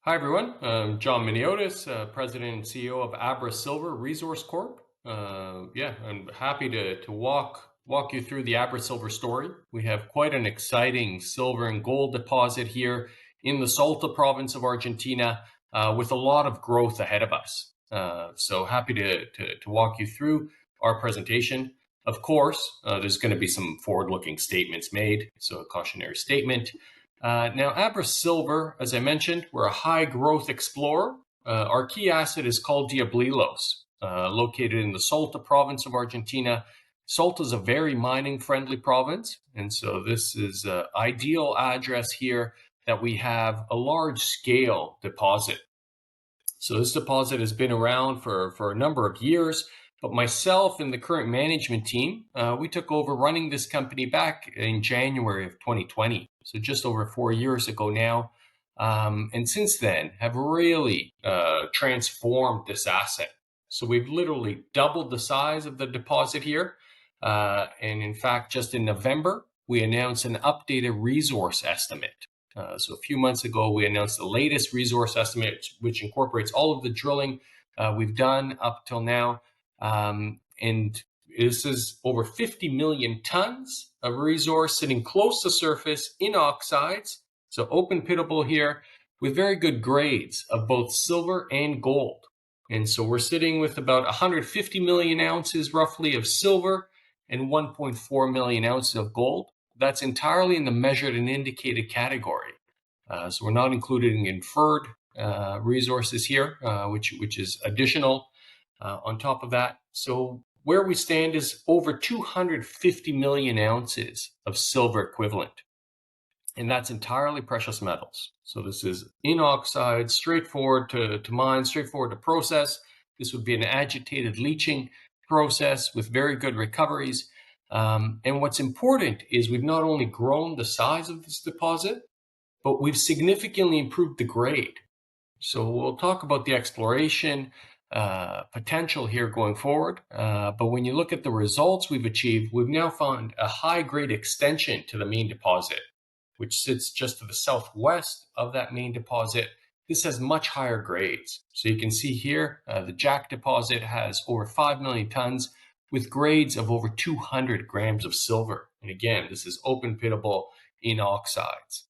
Hi, everyone. I'm John Miniotis, President and CEO of AbraSilver Resource Corp. I'm happy to walk you through the AbraSilver story. We have quite an exciting silver and gold deposit here in the Salta province of Argentina, with a lot of growth ahead of us. So happy to walk you through our presentation. Of course, there's going to be some forward-looking statements made, so a cautionary statement. Now, AbraSilver, as I mentioned, we're a high-growth explorer. Our key asset is called Diablillos, located in the Salta province of Argentina. Salta is a very mining-friendly province, and so this is an ideal address here that we have a large-scale deposit. So this deposit has been around for a number of years, but myself and the current management team, we took over running this company back in January of 2020. So just over 4 years ago now. And since then have really transformed this asset. So we've literally doubled the size of the deposit here. And in fact, just in November, we announced an updated resource estimate. So a few months ago, we announced the latest resource estimate, which incorporates all of the drilling we've done up till now. And this is over 50 million tons of resource sitting close to surface in oxides. So open pitable here with very good grades of both silver and gold. And so we're sitting with about 150 million ounces roughly of silver and 1.4 million ounces of gold. That's entirely in the measured and indicated category. So we're not including inferred resources here, which is additional on top of that. So where we stand is over 250 million ounces of silver equivalent. And that's entirely precious metals. So this is in oxide, straightforward to mine, straightforward to process. This would be an agitated leaching process with very good recoveries. And what's important is we've not only grown the size of this deposit, but we've significantly improved the grade. So we'll talk about the exploration potential here going forward. But when you look at the results we've achieved, we've now found a high-grade extension to the main deposit, which sits just to the southwest of that main deposit. This has much higher grades. So you can see here, the Jack deposit has over 5 million tons with grades of over 200 grams of silver. And again, this is open pitable in oxides.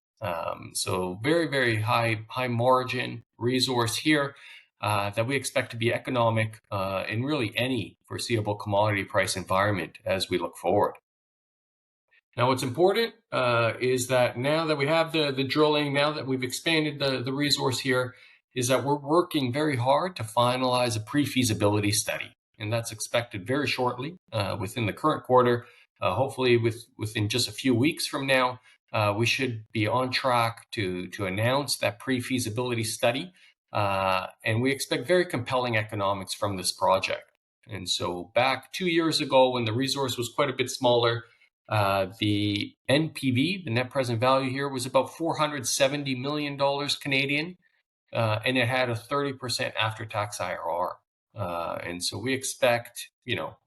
So very, very high margin resource here that we expect to be economic in really any foreseeable commodity price environment as we look forward. Now, what's important is that now that we have the drilling, now that we've expanded the resource here, is that we're working very hard to finalize a pre-feasibility study. And that's expected very shortly within the current quarter. Hopefully within just a few weeks from now, we should be on track to announce that pre-feasibility study. And we expect very compelling economics from this project. And so back 2 years ago, when the resource was quite a bit smaller, the NPV, the net present value here, was about $470 million Canadian, and it had a 30% after-tax IRR. And so we expect,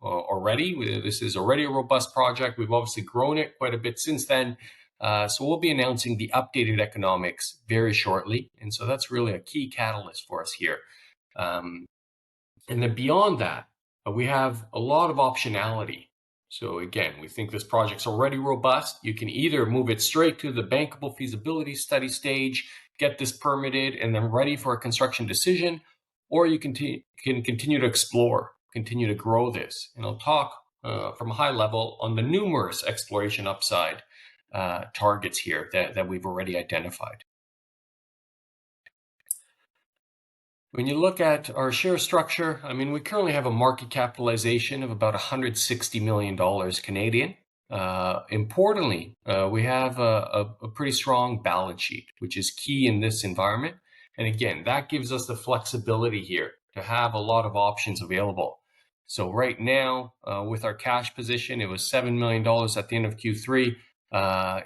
already, this is already a robust project. We've obviously grown it quite a bit since then. So we'll be announcing the updated economics very shortly. And so that's really a key catalyst for us here. And then beyond that, we have a lot of optionality. So again, we think this project's already robust. You can either move it straight to the bankable feasibility study stage, get this permitted, and then ready for a construction decision, or you can continue to explore, continue to grow this. And I'll talk from a high level on the numerous exploration upside targets here that we've already identified. When you look at our share structure, we currently have a market capitalization of about $160 million Canadian. Importantly, we have a pretty strong balance sheet, which is key in this environment. And again, that gives us the flexibility here to have a lot of options available. So right now, with our cash position, it was $7 million at the end of Q3.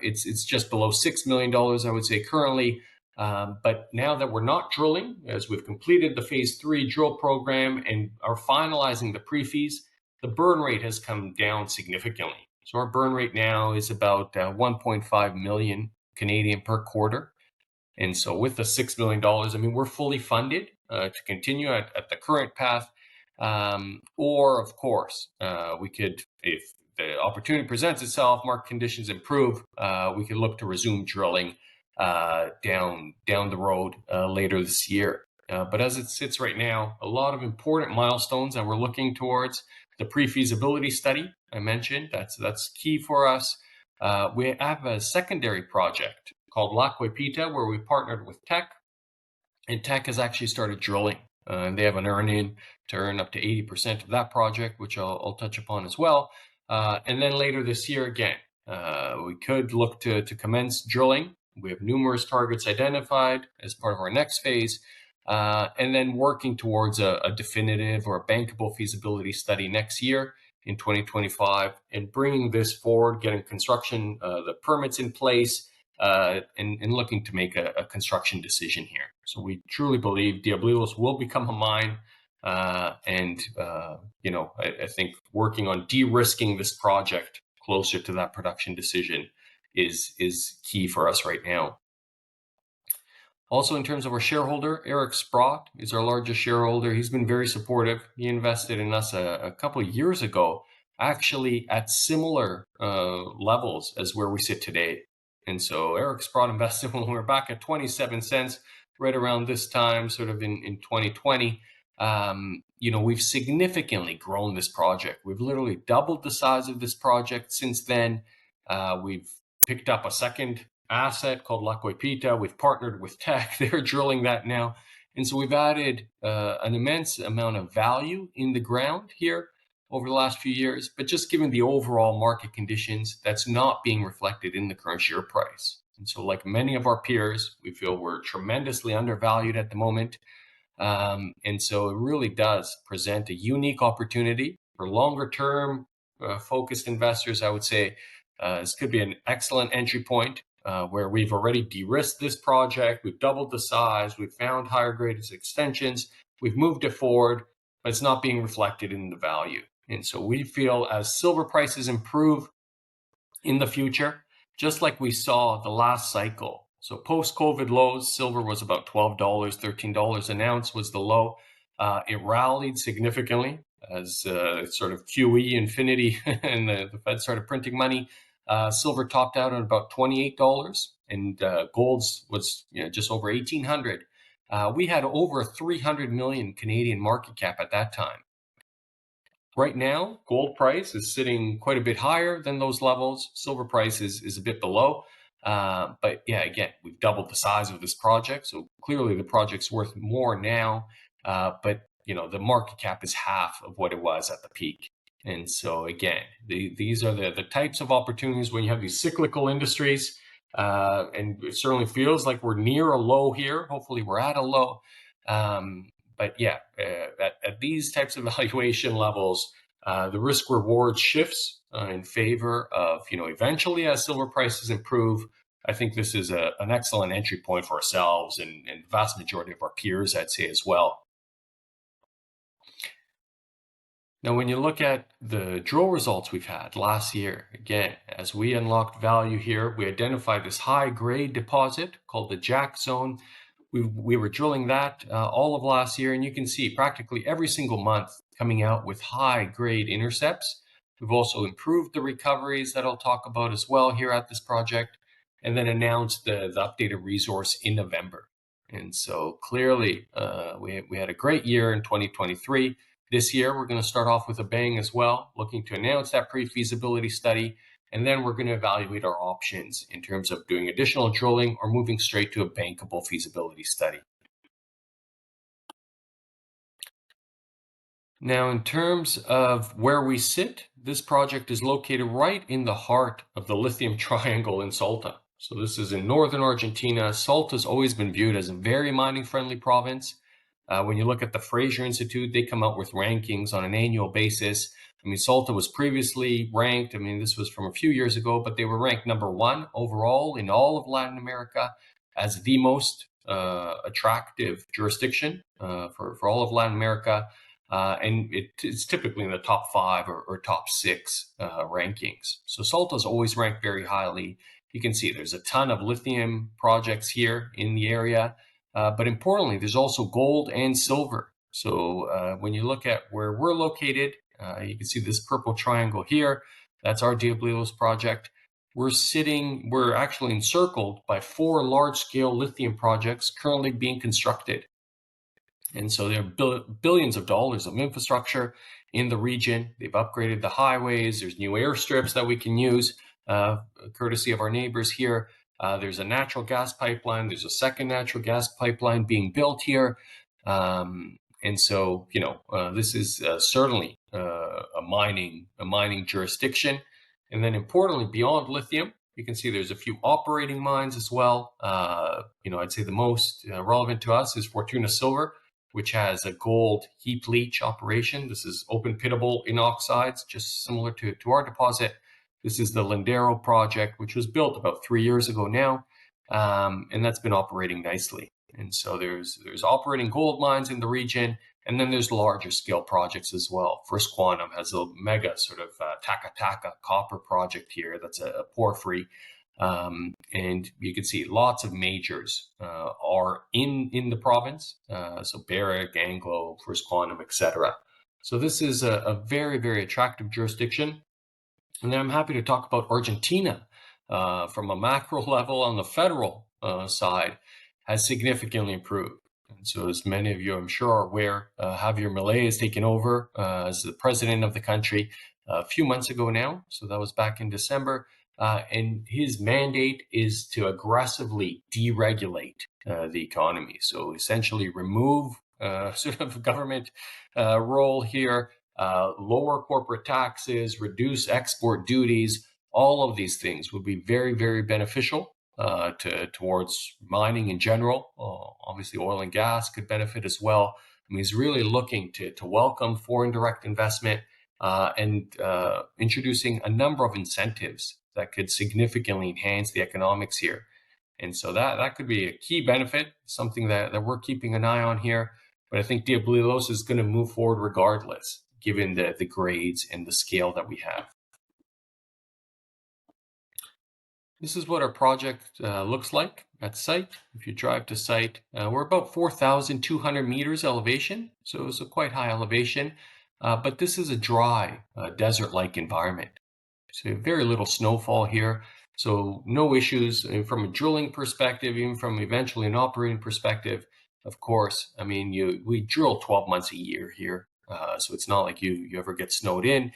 It's just below $6 million, I would say, currently. But now that we're not drilling, as we've completed the phase 3 drill program and are finalizing the pre-fees, the burn rate has come down significantly. So our burn rate now is about 1.5 million Canadian per quarter. And so with the $6 million, I mean, we're fully funded to continue at the current path. Or, of course, we could, if the opportunity presents itself, market conditions improve, we could look to resume drilling down the road later this year. But as it sits right now, a lot of important milestones that we're looking towards. The pre-feasibility study I mentioned, that's key for us. We have a secondary project called La Cuepita, where we partnered with Teck, and Teck has actually started drilling. And they have an earn-in to earn up to 80% of that project, which I'll touch upon as well. And then later this year, again, we could look to commence drilling. We have numerous targets identified as part of our next phase, and then working towards a definitive or a bankable feasibility study next year in 2025, and bringing this forward, getting construction, the permits in place, and looking to make a construction decision here. So we truly believe Diablillos will become a mine, and I think working on de-risking this project closer to that production decision is key for us right now. Also, in terms of our shareholder, Eric Sprott is our largest shareholder. He's been very supportive. He invested in us a couple of years ago, actually at similar levels as where we sit today. And so Eric Sprott invested when we were back at 27 cents, right around this time, sort of in 2020. We've significantly grown this project. We've literally doubled the size of this project since then. We've picked up a second asset called La Coipita. We've partnered with Teck. They're drilling that now. And so we've added an immense amount of value in the ground here over the last few years. But just given the overall market conditions, that's not being reflected in the current share price. And so like many of our peers, we feel we're tremendously undervalued at the moment. And so it really does present a unique opportunity for longer term focused investors. I would say this could be an excellent entry point where we've already de-risked this project. We've doubled the size. We've found higher grade extensions. We've moved it forward, but it's not being reflected in the value. And so we feel as silver prices improve in the future, just like we saw the last cycle. So post-COVID lows, silver was about $12, $13 an ounce was the low. It rallied significantly as sort of QE infinity and the Fed started printing money. Silver topped out at about $28, and gold's was just over 1,800. We had over 300 million Canadian market cap at that time. Right now, gold price is sitting quite a bit higher than those levels. Silver price is a bit below. But yeah, again, we've doubled the size of this project. So clearly the project's worth more now. But the market cap is half of what it was at the peak. And so again, these are the types of opportunities when you have these cyclical industries. And it certainly feels like we're near a low here. Hopefully we're at a low. But yeah, at these types of valuation levels, the risk reward shifts in favor of, eventually as silver prices improve. I think this is an excellent entry point for ourselves and the vast majority of our peers, I'd say as well. Now, when you look at the drill results we've had last year, again, as we unlocked value here, we identified this high-grade deposit called the Jack Zone. We were drilling that all of last year, and you can see practically every single month coming out with high-grade intercepts. We've also improved the recoveries that I'll talk about as well here at this project, and then announced the updated resource in November. And so clearly, we had a great year in 2023. This year, we're going to start off with a bang as well, looking to announce that pre-feasibility study, and then we're going to evaluate our options in terms of doing additional drilling or moving straight to a bankable feasibility study. Now, in terms of where we sit, this project is located right in the heart of the lithium triangle in Salta. So this is in northern Argentina. Salta has always been viewed as a very mining-friendly province. When you look at the Fraser Institute, they come out with rankings on an annual basis. I mean, Salta was previously ranked, this was from a few years ago, but they were ranked number 1 overall in all of Latin America as the most attractive jurisdiction for all of Latin America. and it's typically in the top 5 or top 6 rankings. So Salta is always ranked very highly. You can see there's a ton of lithium projects here in the area, but importantly, there's also gold and silver. So when you look at where we're located, you can see this purple triangle here. That's our Diablillos project. We're actually encircled by 4 large-scale lithium projects currently being constructed. And so there are billions of dollars of infrastructure in the region. They've upgraded the highways. There's new airstrips that we can use, courtesy of our neighbors here. There's a natural gas pipeline. There's a second natural gas pipeline being built here. And so, this is certainly a mining jurisdiction. And then importantly, beyond lithium, you can see there's a few operating mines as well. I'd say the most relevant to us is Fortuna Silver, which has a gold Heapleach operation. This is open pittable in oxides, just similar to our deposit. This is the Lindero project, which was built about 3 years ago now, and that's been operating nicely. And so there's operating gold mines in the region, and then there's larger scale projects as well. First Quantum has a mega sort of Taka copper project here that's a porphyry. And you can see lots of majors are in the province. So Barrick, Anglo, First Quantum, etc. So this is a very, very attractive jurisdiction. And then I'm happy to talk about Argentina from a macro level on the federal side has significantly improved. And so as many of you I'm sure are aware, Javier Milei has taken over as the president of the country a few months ago now. So that was back in December. And his mandate is to aggressively deregulate the economy. So essentially remove sort of government role here, lower corporate taxes, reduce export duties. All of these things would be very, very beneficial towards mining in general. Obviously, oil and gas could benefit as well. I mean, he's really looking to welcome foreign direct investment and introducing a number of incentives that could significantly enhance the economics here. And so that could be a key benefit, something that we're keeping an eye on here. But I think Diablillos is going to move forward regardless, given the grades and the scale that we have. This is what our project looks like at site. If you drive to site, we're about 4,200 meters elevation, so it's a quite high elevation. But this is a dry, desert-like environment. So very little snowfall here, so no issues from a drilling perspective, even from eventually an operating perspective. Of course, I mean, we drill 12 months a year here, so it's not like you ever get snowed in.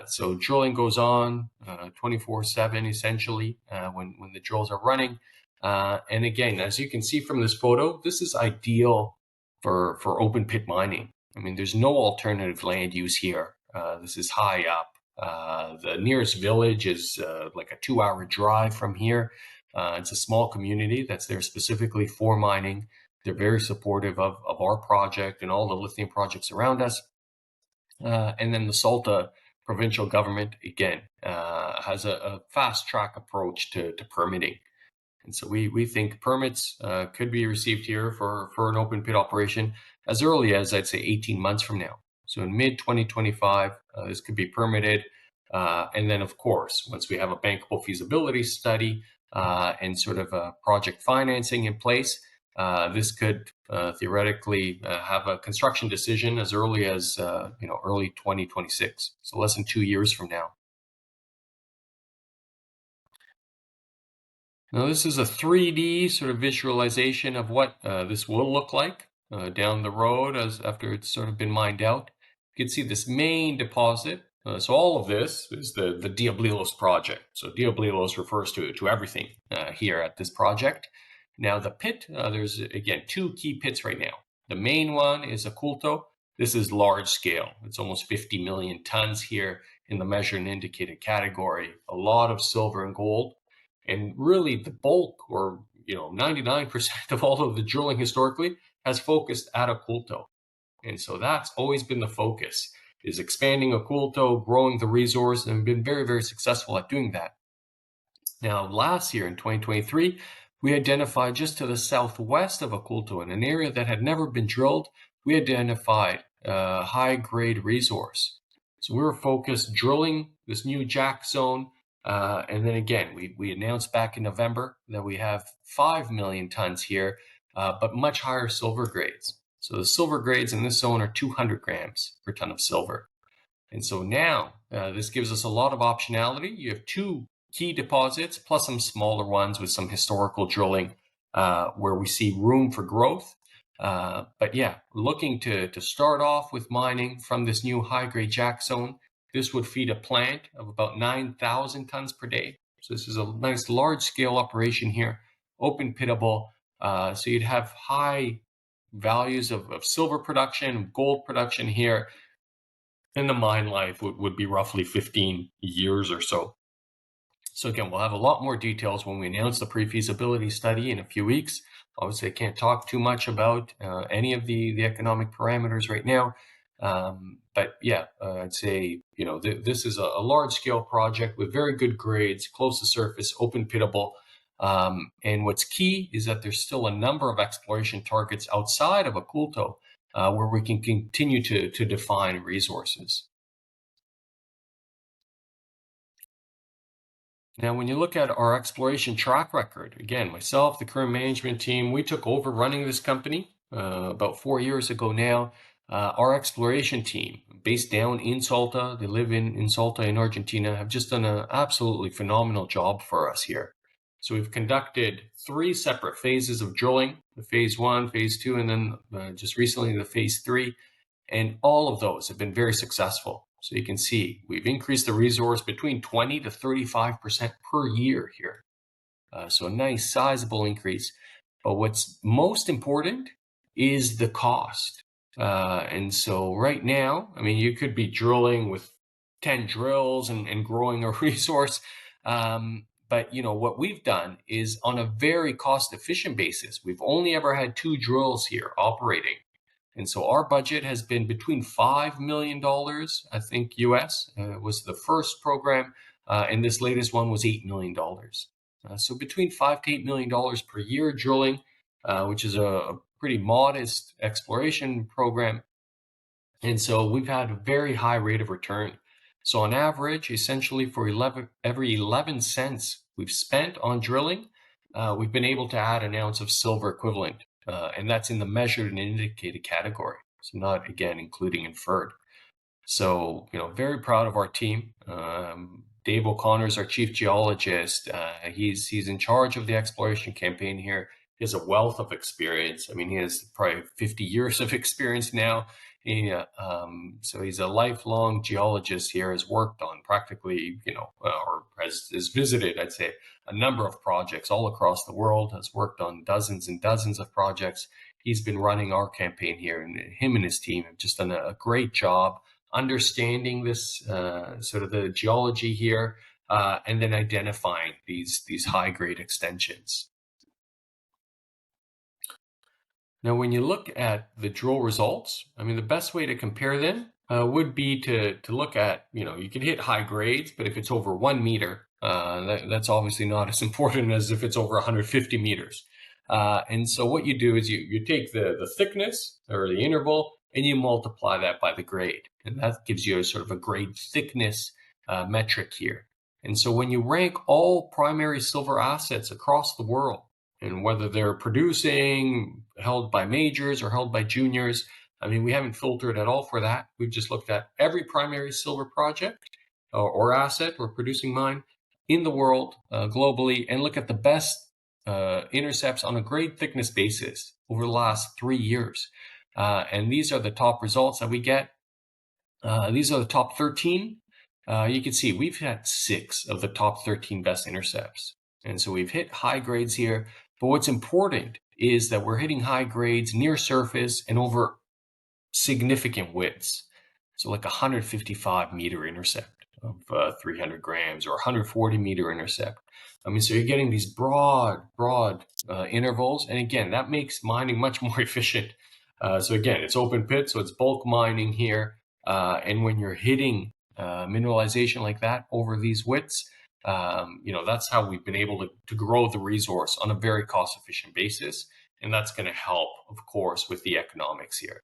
So drilling goes on 24/7 essentially when the drills are running. And again, as you can see from this photo, this is ideal for open pit mining. I mean, there's no alternative land use here. This is high up. The nearest village is like a 2-hour drive from here. It's a small community that's there specifically for mining. They're very supportive of our project and all the lithium projects around us. And then the Salta provincial government, again, has a fast track approach to permitting. And so we think permits could be received here for an open pit operation as early as, I'd say, 18 months from now. So in mid-2025, this could be permitted. And then, of course, once we have a bankable feasibility study and sort of a project financing in place, this could theoretically have a construction decision as early as early 2026, so less than 2 years from now. Now, this is a 3D sort of visualization of what this will look like down the road after it's sort of been mined out. You can see this main deposit. So all of this is the Diablillos project. So Diablillos refers to everything here at this project. Now the pit, there's again 2 key pits right now. The main one is a Oculto. This is large scale. It's almost 50 million tons here in the measured and indicated category. A lot of silver and gold. And really the bulk, or 99% of all of the drilling historically has focused at Oculto. And so that's always been the focus, is expanding Oculto, growing the resource, and been very, very successful at doing that. Now, last year in 2023, we identified just to the southwest of Oculto, in an area that had never been drilled, we identified high-grade resource. So we were focused drilling this new Jack zone. And then again, we announced back in November that we have 5 million tons here, but much higher silver grades. So the silver grades in this zone are 200 grams per ton of silver. And so now this gives us a lot of optionality. You have two key deposits plus some smaller ones with some historical drilling where we see room for growth. But yeah, looking to start off with mining from this new high-grade Jack zone. This would feed a plant of about 9,000 tons per day. So this is a nice large-scale operation here, open pitable. So you'd have high values of silver production, gold production here. And the mine life would be roughly 15 years or so. So again, we'll have a lot more details when we announce the pre-feasibility study in a few weeks. Obviously, I can't talk too much about any of the economic parameters right now. But yeah, I'd say, this is a large-scale project with very good grades, close to surface, open pitable. And what's key is that there's still a number of exploration targets outside of Oculto where we can continue to define resources. Now, when you look at our exploration track record, again, myself, the current management team, we took over running this company about 4 years ago now. Our exploration team, based down in Salta, they live in Salta in Argentina, have just done an absolutely phenomenal job for us here. So we've conducted 3 separate phases of drilling, the phase 1, phase 2, and then just recently the phase 3. And all of those have been very successful. So you can see we've increased the resource between 20 to 35% per year here. So a nice sizable increase. But what's most important is the cost. And so right now, I mean, you could be drilling with 10 drills and growing a resource. But what we've done is on a very cost efficient basis. We've only ever had 2 drills here operating. And so our budget has been between $5 million, I think US was the first program, and this latest one was $8 million. So between $5 to $8 million per year drilling, which is a pretty modest exploration program. And so we've had a very high rate of return. So on average, essentially for every 11 cents we've spent on drilling, we've been able to add an ounce of silver equivalent. And that's in the measured and indicated category. So not, again, including inferred. So, very proud of our team. Dave O'Connor is our chief geologist. He's in charge of the exploration campaign here. He has a wealth of experience. I mean, he has probably 50 years of experience now. So he's a lifelong geologist here, has worked on practically, or has visited, I'd say, a number of projects all across the world, has worked on dozens and dozens of projects. He's been running our campaign here, and him and his team have just done a great job understanding this sort of the geology here, and then identifying these high-grade extensions. Now, when you look at the drill results, I mean, the best way to compare them would be to look at, you can hit high grades, but if it's over 1 meter, that's obviously not as important as if it's over 150 meters. And so what you do is you take the thickness or the interval and you multiply that by the grade. And that gives you a sort of a grade thickness metric here. And so when you rank all primary silver assets across the world, and whether they're producing, held by majors or held by juniors, I mean, we haven't filtered at all for that. We've just looked at every primary silver project or asset or producing mine in the world globally, and look at the best intercepts on a grade thickness basis over the last 3 years. And these are the top results that we get. These are the top 13. You can see we've had 6 of the top 13 best intercepts. And so we've hit high grades here. But what's important is that we're hitting high grades near surface and over significant widths. So like 155 meter intercept of 300 grams or 140 meter intercept. I mean, so you're getting these broad intervals. And again, that makes mining much more efficient. So again, it's open pit, so it's bulk mining here. And when you're hitting mineralization like that over these widths, that's how we've been able to grow the resource on a very cost-efficient basis. And that's going to help, of course, with the economics here.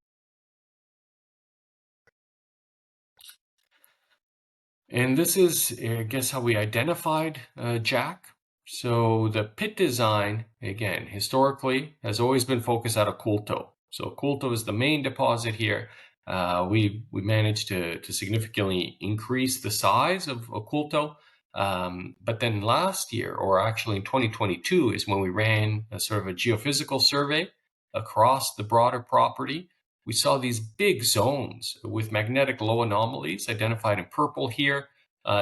And this is, I guess, how we identified Jack. So the pit design, again, historically has always been focused out of Culto. So Culto is the main deposit here. We managed to significantly increase the size of Culto. But then last year, or actually in 2022, is when we ran a sort of a geophysical survey across the broader property. We saw these big zones with magnetic low anomalies identified in purple here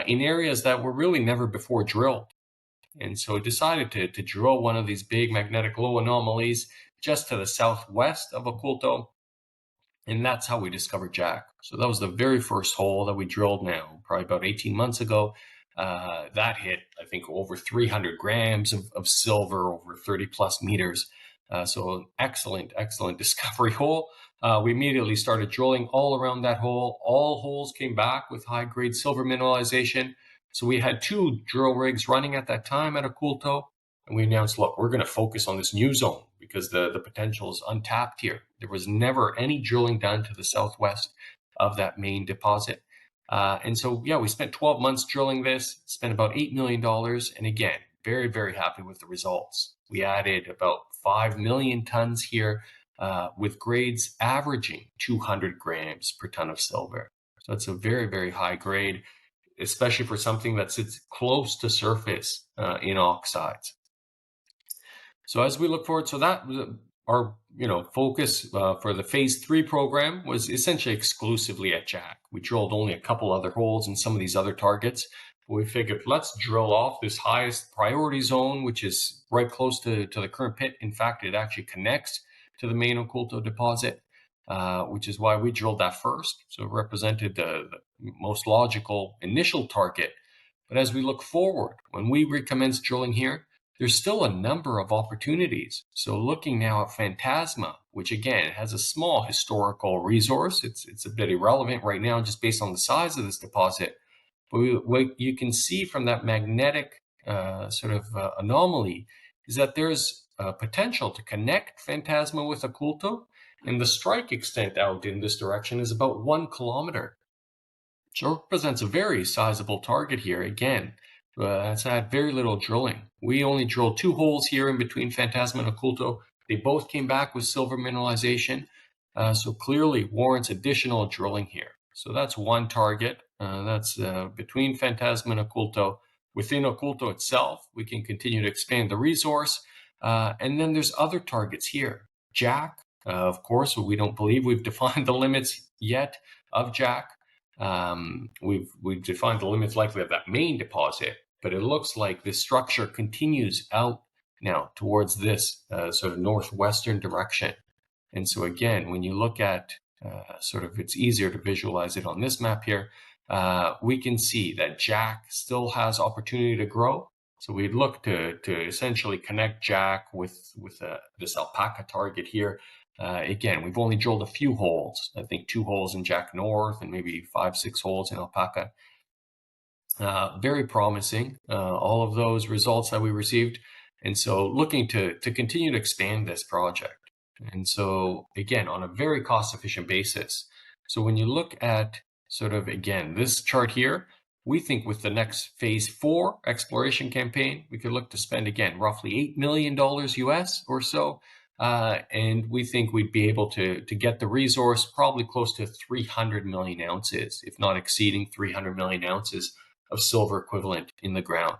in areas that were really never before drilled. And so decided to drill one of these big magnetic low anomalies just to the southwest of Oculto. And that's how we discovered Jack. So that was the very first hole that we drilled now, probably about 18 months ago. That hit, I think, over 300 grams of silver over 30 plus meters. So an excellent discovery hole. We immediately started drilling all around that hole. All holes came back with high-grade silver mineralization. So we had 2 drill rigs running at that time at Oculto. And we announced, look, we're going to focus on this new zone because the potential is untapped here. There was never any drilling done to the southwest of that main deposit. And so, yeah, we spent 12 months drilling this, spent about $8 million. And again, very, very happy with the results. We added about 5 million tons here with grades averaging 200 grams per ton of silver. So it's a very, very high grade, especially for something that sits close to surface in oxides. So as we look forward, so that our focus for the phase 3 program was essentially exclusively at Jack. We drilled only a couple other holes in some of these other targets. But we figured let's drill off this highest priority zone, which is right close to the current pit. In fact, it actually connects to the main Oculto deposit, which is why we drilled that first. So it represented the most logical initial target. But as we look forward, when we recommence drilling here, there's still a number of opportunities. So looking now at Phantasma, which again has a small historical resource, it's a bit irrelevant right now just based on the size of this deposit. But what you can see from that magnetic anomaly is that there's potential to connect Phantasma with Oculto, and the strike extent out in this direction is about 1 kilometer. So it represents a very sizable target here. Again, that's had very little drilling. We only drilled 2 holes here in between Phantasma and Oculto. They both came back with silver mineralization, so clearly warrants additional drilling here. So that's one target. That's between Phantasma and Oculto. Within Oculto itself, we can continue to expand the resource. And then there's other targets here. Jack, of course, we don't believe we've defined the limits yet of Jack. We've defined the limits likely of that main deposit, but it looks like this structure continues out now towards this sort of northwestern direction. And so again, when you look at it's easier to visualize it on this map here, we can see that Jack still has opportunity to grow. So we'd look to essentially connect Jack with this alpaca target here. Again, we've only drilled a few holes, I think 2 holes in Jack North and maybe 5-6 holes in Alpaca. Very promising, all of those results that we received. And so looking to continue to expand this project. And so again, on a very cost efficient basis. So when you look at again, this chart here, we think with the next phase 4 exploration campaign, we could look to spend again, roughly $8 million US or so. And we think we'd be able to get the resource probably close to 300 million ounces, if not exceeding 300 million ounces of silver equivalent in the ground.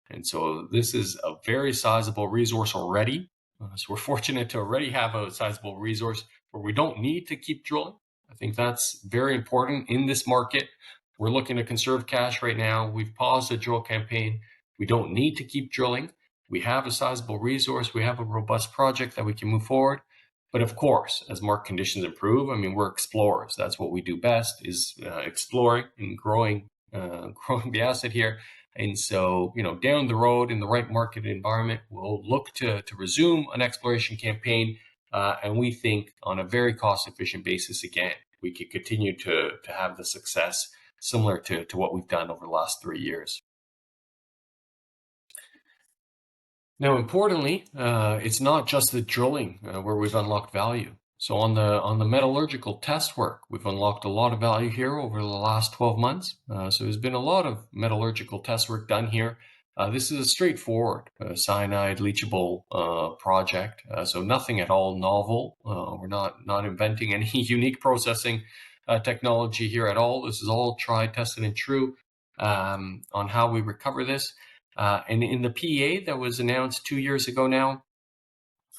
And so this is a very sizable resource already. So we're fortunate to already have a sizable resource where we don't need to keep drilling. I think that's very important in this market. We're looking to conserve cash right now. We've paused the drill campaign. We don't need to keep drilling. We have a sizable resource. We have a robust project that we can move forward. But of course, as market conditions improve, we're explorers. That's what we do best, is exploring and growing the asset here. And so, down the road in the right market environment, we'll look to resume an exploration campaign. And we think on a very cost-efficient basis, again, we could continue to have the success similar to what we've done over the last 3 years. Now, importantly, it's not just the drilling where we've unlocked value. So on the metallurgical test work, we've unlocked a lot of value here over the last 12 months. So there's been a lot of metallurgical test work done here. This is a straightforward cyanide leachable project, so nothing at all novel. We're not inventing any unique processing technology here at all. This is all tried, tested, and true on how we recover this. And in the PEA that was announced 2 years ago now,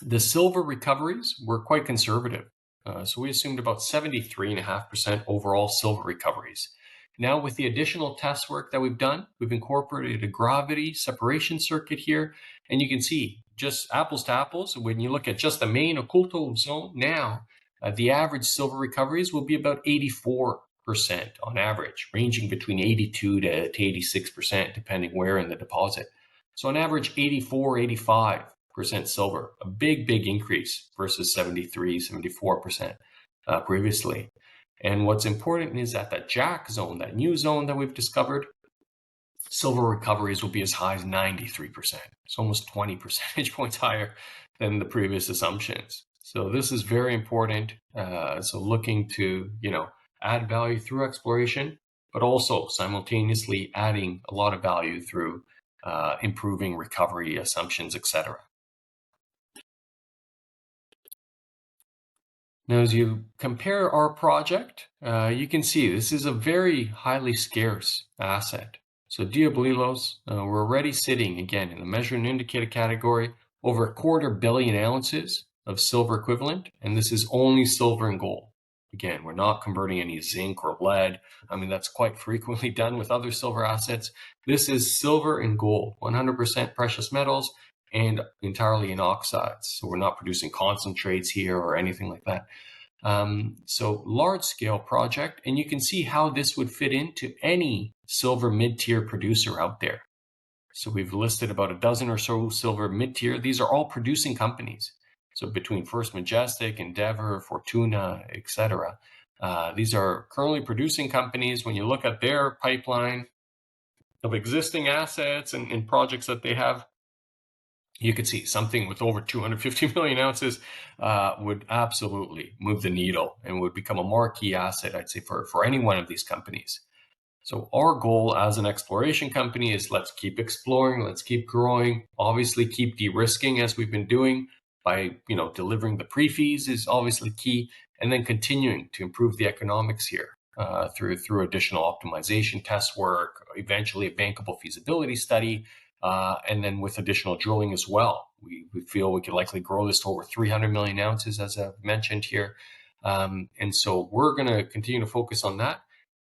the silver recoveries were quite conservative. So we assumed about 73.5% overall silver recoveries. Now, with the additional test work that we've done, we've incorporated a gravity separation circuit here. And you can see, just apples to apples, when you look at just the main occulto zone now, the average silver recoveries will be about 84% on average, ranging between 82 to 86%, depending where in the deposit. So on average, 84, 85% silver, a big increase versus 73, 74% previously. And what's important is that the Jack zone, that new zone that we've discovered, silver recoveries will be as high as 93%. It's almost 20 percentage points higher than the previous assumptions. So this is very important. So looking to, add value through exploration, but also simultaneously adding a lot of value through improving recovery assumptions, etc. Now, as you compare our project, you can see this is a very highly scarce asset. So Diablillos, we're already sitting, again, in the measured and indicated category, over 250 million ounces of silver equivalent, and this is only silver and gold. Again, we're not converting any zinc or lead. I mean, that's quite frequently done with other silver assets. This is silver and gold, 100% precious metals, and entirely in oxides. So we're not producing concentrates here or anything like that. So large scale project, and you can see how this would fit into any silver mid-tier producer out there. So we've listed about a dozen or so silver mid-tier. These are all producing companies. So between First Majestic, Endeavour, Fortuna, etc. These are currently producing companies. When you look at their pipeline of existing assets and projects that they have, you could see something with over 250 million ounces would absolutely move the needle and would become a marquee asset, I'd say, for any one of these companies. So our goal as an exploration company is let's keep exploring, let's keep growing, obviously keep de-risking as we've been doing by delivering the pre-fees is obviously key, and then continuing to improve the economics here through additional optimization test work, eventually a bankable feasibility study, and then with additional drilling as well. We feel we could likely grow this to over 300 million ounces, as I've mentioned here. And so we're going to continue to focus on that.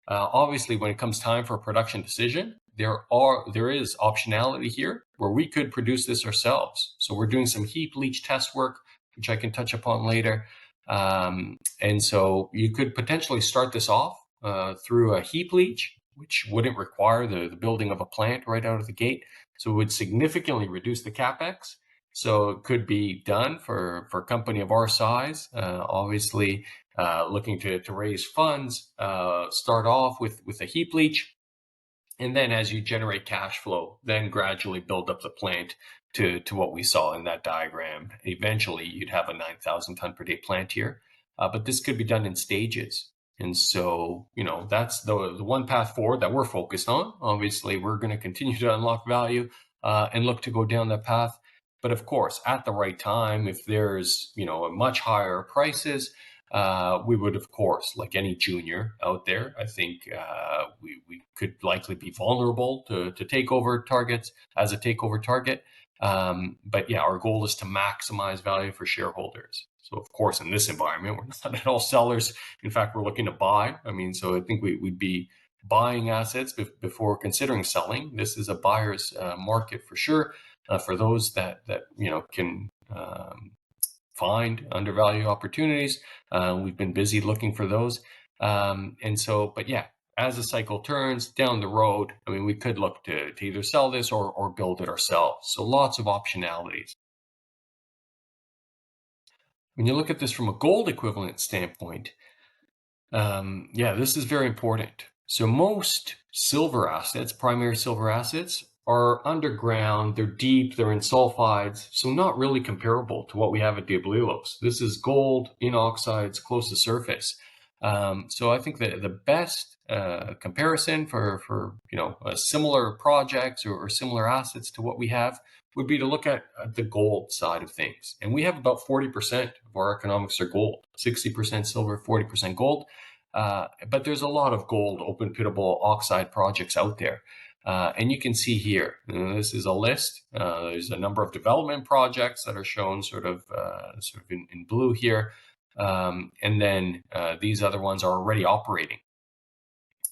Obviously, when it comes time for a production decision, there is optionality here where we could produce this ourselves. So we're doing some heap leach test work, which I can touch upon later. And so you could potentially start this off through a heap leach, which wouldn't require the building of a plant right out of the gate. So it would significantly reduce the CapEx. So it could be done for a company of our size, obviously looking to raise funds, start off with a heap leach. And then as you generate cash flow, then gradually build up the plant to what we saw in that diagram. Eventually, you'd have a 9,000 ton per day plant here. But this could be done in stages. And so, that's the one path forward that we're focused on. Obviously, we're going to continue to unlock value and look to go down that path. But of course, at the right time, if there's, a much higher prices, we would, of course, like any junior out there, I think we could likely be vulnerable to takeover targets as a takeover target. But yeah, our goal is to maximize value for shareholders. So of course, in this environment, we're not at all sellers. In fact, we're looking to buy. So I think we'd be buying assets before considering selling. This is a buyer's market for sure. For those that can find undervalued opportunities, we've been busy looking for those. But yeah, as the cycle turns down the road, we could look to either sell this or build it ourselves. So lots of optionalities. When you look at this from a gold equivalent standpoint, this is very important. So most silver assets, primary silver assets, are underground, they're deep, they're in sulfides, so not really comparable to what we have at Diablillos. This is gold in oxides close to surface. So I think that the best comparison for similar projects or similar assets to what we have would be to look at the gold side of things. And we have about 40% of our economics are gold, 60% silver, 40% gold. But there's a lot of gold open pittable oxide projects out there. And you can see here, this is a list. There's a number of development projects that are shown sort of in blue here. And then these other ones are already operating.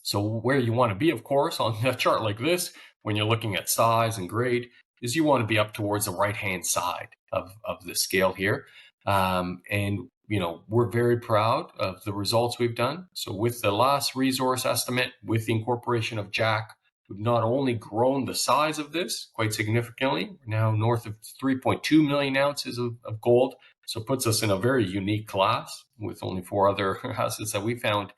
So where you want to be, of course, on a chart like this, when you're looking at size and grade, is you want to be up towards the right-hand side of the scale here. And we're very proud of the results we've done. So with the last resource estimate, with the incorporation of Jack, we've not only grown the size of this quite significantly, we're now north of 3.2 million ounces of gold. So it puts us in a very unique class with only 4 other assets that we found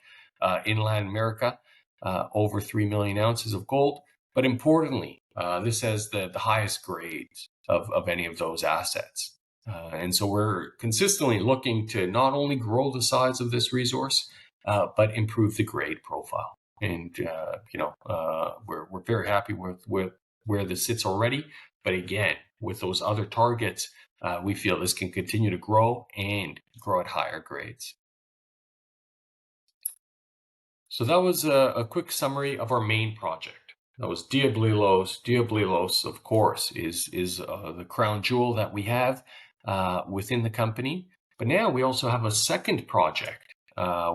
in Latin America, over 3 million ounces of gold. But importantly, this has the highest grades of any of those assets. And so we're consistently looking to not only grow the size of this resource, but improve the grade profile. And, we're very happy with where this sits already. But again, with those other targets, we feel this can continue to grow and grow at higher grades. So that was a quick summary of our main project. That was Diablillos. Diablillos, of course, is the crown jewel that we have within the company. But now we also have a second project,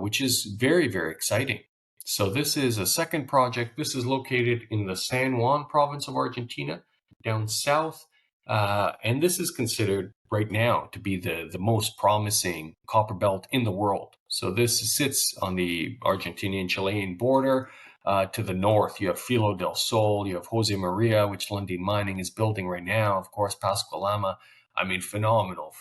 which is very, very exciting. So this is a second project. This is located in the San Juan province of Argentina, down south. And this is considered right now to be the most promising copper belt in the world. So this sits on the Argentinian-Chilean border. To the north, you have Filo del Sol, you have Jose Maria, which Lundin Mining is building right now. Of course, Pascua-Lama. I mean, phenomenal,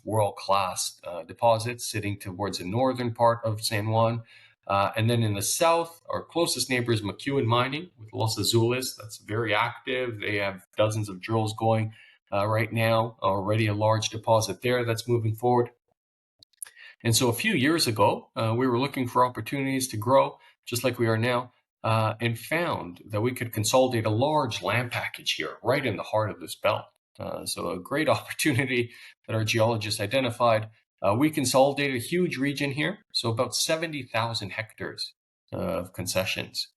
world-class deposits sitting towards the northern part of San Juan. And then in the south, our closest neighbor is McEwen Mining with Los Azules. That's very active. They have dozens of drills going right now. Already a large deposit there that's moving forward. And so a few years ago, we were looking for opportunities to grow, just like we are now, and found that we could consolidate a large land package here, right in the heart of this belt. So a great opportunity that our geologists identified. We consolidated a huge region here, so about 70,000 hectares of concessions,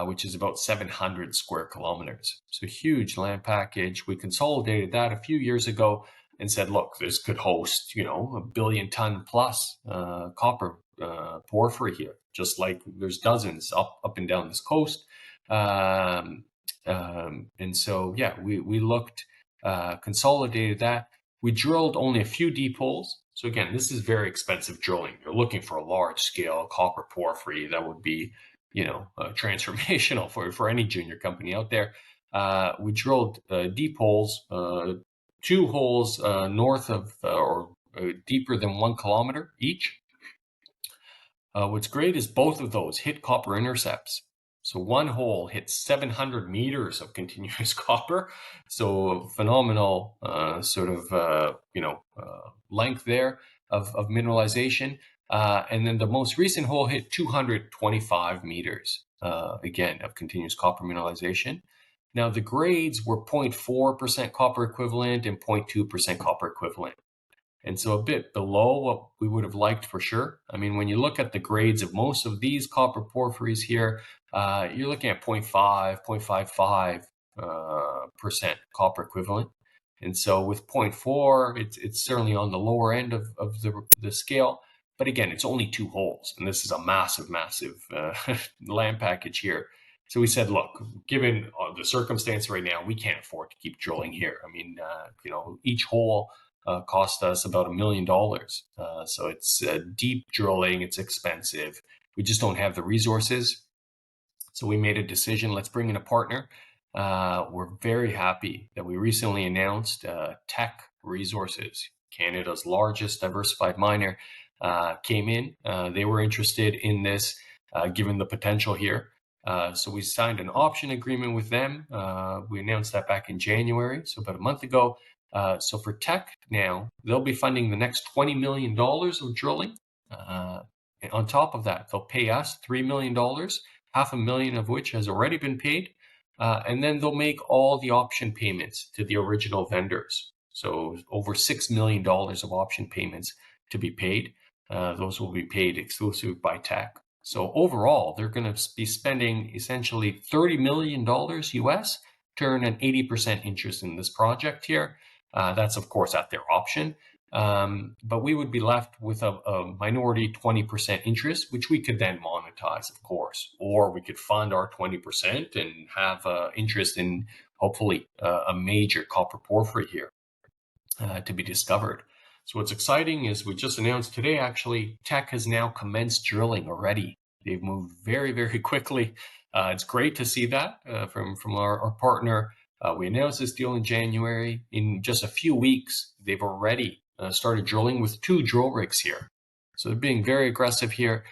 which is about 700 square kilometers. So huge land package. We consolidated that a few years ago and said, look, this could host, 1 billion ton plus copper porphyry here, just like there's dozens up and down this coast. And so, yeah, we looked, consolidated that. We drilled only a few deep holes. So again, this is very expensive drilling. You're looking for a large scale copper porphyry that would be, transformational for any junior company out there. We drilled deep holes, 2 holes north of or deeper than 1 kilometer each. What's great is both of those hit copper intercepts. So one hole hits 700 meters of continuous copper. So phenomenal length there of mineralization. And then the most recent hole hit 225 meters, again, of continuous copper mineralization. Now the grades were 0.4% copper equivalent and 0.2% copper equivalent. And so a bit below what we would have liked for sure. I mean, when you look at the grades of most of these copper porphyries here, you're looking at 0.5, 0.55% copper equivalent. And so with 0.4, it's certainly on the lower end of the scale. But again, it's only 2 holes, and this is a massive land package here. So we said, look, given the circumstance right now, we can't afford to keep drilling here. I mean, each hole cost us about $1 million. So it's deep drilling, it's expensive. We just don't have the resources. So we made a decision, let's bring in a partner. We're very happy that we recently announced Teck Resources, Canada's largest diversified miner, came in. They were interested in this, given the potential here. So we signed an option agreement with them. We announced that back in January, so about a month ago. So for Teck now, they'll be funding the next $20 million of drilling. And on top of that, they'll pay us $3 million, $500,000 of which has already been paid. And then they'll make all the option payments to the original vendors. So over $6 million of option payments to be paid. Those will be paid exclusively by Teck. So overall, they're going to be spending essentially $30 million US to earn an 80% interest in this project here. That's, of course, at their option. But we would be left with a minority 20% interest, which we could then monetize, of course, or we could fund our 20% and have interest in hopefully a major copper porphyry here to be discovered. So what's exciting is we just announced today, actually, Teck has now commenced drilling already. They've moved very, very quickly. It's great to see that from our partner. We announced this deal in January. In just a few weeks, they've already started drilling with 2 drill rigs here. So they're being very aggressive here,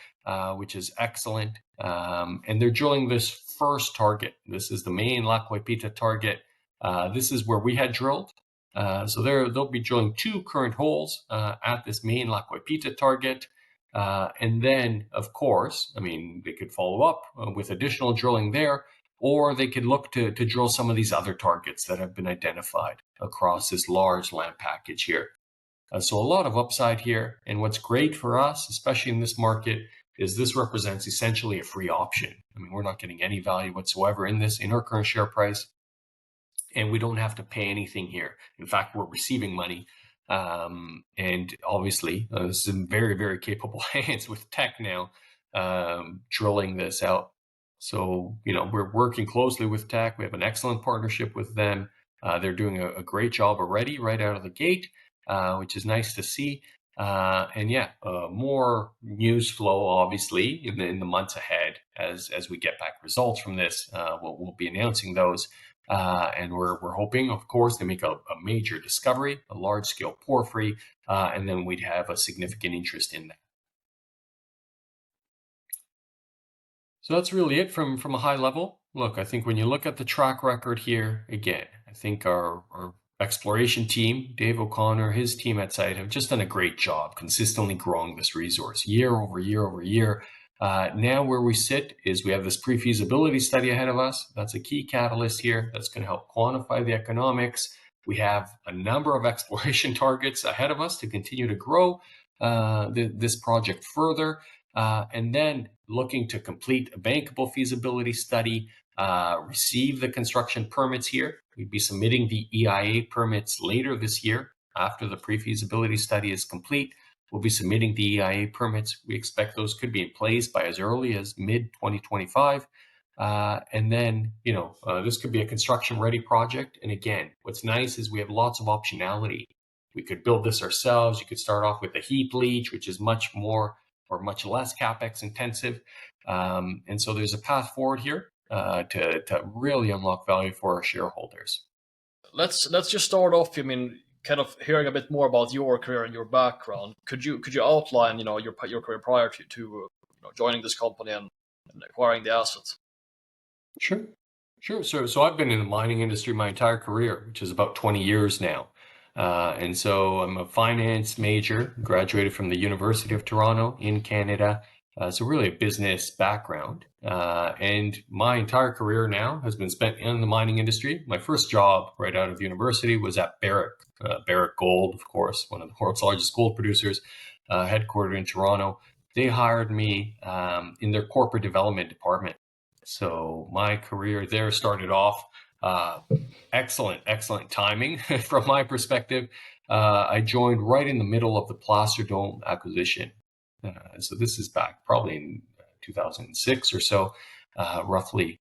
which is excellent. And they're drilling this first target. This is the main La Cuepita target. This is where we had drilled. So they'll be drilling 2 current holes at this main La Cuepita target. And then, of course, I mean, they could follow up with additional drilling there, or they could look to drill some of these other targets that have been identified across this large land package here. So a lot of upside here. And what's great for us, especially in this market, is this represents essentially a free option. I mean, we're not getting any value whatsoever in our current share price. And we don't have to pay anything here. In fact, we're receiving money. And obviously, this is in very, very capable hands with Teck now drilling this out. So, we're working closely with Teck. We have an excellent partnership with them. They're doing a great job already right out of the gate, which is nice to see. More news flow, obviously, in the months ahead as we get back results from this. We'll be announcing those. And we're hoping, of course, to make a major discovery, a large-scale porphyry, and then we'd have a significant interest in that. So that's really it from a high level. Look, I think when you look at the track record here, again, I think our exploration team, Dave O'Connor, his team at site have just done a great job consistently growing this resource year over year over year. Now where we sit is we have this pre-feasibility study ahead of us. That's a key catalyst here that's going to help quantify the economics. We have a number of exploration targets ahead of us to continue to grow this project further. And then looking to complete a bankable feasibility study, receive the construction permits here. We'd be submitting the EIA permits later this year after the pre-feasibility study is complete. We'll be submitting the EIA permits. We expect those could be in place by as early as mid-2025. And then, this could be a construction-ready project. And again, what's nice is we have lots of optionality. We could build this ourselves. You could start off with a Heapleach, which is much more or much less CapEx intensive. And so there's a path forward here to really unlock value for our shareholders. Let's just start off. I mean, kind of hearing a bit more about your career and your background. Could you outline, your career prior to joining this company and acquiring the assets? Sure. So I've been in the mining industry my entire career, which is about 20 years now. And so I'm a finance major, graduated from the University of Toronto in Canada. So really a business background. And my entire career now has been spent in the mining industry. My first job right out of university was at Barrick. Barrick Gold, of course, one of the world's largest gold producers, headquartered in Toronto. They hired me in their corporate development department. So my career there started off excellent timing from my perspective. I joined right in the middle of the Placer Dome acquisition. So this is back probably in 2006 or so, roughly,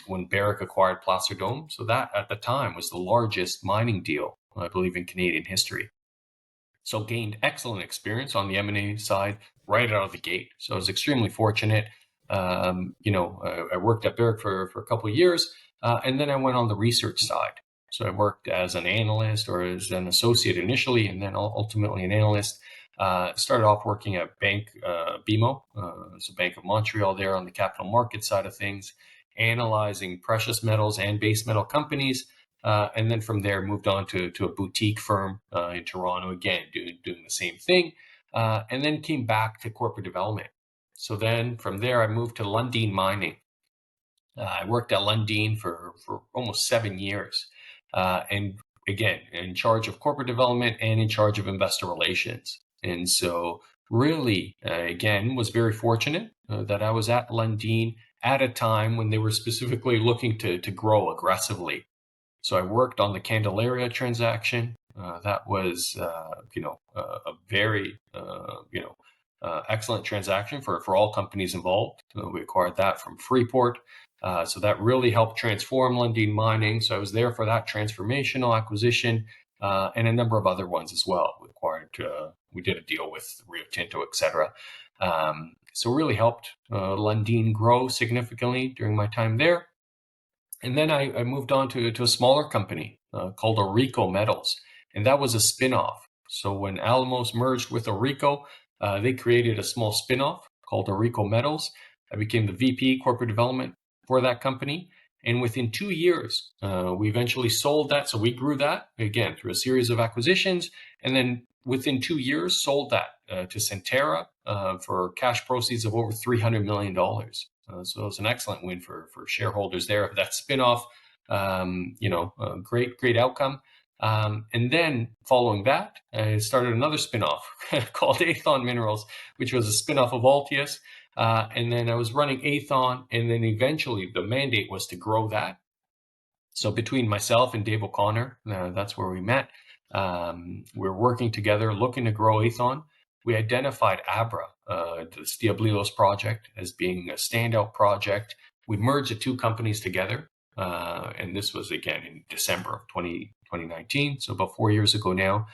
when Barrick acquired Placer Dome. So that at the time was the largest mining deal, I believe, in Canadian history. So gained excellent experience on the M&A side right out of the gate. So I was extremely fortunate. I worked at Barrick for a couple of years, and then I went on the research side. So I worked as an analyst or as an associate initially, and then ultimately an analyst Started off working at Bank BMO, so Bank of Montreal there on the capital market side of things, analyzing precious metals and base metal companies. And then from there moved on to a boutique firm in Toronto, again, doing the same thing. And then came back to corporate development. So then from there, I moved to Lundin Mining. I worked at Lundin for almost 7 years. And again, in charge of corporate development and in charge of investor relations. And so really, again, was very fortunate that I was at Lundin at a time when they were specifically looking to grow aggressively. So I worked on the Candelaria transaction. That was, a very, excellent transaction for all companies involved. We acquired that from Freeport. So that really helped transform Lundin Mining. So I was there for that transformational acquisition and a number of other ones as well. We did a deal with Rio Tinto, etc. So really helped Lundin grow significantly during my time there. And then I moved on to a smaller company called Orico Metals, and that was a spinoff. So when Alamos merged with Orico, they created a small spinoff called Orico Metals. I became the VP corporate development for that company. And within 2 years, we eventually sold that. So we grew that, again, through a series of acquisitions. And then within 2 years, sold that to Centerra for cash proceeds of over $300 million. So it was an excellent win for shareholders there of that spinoff. Great outcome. And then following that, I started another spinoff called Athon Minerals, which was a spinoff of Altius. And then I was running Athon, and then eventually the mandate was to grow that. So between myself and Dave O'Connor, that's where we met. We're working together, looking to grow Athon. We identified ABRA, the Diablillos Project, as being a standout project. We merged the two companies together, and this was, again, in December of 2019, so about 4 years ago now.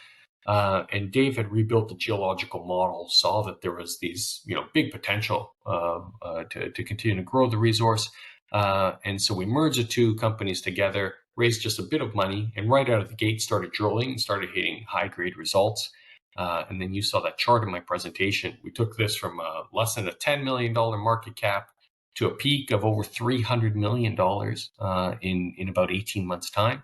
And Dave had rebuilt the geological model, saw that there was these, big potential to continue to grow the resource. And so we merged the two companies together, raised just a bit of money, and right out of the gate started drilling and started hitting high-grade results. And then you saw that chart in my presentation. We took this from less than a $10 million market cap to a peak of over $300 million in about 18 months' time.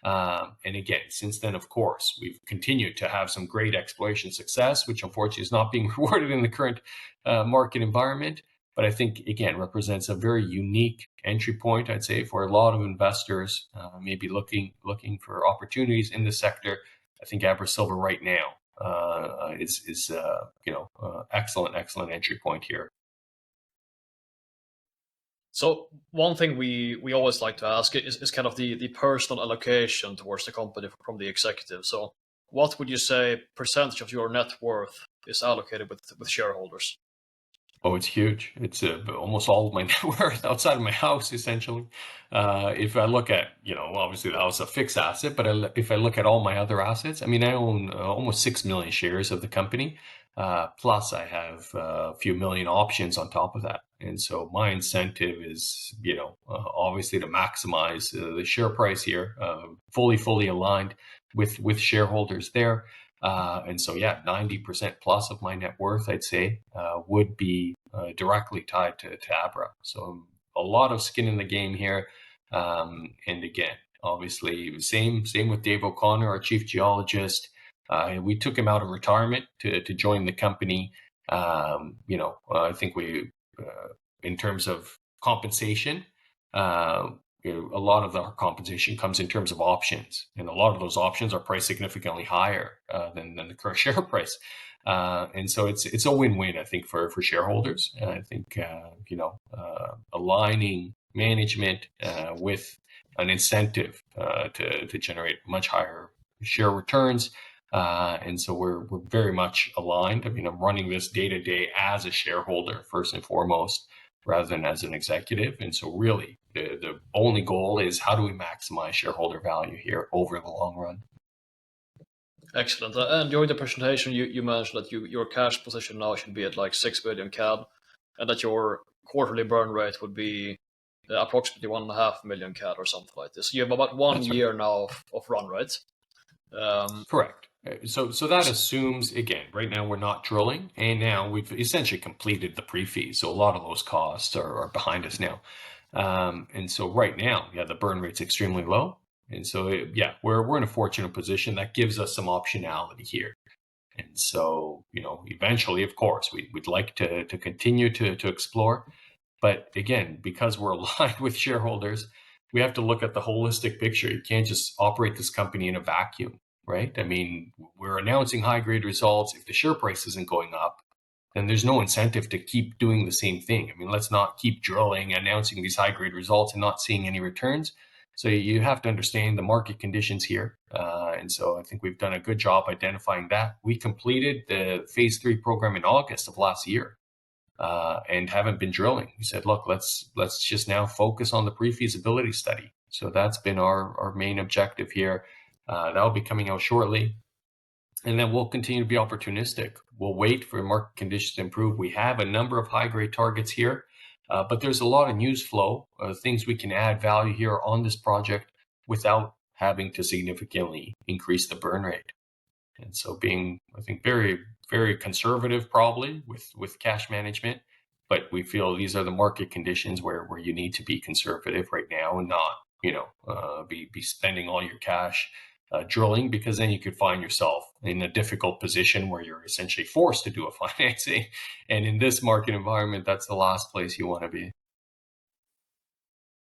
And again, since then, of course, we've continued to have some great exploration success, which unfortunately is not being rewarded in the current market environment. But I think, again, represents a very unique entry point, I'd say, for a lot of investors maybe looking for opportunities in the sector. I think AbraSilver right now is excellent entry point here. So one thing we always like to ask is kind of the personal allocation towards the company from the executive. So what would you say percentage of your net worth is allocated with shareholders? Oh, it's huge. It's almost all of my net worth outside of my house, essentially. If I look at, obviously the house is a fixed asset, but if I look at all my other assets, I own almost 6 million shares of the company. Plus I have a few million options on top of that. And so my incentive is, obviously to maximize the share price here, fully aligned with shareholders there. And so, 90% plus of my net worth, I'd say, would be directly tied to ABRA. So a lot of skin in the game here. And again, obviously, same with Dave O'Connor, our chief geologist. We took him out of retirement to join the company. I think we, in terms of compensation, a lot of our compensation comes in terms of options, and a lot of those options are priced significantly higher than the current share price. And so it's a win-win, I think, for shareholders. I think aligning management with an incentive to generate much higher share returns. And so we're very much aligned. I'm running this day to day as a shareholder first and foremost, rather than as an executive. And so really the only goal is how do we maximize shareholder value here over the long run. Excellent. And during the presentation, you mentioned that your cash position now should be at like 6 billion CAD, and that your quarterly burn rate would be approximately 1.5 million CAD or something like this. So you have about one That's year now of run rate. Correct. So that assumes, again, right now we're not drilling, and now we've essentially completed the pre-feas. So a lot of those costs are behind us now. And so right now, yeah, the burn rate's extremely low. And so, yeah, we're in a fortunate position that gives us some optionality here. And so, eventually, of course, we'd like to continue to explore. But again, because we're aligned with shareholders, we have to look at the holistic picture. You can't just operate this company in a vacuum, right? I mean, we're announcing high grade results. If the share price isn't going up, then there's no incentive to keep doing the same thing. I mean, let's not keep drilling, announcing these high grade results and not seeing any returns. So you have to understand the market conditions here. And so I think we've done a good job identifying that. We completed the phase 3 program in August of last year. And haven't been drilling. We said, look, let's just now focus on the pre-feasibility study. So that's been our main objective here. That'll be coming out shortly. And then we'll continue to be opportunistic. We'll wait for market conditions to improve. We have a number of high-grade targets here, but there's a lot of news flow, things we can add value here on this project without having to significantly increase the burn rate. And so being, I think, very, very conservative probably with cash management, but we feel these are the market conditions where you need to be conservative right now and not, be spending all your cash drilling, because then you could find yourself in a difficult position where you're essentially forced to do a financing. And in this market environment, that's the last place you want to be.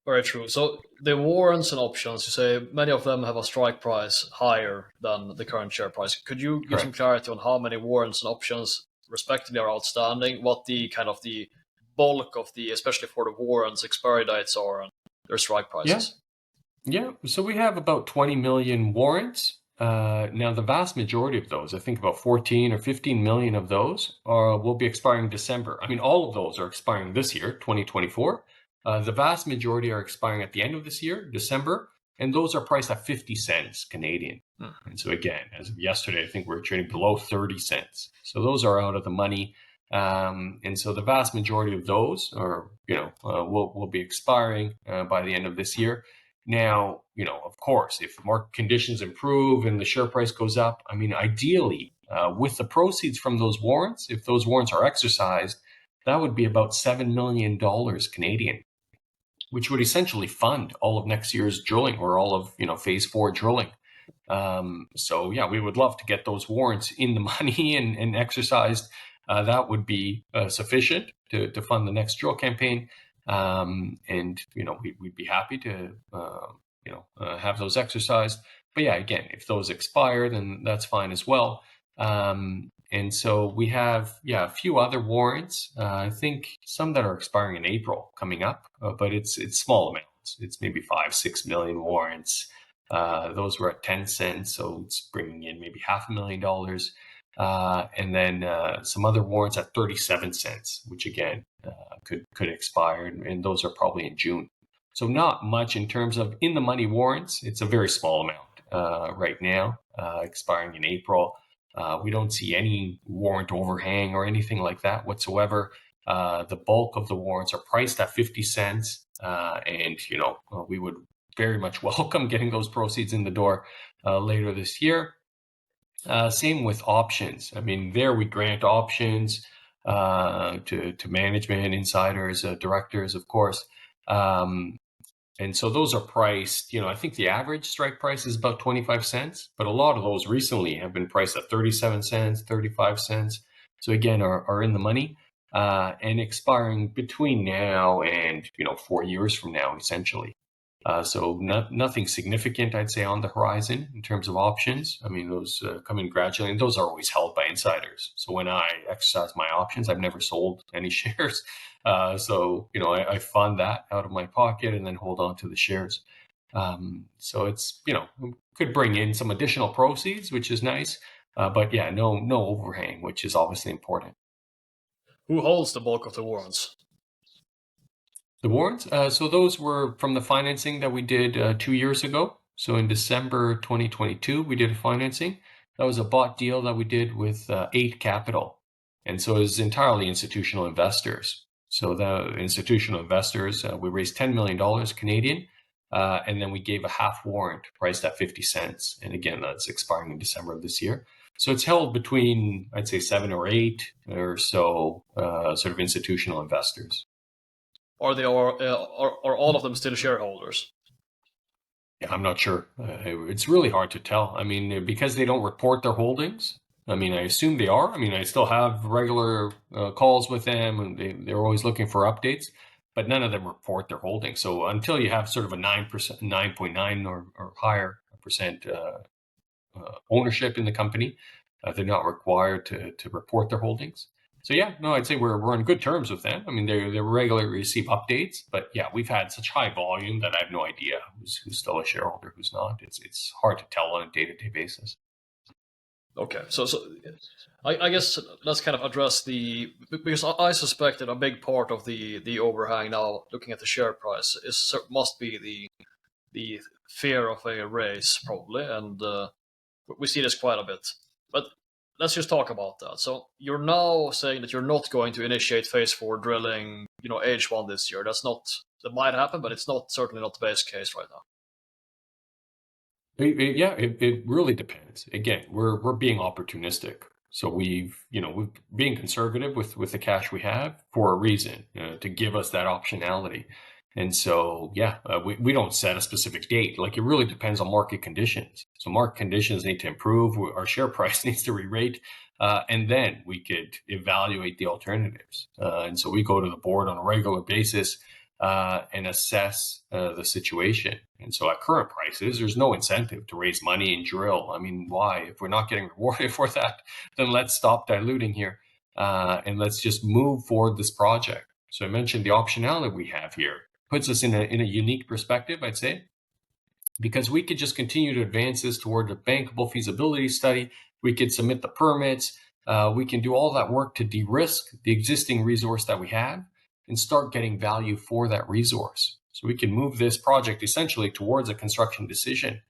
Very true. So the warrants and options, you say many of them have a strike price higher than the current share price. Could you give some clarity on how many warrants and options respectively are outstanding? What the kind of the bulk of the, especially for the warrants, expiry dates are and their strike prices? Yeah. So we have about 20 million warrants. Now, the vast majority of those, I think about 14 or 15 million of those will be expiring in December. I mean, all of those are expiring this year, 2024. The vast majority are expiring at the end of this year, December, and those are priced at 50 cents Canadian. And so again, as of yesterday, I think we're trading below 30 cents. So those are out of the money. And so the vast majority of those are, will be expiring by the end of this year. Now, of course, if market conditions improve and the share price goes up, I mean, ideally, with the proceeds from those warrants, if those warrants are exercised, that would be about $7 million Canadian, which would essentially fund all of next year's drilling or all of, phase 4 drilling. So yeah, we would love to get those warrants in the money and exercised. That would be sufficient to fund the next drill campaign. And we'd be happy to have those exercised. But yeah, again, if those expire, then that's fine as well. And so we have a few other warrants. I think some that are expiring in April coming up, but it's small amounts. It's maybe 5-6 million warrants. Those were at 10 cents, so it's bringing in maybe $500,000. And then some other warrants at 37 cents, which again could expire, and those are probably in June. So not much in terms of in the money warrants. It's a very small amount right now, expiring in April. We don't see any warrant overhang or anything like that whatsoever. The bulk of the warrants are priced at 50 cents, and we would very much welcome getting those proceeds in the door later this year. Same with options. I mean, there we grant options to management, insiders, directors, of course. And so those are priced, I think the average strike price is about 25 cents, but a lot of those recently have been priced at 37 cents, 35 cents. So again, are in the money and expiring between now and, 4 years from now, essentially. So nothing significant, I'd say, on the horizon in terms of options. I mean, those come in gradually, and those are always held by insiders. So when I exercise my options, I've never sold any shares. So, I fund that out of my pocket and then hold on to the shares. So it's, could bring in some additional proceeds, which is nice. But yeah, no overhang, which is obviously important. Who holds the bulk of the warrants? The warrants? So those were from the financing that we did 2 years ago. So in December 2022, we did a financing. That was a bought deal that we did with 8 Capital. And so it was entirely institutional investors. So the institutional investors, we raised $10 million Canadian. And then we gave a half warrant priced at 50 cents. And again, that's expiring in December of this year. So it's held between, I'd say, 7 or 8 or so sort of institutional investors. Are all of them still shareholders? Yeah, I'm not sure. It's really hard to tell. I mean, because they don't report their holdings. I mean, I assume they are. I mean, I still have regular calls with them, and they're always looking for updates. But none of them report their holdings. So until you have sort of a 9%, 9.9 or higher percent ownership in the company, they're not required to report their holdings. So yeah, no, I'd say we're on good terms with them. I mean, they regularly receive updates, but yeah, we've had such high volume that I have no idea who's still a shareholder, who's not. It's hard to tell on a day-to-day basis. Okay, so I guess let's kind of address because I suspect that a big part of the overhang now, looking at the share price, must be the fear of a raise probably, and we see this quite a bit. But let's just talk about that. So you're now saying that you're not going to initiate phase 4 drilling, H1 this year. That might happen, but it's certainly not the base case right now. It really depends. Again, we're being opportunistic. So we've being conservative with the cash we have for a reason, to give us that optionality. And so, we don't set a specific date. Like, it really depends on market conditions. So market conditions need to improve. Our share price needs to re-rate, and then we could evaluate the alternatives. And so we go to the board on a regular basis and assess the situation. And so at current prices, there's no incentive to raise money and drill. I mean, why? If we're not getting rewarded for that, then let's stop diluting here and let's just move forward this project. So I mentioned the optionality we have here puts us in a unique perspective, I'd say, because we could just continue to advance this toward a bankable feasibility study. We could submit the permits. We can do all that work to de-risk the existing resource that we have and start getting value for that resource. So we can move this project essentially towards a construction decision.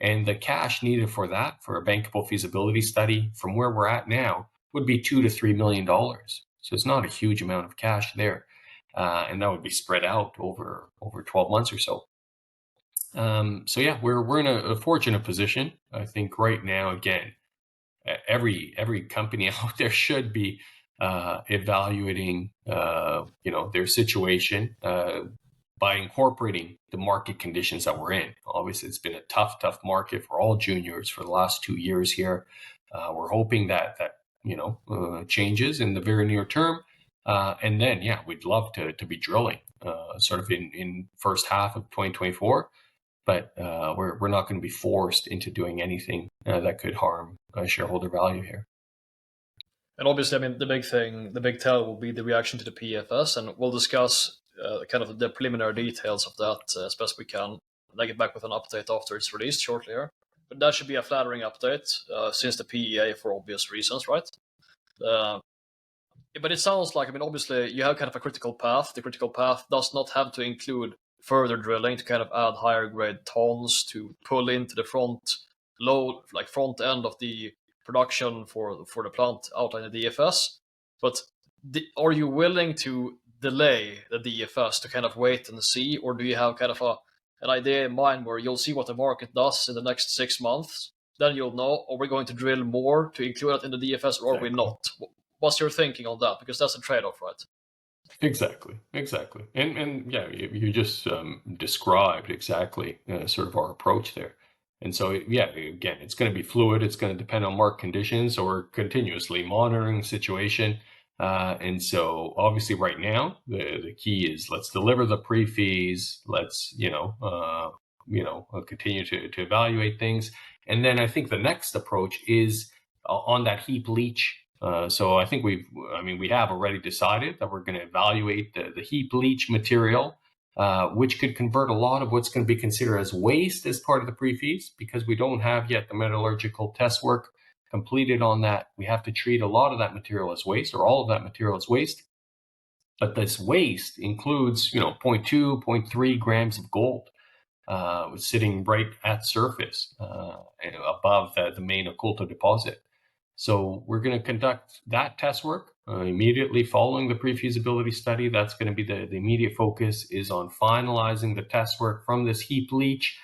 And the cash needed for that, for a bankable feasibility study, from where we're at now, would be $2 to $3 million. So it's not a huge amount of cash there. And that would be spread out over 12 months or so. So yeah, we're in a fortunate position. I think right now, again, every company out there should be evaluating their situation by incorporating the market conditions that we're in. Obviously, it's been a tough market for all juniors for the last 2 years here. We're hoping that changes in the very near term. And then, we'd love to be drilling sort of in first half of 2024. But we're not going to be forced into doing anything that could harm shareholder value here. And obviously, I mean, the big tell will be the reaction to the PFS, and we'll discuss kind of the preliminary details of that as best we can. And I get back with an update after it's released shortly here. But that should be a flattering update since the PEA, for obvious reasons, right? But it sounds like, I mean, obviously you have kind of a critical path. The critical path does not have to include further drilling to kind of add higher grade tons to pull into the front end of the production for the plant outlined in the DFS. But are you willing to delay the DFS to kind of wait and see, or do you have kind of an idea in mind where you'll see what the market does in the next 6 months? Then you'll know, are we going to drill more to include it in the DFS, or are we not? What's your thinking on that? Because that's a trade-off, right? Exactly. And you just described exactly sort of our approach there. And so, again, it's going to be fluid. It's going to depend on market conditions. So we're continuously monitoring the situation. And so obviously right now, the key is let's deliver the pre-fees. Let's, continue to evaluate things. And then I think the next approach is on that Heapleach. So I think we have already decided that we're going to evaluate the Heapleach material, which could convert a lot of what's going to be considered as waste as part of the pre-fees, because we don't have yet the metallurgical test work completed on that. We have to treat a lot of that material as waste, or all of that material as waste. But this waste includes, 0.2, 0.3 grams of gold sitting right at surface above the main occulto deposit. So we're going to conduct that test work immediately following the pre-feasibility study. That's going to be the immediate focus is on finalizing the test work from this heap leach,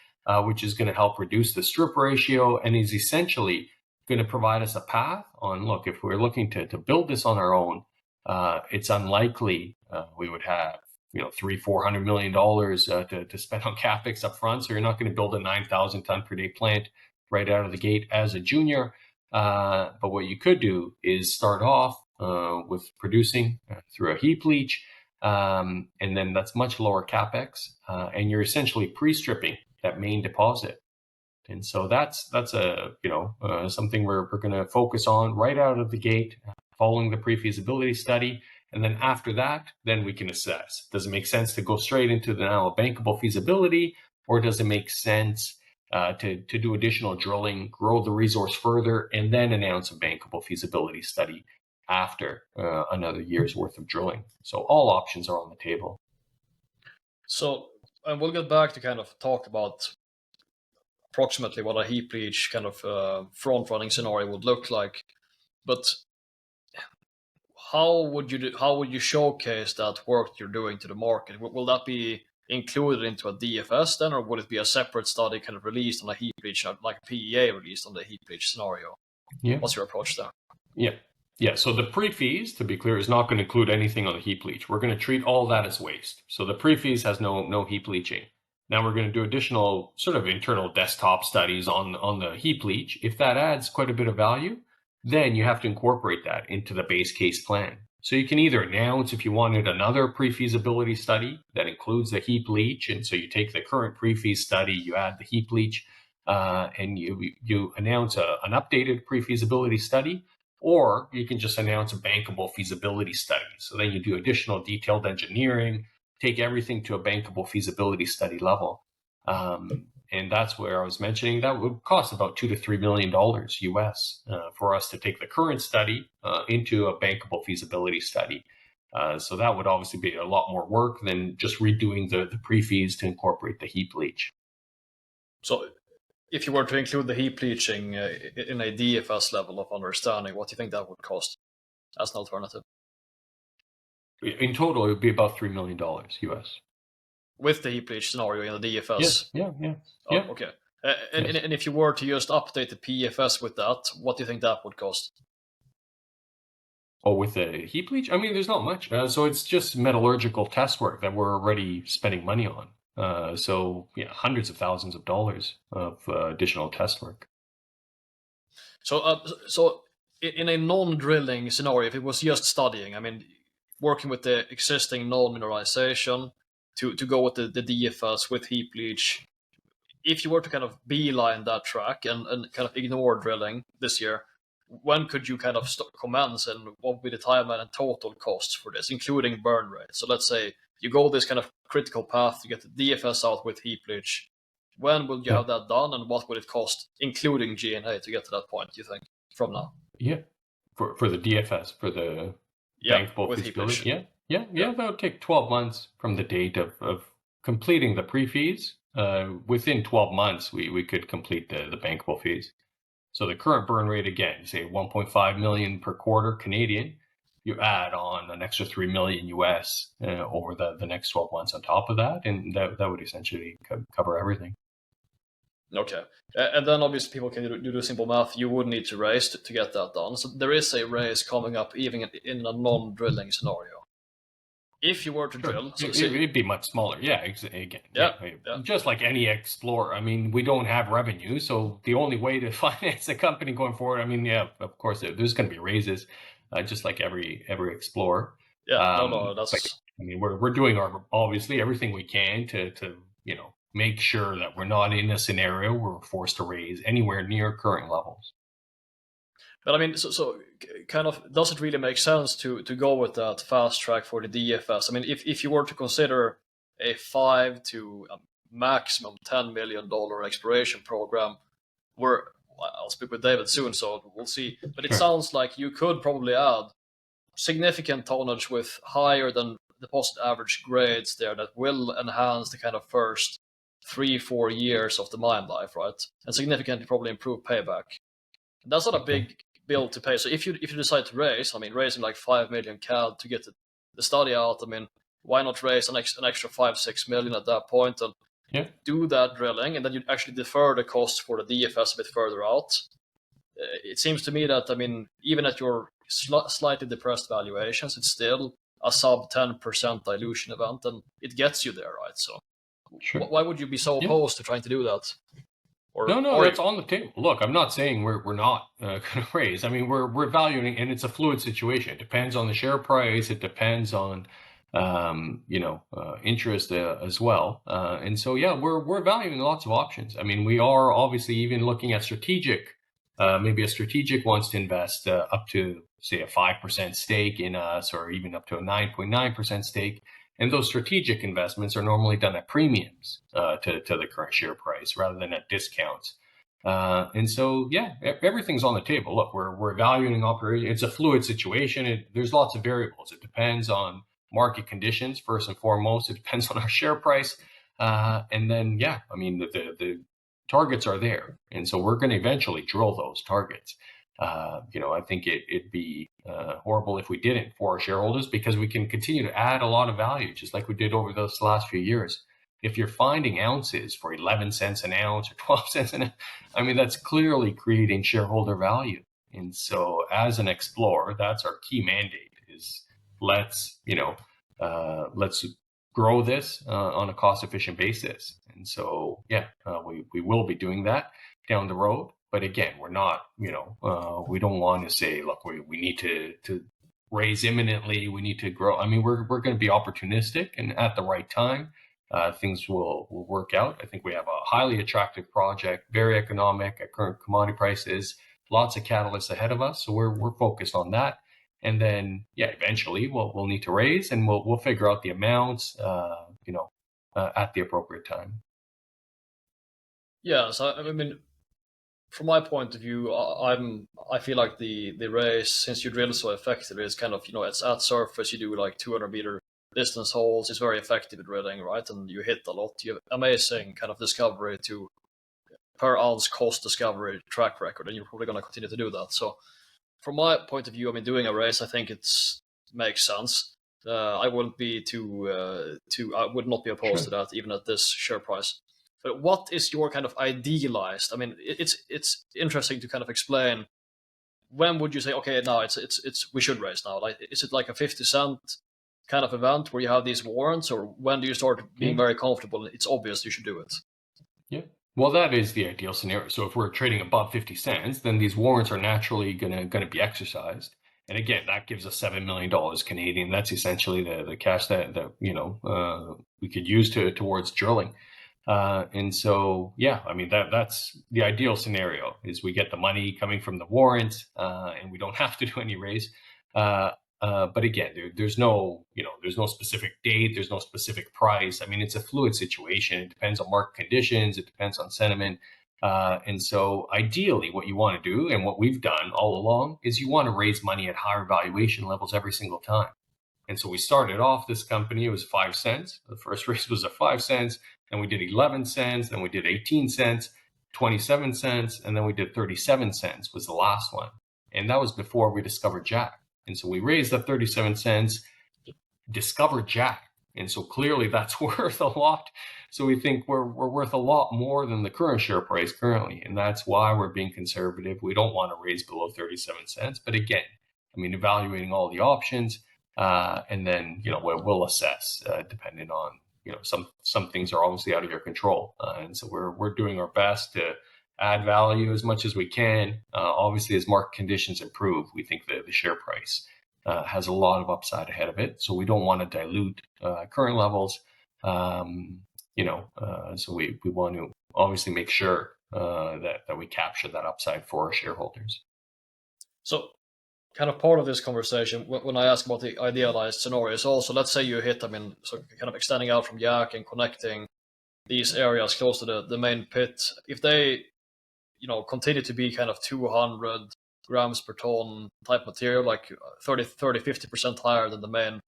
which is going to help reduce the strip ratio and is essentially going to provide us a path on, look, if we're looking to build this on our own, it's unlikely we would have $300-400 million to spend on CapEx up front. So you're not going to build a 9,000 ton per day plant right out of the gate as a junior. But what you could do is start off with producing through a heap leach, and then that's much lower CapEx, and you're essentially pre-stripping that main deposit. And so that's something we're going to focus on right out of the gate, following the pre-feasibility study. And then after that, then we can assess, does it make sense to go straight into the now bankable feasibility, or does it make sense to do additional drilling, grow the resource further, and then announce a bankable feasibility study after another year's worth of drilling? So all options are on the table. So, and we'll get back to kind of talk about approximately what a heap leach kind of front-running scenario would look like. But how would you showcase that work you're doing to the market? Will that be included into a DFS then, or would it be a separate study kind of released on a heap leach, like a PEA released on the heap leach scenario? Yeah. What's your approach there? Yeah. So the pre-feas, to be clear, is not going to include anything on the heap leach. We're going to treat all that as waste. So the pre-feas has no heap leaching. Now we're going to do additional sort of internal desktop studies on the heap leach. If that adds quite a bit of value, then you have to incorporate that into the base case plan. So you can either announce if you wanted another pre-feasibility study that includes the heap leach, and so you take the current pre-feas study, you add the heap leach, and you announce an updated pre-feasibility study, or you can just announce a bankable feasibility study. So then you do additional detailed engineering, take everything to a bankable feasibility study level. And that's where I was mentioning that would cost about $2 to $3 million US for us to take the current study into a bankable feasibility study. So that would obviously be a lot more work than just redoing the pre-feas to incorporate the heap leach. So if you were to include the heap leaching in a DFS level of understanding, what do you think that would cost as an alternative? In total, it would be about $3 million US. With the heap leach scenario in the DFS? Yeah. Oh, okay. And if you were to just update the PFS with that, what do you think that would cost? Oh, with the heap leach? I mean, there's not much. So it's just metallurgical test work that we're already spending money on. So hundreds of thousands of dollars of additional test work. So in a non-drilling scenario, if it was just studying, I mean, working with the existing non-mineralization to go with the DFS with heap leach, if you were to kind of beeline that track and kind of ignore drilling this year, when could you kind of commence, and what would be the timeline and total costs for this, including burn rate? So let's say you go this kind of critical path to get the DFS out with heap leach. When will you have that done, and what will it cost, including G&A, to get to that point, do you think, from now? Yeah, for the DFS, for the bankable feasibility? Yeah, that would take 12 months from the date of completing the pre-fees. Within 12 months, we could complete the bankable fees. So the current burn rate, again, say 1.5 million per quarter Canadian, you add on an extra 3 million US over the next 12 months on top of that, and that would essentially cover everything. Okay. And then obviously people can do the simple math. You would need to raise to get that done. So there is a raise coming up even in a non-drilling scenario. If you were to drill... It'd be much smaller. Yeah, just like any explorer. I mean, we don't have revenue, so the only way to finance a company going forward, I mean, yeah, of course, there's going to be raises, just like every explorer. Yeah, that's... I mean, we're doing obviously everything we can to make sure that we're not in a scenario where we're forced to raise anywhere near current levels. But I mean, so kind of, does it really make sense to go with that fast track for the DFS? I mean, if you were to consider a 5 to a maximum $10 million exploration program, I'll speak with David soon, so we'll see. But it sounds like you could probably add significant tonnage with higher than deposit average grades there that will enhance the kind of first 3-4 years of the mine life, right? And significantly probably improve payback. That's not a big bill to pay. So if you decide to raise, I mean, raising like 5 million CAD to get the study out, I mean, why not raise an extra 5-6 million at that point and do that drilling, and then you actually defer the costs for the DFS a bit further out. It seems to me that, I mean, even at your slightly depressed valuations, it's still a sub 10% dilution event, and it gets you there, right? So why would you be so opposed to trying to do that? No, that's on the table. Look, I'm not saying we're not going to raise. I mean, we're valuing, and it's a fluid situation. It depends on the share price. It depends on, interest as well. And so, we're evaluating lots of options. I mean, we are obviously even looking at strategic. Maybe a strategic wants to invest up to, say, a 5% stake in us, or even up to a 9.9% stake. And those strategic investments are normally done at premiums to the current share price rather than at discounts. And so, everything's on the table. Look, we're evaluating operation. It's a fluid situation. There's lots of variables. It depends on market conditions, first and foremost. It depends on our share price. And then, I mean, the targets are there. And so we're going to eventually drill those targets. I think it'd be horrible if we didn't for our shareholders, because we can continue to add a lot of value, just like we did over those last few years. If you're finding ounces for 11 cents an ounce or 12 cents an ounce, I mean, that's clearly creating shareholder value. And so as an explorer, that's our key mandate, is let's grow this on a cost-efficient basis. And so, we will be doing that down the road. But again, we're not, we don't want to say, look, we need to raise imminently. We need to grow. I mean, we're going to be opportunistic, and at the right time, things will work out. I think we have a highly attractive project, very economic at current commodity prices, lots of catalysts ahead of us. So we're focused on that. And then, eventually we'll need to raise, and we'll figure out the amounts, at the appropriate time. Yeah. So, I mean, from my point of view, I feel like the race, since you drill so effectively, is kind of, it's at surface. You do like 200-meter distance holes. It's very effective at drilling, right? And you hit a lot. You have amazing kind of discovery to per ounce cost discovery track record, and you're probably going to continue to do that. So, from my point of view, I mean, doing a race, I think it makes sense. I wouldn't be I would not be opposed to that, even at this share price. But what is your kind of idealized? I mean, it's interesting to kind of explain. When would you say, okay, now it's we should raise now? Like, is it like a 50-cent kind of event where you have these warrants, or when do you start being very comfortable? It's obvious you should do it. Yeah. Well, that is the ideal scenario. So if we're trading above 50 cents, then these warrants are naturally going to be exercised. And again, that gives us $7 million Canadian. That's essentially the cash that we could use towards drilling. And so, I mean, that's the ideal scenario, is we get the money coming from the warrants, and we don't have to do any raise. But again, there's no specific date. There's no specific price. I mean, it's a fluid situation. It depends on market conditions. It depends on sentiment. And so ideally what you want to do, and what we've done all along, is you want to raise money at higher valuation levels every single time. And so we started off this company, it was 5 cents. The first raise was at 5 cents. Then we did 11 cents. Then we did 18 cents, 27 cents. And then we did 37 cents was the last one. And that was before we discovered Jack. And so we raised at 37 cents, discovered Jack. And so clearly that's worth a lot. So we think we're worth a lot more than the current share price currently. And that's why we're being conservative. We don't want to raise below 37 cents. But again, I mean, evaluating all the options, and then, we'll assess depending on, some things are obviously out of your control. And so we're doing our best to add value as much as we can. Obviously, as market conditions improve, we think that the share price has a lot of upside ahead of it. So we don't want to dilute current levels. So we want to obviously make sure that we capture that upside for our shareholders. So, kind of part of this conversation, when I ask about the idealized scenario, is also, let's say you hit, I mean, so kind of extending out from Yak and connecting these areas close to the main pit. If they, continue to be kind of 200 grams per ton type material, like 50% higher than the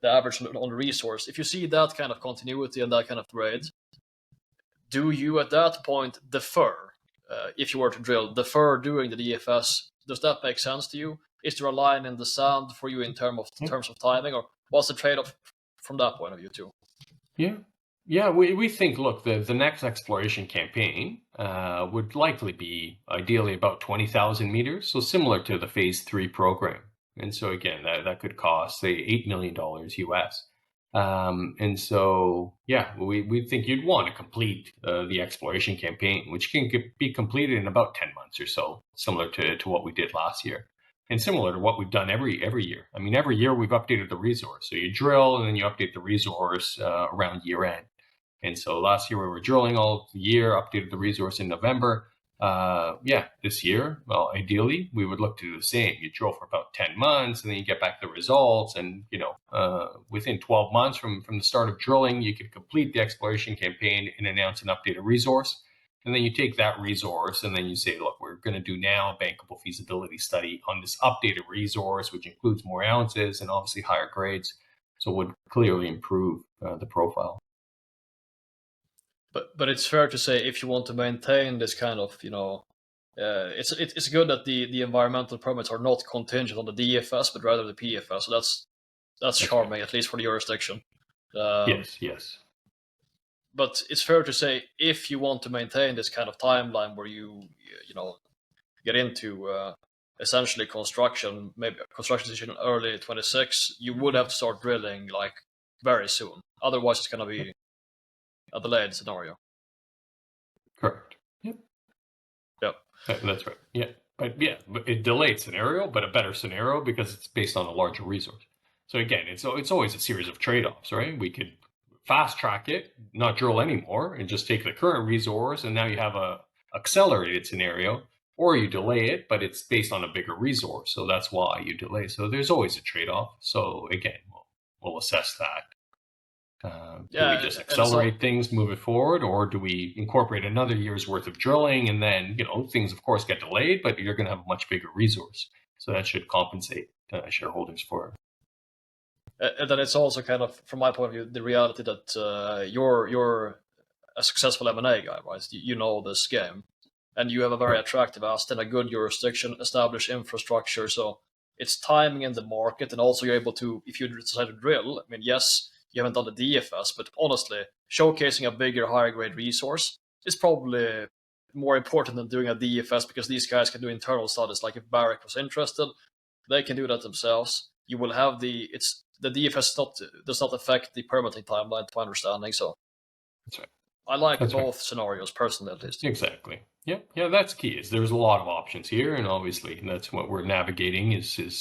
average on the resource. If you see that kind of continuity and that kind of grade, do you at that point defer if you were to drill, defer doing the DFS. Does that make sense to you? Is there a line in the sand for you in terms of timing, or what's the trade-off from that point of view too? Yeah, we think, look, the next exploration campaign would likely be ideally about 20,000 meters, so similar to the phase 3 program. And so again, that could cost, say, $8 million US. And so, yeah, we think you'd want to complete the exploration campaign, which can be completed in about 10 months or so, similar to what we did last year. And similar to what we've done every year. I mean, every year we've updated the resource. So you drill and then you update the resource around year end. And so last year we were drilling all year, updated the resource in November. This year, well, ideally we would look to do the same. You drill for about 10 months and then you get back the results. And, within 12 months from the start of drilling, you could complete the exploration campaign and announce an updated resource. And then you take that resource and then you say, look, we're going to do now a bankable feasibility study on this updated resource, which includes more ounces and obviously higher grades. So it would clearly improve the profile. But it's fair to say, if you want to maintain this kind of, it's good that the environmental permits are not contingent on the DFS, but rather the PFS. So that's charming, right, at least for the jurisdiction. Yes. But it's fair to say, if you want to maintain this kind of timeline where you get into essentially construction, maybe a construction decision early 26, you would have to start drilling like very soon. Otherwise, it's going to be a delayed scenario. Correct. Yep. That's right. Yeah. But a delayed scenario, but a better scenario because it's based on a larger resource. So again, it's always a series of trade-offs, right? We could fast track it, not drill anymore, and just take the current resource, and now you have a accelerated scenario, or you delay it, but it's based on a bigger resource, so that's why you delay. So there's always a trade-off. So again, we'll assess that. Do we just accelerate things, move it forward, or do we incorporate another year's worth of drilling, and then things of course get delayed, but you're going to have a much bigger resource, so that should compensate shareholders for it. And then it's also kind of, from my point of view, the reality that you're a successful M&A guy, right? You know this game, and you have a very attractive asset in a good jurisdiction, established infrastructure. So it's timing in the market, and also you're able to, if you decide to drill, I mean, yes, you haven't done the DFS, but honestly, showcasing a bigger, higher grade resource is probably more important than doing a DFS, because these guys can do internal studies. Like if Barrick was interested, they can do that themselves. You will have the DFS does not affect the permitting timeline, to my understanding. So that's right. I like both scenarios personally, at least. Exactly. Yeah, that's key. Is there's a lot of options here, and obviously that's what we're navigating. Is it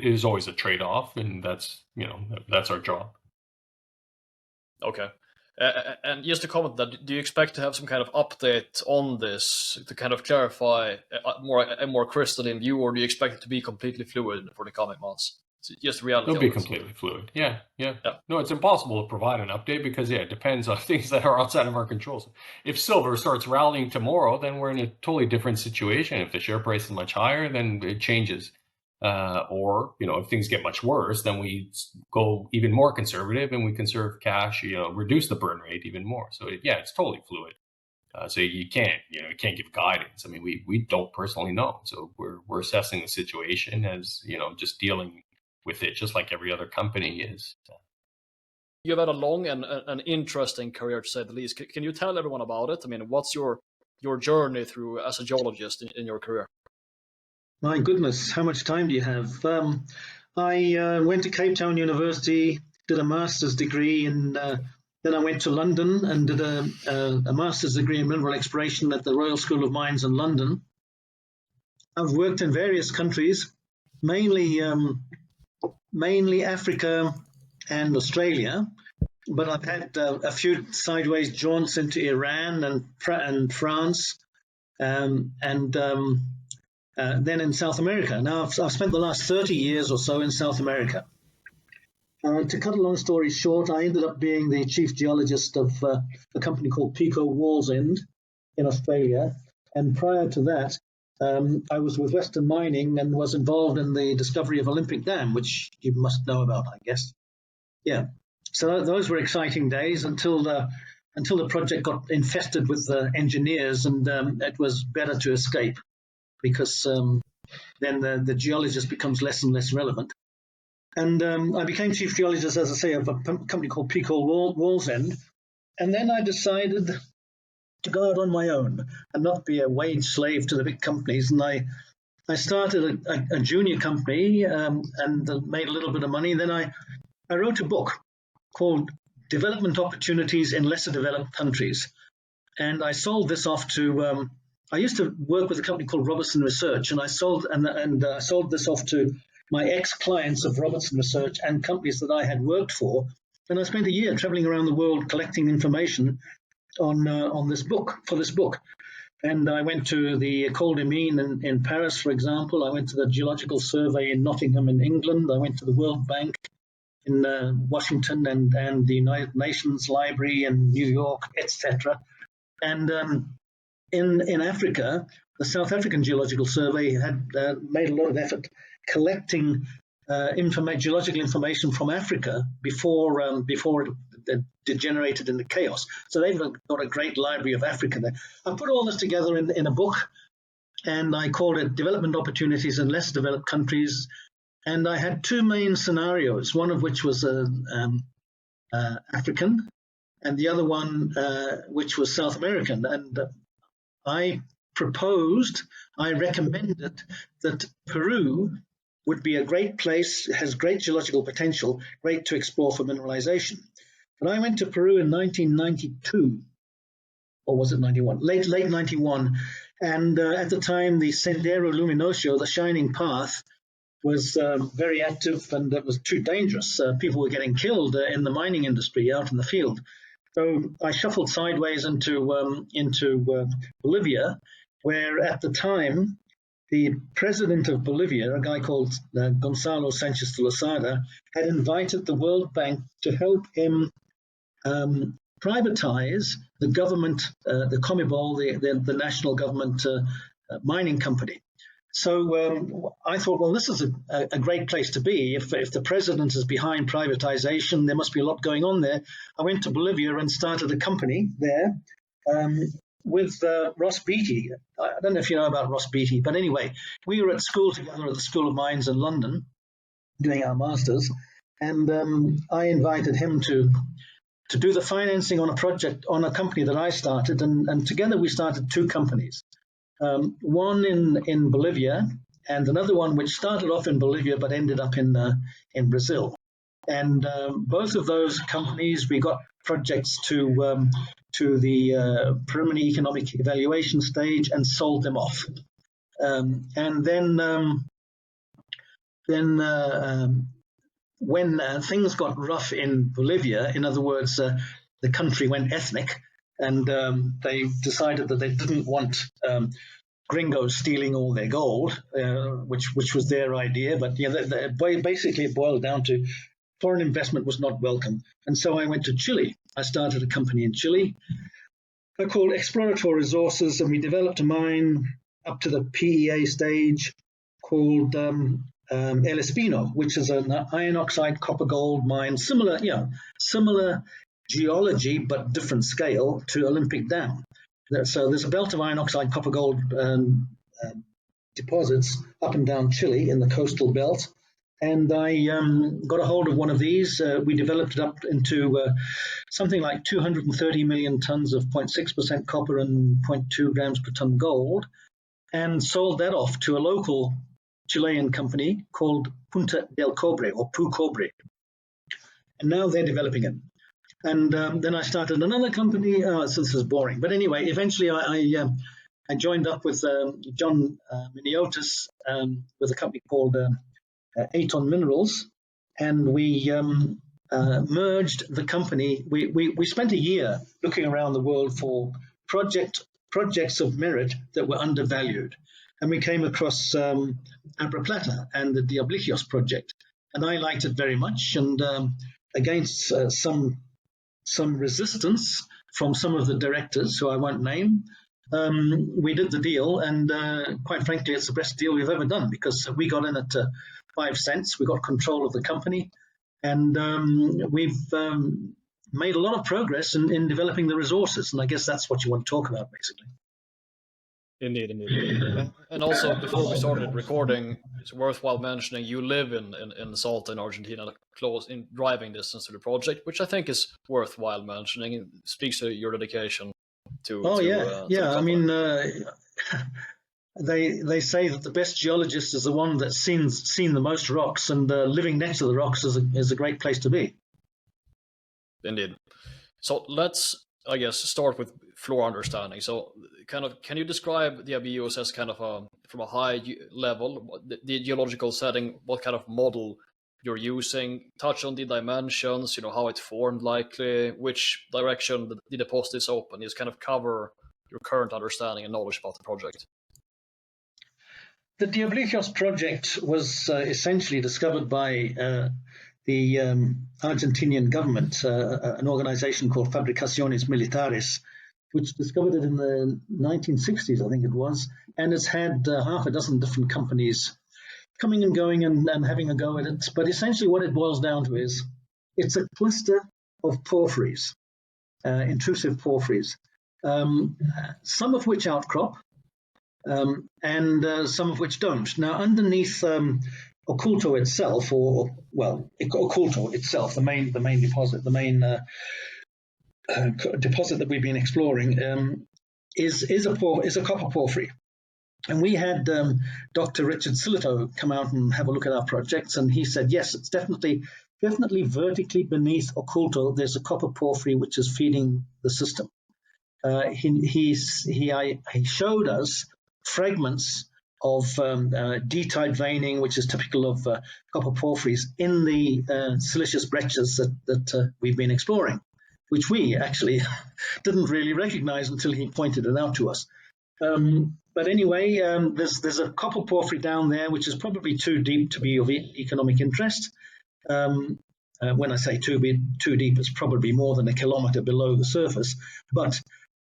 is always a trade-off, and that's our job. Okay. And just to comment that, do you expect to have some kind of update on this to kind of clarify a more crystalline view, or do you expect it to be completely fluid for the coming months? It's just reality. It'll be completely fluid. Yeah. No, it's impossible to provide an update because it depends on things that are outside of our controls. If silver starts rallying tomorrow, then we're in a totally different situation. If the share price is much higher, then it changes. Or if things get much worse, then we go even more conservative and we conserve cash, reduce the burn rate even more. So it's totally fluid. So you can't give guidance. I mean, we don't personally know. So we're assessing the situation as, just dealing with it just like every other company is. You've had a long and an interesting career, to say the least. Can you tell everyone about it? I mean, what's your journey through as a geologist in your career? My goodness, how much time do you have? I went to Cape Town University, did a master's degree, and then I went to London and did a master's degree in mineral exploration at the Royal School of Mines in London. I've worked in various countries, mainly Africa and Australia, but I've had a few sideways jaunts into Iran and France, and then in South America. Now, I've spent the last 30 years or so in South America. To cut a long story short, I ended up being the chief geologist of a company called Pico Wallsend in Australia. And prior to that, I was with Western Mining and was involved in the discovery of Olympic Dam, which you must know about, I guess. Yeah. So those were exciting days until until the project got infested with engineers, and it was better to escape because then the geologist becomes less and less relevant. And I became chief geologist, as I say, of a company called Pico Wallsend. And then I decided to go out on my own and not be a wage slave to the big companies. And I started a junior company and made a little bit of money. Then I wrote a book called Development Opportunities in Lesser Developed Countries. And I sold this off to, I used to work with a company called Robertson Research, and I sold this off to my ex-clients of Robertson Research and companies that I had worked for. And I spent a year traveling around the world collecting information on this book, for this book. And I went to the École des Mines in Paris, for example. I went to the Geological Survey in Nottingham in England. I went to the World Bank in Washington and the United Nations Library in New York, etc. And in Africa, the South African Geological Survey had made a lot of effort collecting geological information from Africa before it degenerated into chaos. So they've got a great library of Africa there. I put all this together in a book, and I called it Development Opportunities in Less Developed Countries. And I had two main scenarios, one of which was African, and the other one which was South American. And I recommended that Peru would be a great place, has great geological potential, great to explore for mineralization. But I went to Peru in 1992, or was it 91? Late 91, and at the time the Sendero Luminoso, the Shining Path, was very active, and it was too dangerous. People were getting killed in the mining industry out in the field. So I shuffled sideways into Bolivia, where at the time the president of Bolivia, a guy called Gonzalo Sanchez de Lozada, had invited the World Bank to help him privatize the government, the Comibol, the national government mining company. So I thought, well, this is a great place to be. If the president is behind privatization, there must be a lot going on there. I went to Bolivia and started a company there with Ross Beatty. I don't know if you know about Ross Beatty, but anyway, we were at school together at the School of Mines in London doing our masters, and I invited him to do the financing on a project, on a company that I started, and together we started two companies. One in Bolivia, and another one which started off in Bolivia but ended up in Brazil. And both of those companies, we got projects to the preliminary economic evaluation stage and sold them off. And then when things got rough in Bolivia, in other words, the country went ethnic, and they decided that they didn't want gringos stealing all their gold, which was their idea. But basically it boiled down to foreign investment was not welcome. And so I went to Chile. I started a company in Chile called Exploratory Resources, and we developed a mine up to the PEA stage called El Espino, which is an iron oxide copper gold mine, similar geology but different scale to Olympic Dam. So there's a belt of iron oxide copper gold deposits up and down Chile in the coastal belt. And I got a hold of one of these. We developed it up into something like 230 million tons of 0.6% copper and 0.2 grams per ton gold, and sold that off to a local Chilean company called Punta del Cobre, or Pu Cobre. And now they're developing it. And then I started another company. So this is boring. But anyway, eventually I joined up with John Miniotis with a company called Athon Minerals, and we merged the company. We spent a year looking around the world for projects of merit that were undervalued, and we came across ABRA and the Diablillos Project, and I liked it very much. And against some resistance from some of the directors, who I won't name, we did the deal, and quite frankly, it's the best deal we've ever done, because we got in at 5 cents. We got control of the company, and we've made a lot of progress in developing the resources, and I guess that's what you want to talk about, basically. Indeed. And also, before we started recording, it's worthwhile mentioning you live in Salta in Argentina, close in driving distance to the project, which I think is worthwhile mentioning. It speaks to your dedication to. To the I mean, they say that the best geologist is the one that's seen the most rocks, and living next to the rocks is a great place to be. Indeed. So let's, I guess, start with floor understanding. So, can you describe Diablillos as kind of from a high level, the geological setting, what kind of model you're using? Touch on the dimensions, how it formed, likely, which direction the deposit is open. Just kind of cover your current understanding and knowledge about the project. The Diablillos project was essentially discovered by the Argentinian government, an organization called Fabricaciones Militares, which discovered it in the 1960s, I think it was, and it's had half a dozen different companies coming and going and having a go at it. But essentially what it boils down to is it's a cluster of porphyries, intrusive porphyries, some of which outcrop, and some of which don't. Now, underneath Oculto itself, Oculto itself, the main deposit, the main deposit that we've been exploring, is a copper porphyry. And we had Dr. Richard Silito come out and have a look at our projects, and he said, yes, it's definitely vertically beneath Oculto, there's a copper porphyry which is feeding the system. He showed us fragments of D-type veining, which is typical of copper porphyries, in the siliceous breccias that we've been exploring, which we actually didn't really recognize until he pointed it out to us. But anyway, there's a copper porphyry down there, which is probably too deep to be of economic interest. When I say too deep, it's probably more than a kilometer below the surface. But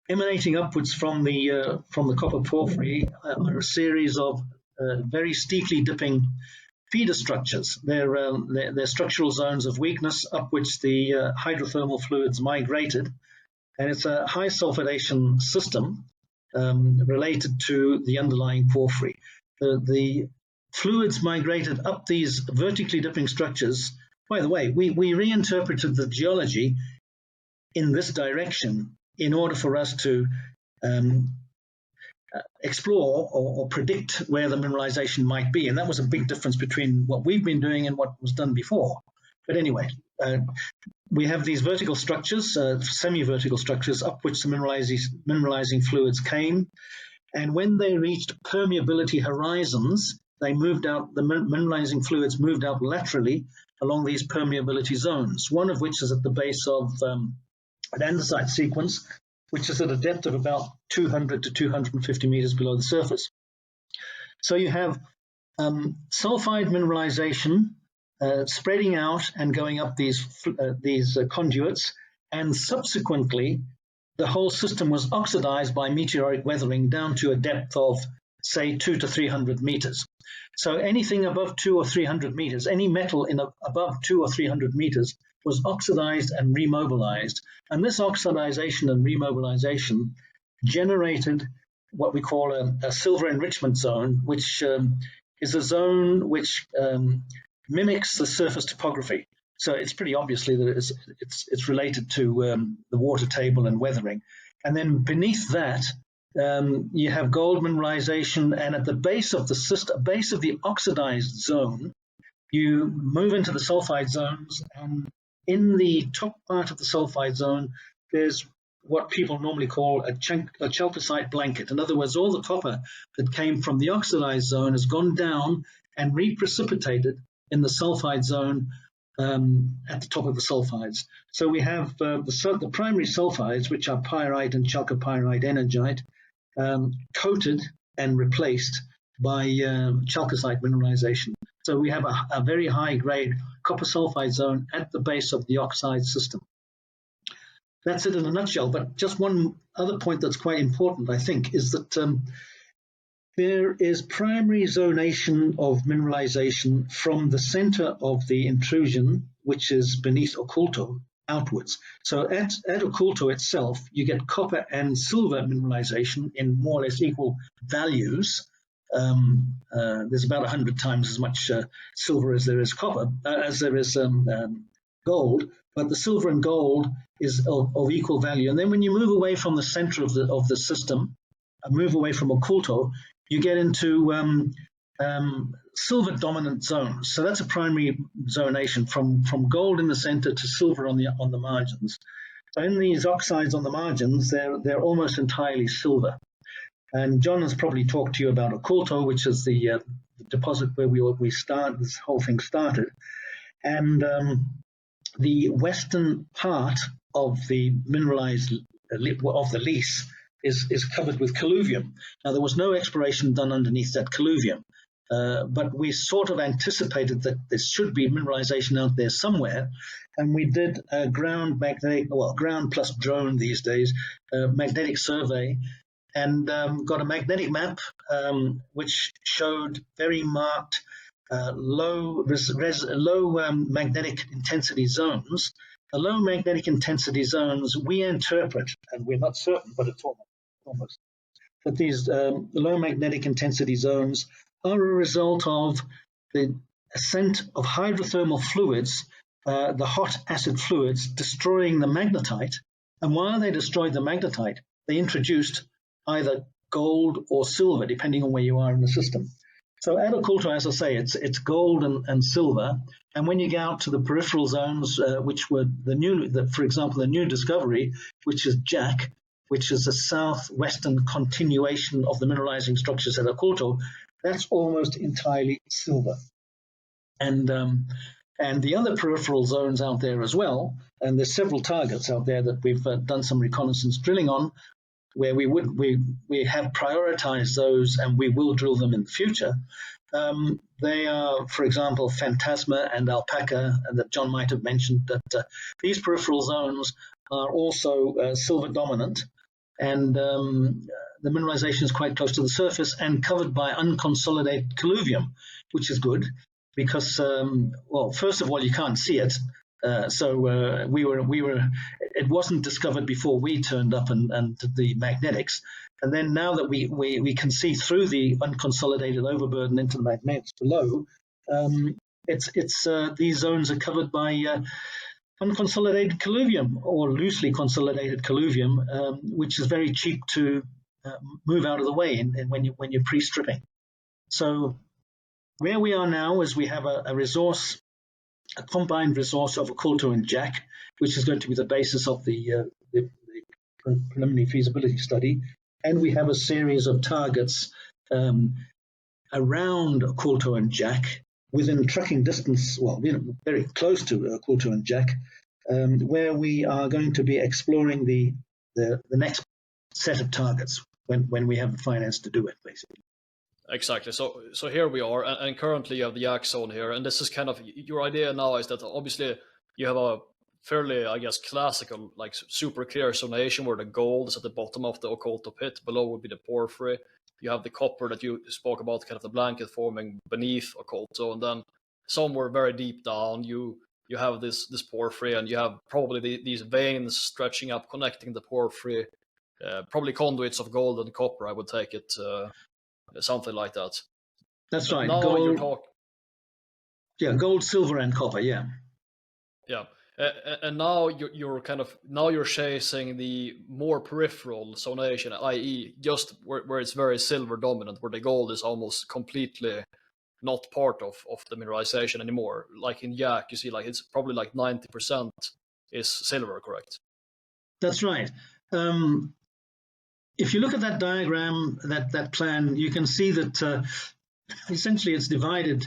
emanating upwards from the copper porphyry are a series of very steeply dipping feeder structures. They're structural zones of weakness up which the hydrothermal fluids migrated, and it's a high sulfidation system related to the underlying porphyry. The fluids migrated up these vertically dipping structures. By the way, we reinterpreted the geology in this direction in order for us to explore or predict where the mineralization might be. And that was a big difference between what we've been doing and what was done before. But anyway, we have these vertical structures, semi-vertical structures, up which the mineralizing fluids came. And when they reached permeability horizons, they moved out, the mineralizing fluids moved out laterally along these permeability zones, one of which is at the base of an andesite sequence, which is at a depth of about 200 to 250 meters below the surface. So you have sulfide mineralization spreading out and going up these conduits, and subsequently the whole system was oxidized by meteoric weathering down to a depth of, say, 200 to 300 meters. So anything above 200 or 300 meters, any metal above 200 or 300 meters was oxidized and remobilized. And this oxidization and remobilization generated what we call a silver enrichment zone, which is a zone which mimics the surface topography. So it's pretty obviously that it's related to the water table and weathering. And then beneath that, you have gold mineralization, and at the base of the system, base of the oxidized zone, you move into the sulfide zones, and in the top part of the sulfide zone, there's what people normally call a chalcocite blanket. In other words, all the copper that came from the oxidized zone has gone down and reprecipitated in the sulfide zone at the top of the sulfides. So we have the primary sulfides, which are pyrite and chalcopyrite energite, coated and replaced by chalcocite mineralization. So we have a very high-grade copper sulfide zone at the base of the oxide system. That's it in a nutshell. But just one other point that's quite important, I think, is that there is primary zonation of mineralization from the center of the intrusion, which is beneath Oculto, outwards. So at Oculto itself, you get copper and silver mineralization in more or less equal values. There's about 100 times as much silver as there is copper, as there is gold, but the silver and gold is of equal value. And then when you move away from the center of the system, move away from Oculto, you get into silver dominant zones. So that's a primary zonation from gold in the center to silver on the margins. So in these oxides on the margins, they're almost entirely silver. And John has probably talked to you about Oculto, which is the deposit where this whole thing started. And the western part of the mineralized of the lease is covered with colluvium. Now, there was no exploration done underneath that colluvium, but we sort of anticipated that there should be mineralization out there somewhere, and we did a ground plus drone these days, magnetic survey, and got a magnetic map which showed very marked low magnetic intensity zones. The low magnetic intensity zones we interpret, and we're not certain, but it's almost. But these low magnetic intensity zones are a result of the ascent of hydrothermal fluids, the hot acid fluids, destroying the magnetite. And while they destroyed the magnetite, they introduced either gold or silver, depending on where you are in the system. So at Oculto, as I say, it's gold and silver. And when you get out to the peripheral zones, which were for example, the new discovery, which is Jack, which is a southwestern continuation of the mineralizing structures at Oculto, that's almost entirely silver. And the other peripheral zones out there as well, and there's several targets out there that we've done some reconnaissance drilling on, where we have prioritized those, and we will drill them in the future. They are, for example, Phantasma and Alpaca, that John might have mentioned, that these peripheral zones are also silver dominant, and the mineralization is quite close to the surface and covered by unconsolidated colluvium, which is good because, first of all, you can't see it. So it wasn't discovered before we turned up and did the magnetics. And then now that we can see through the unconsolidated overburden into the magnetics below, these zones are covered by unconsolidated colluvium or loosely consolidated colluvium, which is very cheap to move out of the way when you're pre-stripping. So where we are now is we have a resource, a combined resource of Oculto and Jack, which is going to be the basis of the preliminary feasibility study. And we have a series of targets around Oculto and Jack, within trucking distance, very close to Oculto and Jack, where we are going to be exploring the next set of targets when we have the finance to do it, basically. Exactly. So here we are, and currently you have the Yak zone here, and this is kind of your idea now is that obviously you have a fairly, I guess, classical, like super clear zonation where the gold is at the bottom of the Oculto pit, below would be the porphyry. You have the copper that you spoke about, kind of the blanket forming beneath Oculto, and then somewhere very deep down you have this porphyry, and you have probably these veins stretching up, connecting the porphyry, probably conduits of gold and copper, I would take it. Something like that. That's right. Now gold, gold, silver, and copper. Yeah. And now you're chasing the more peripheral zonation, i.e., just where it's very silver dominant, where the gold is almost completely not part of the mineralization anymore. Like in Yak, you see, like it's probably like 90% is silver, correct? That's right. If you look at that diagram, that plan, you can see that essentially it's divided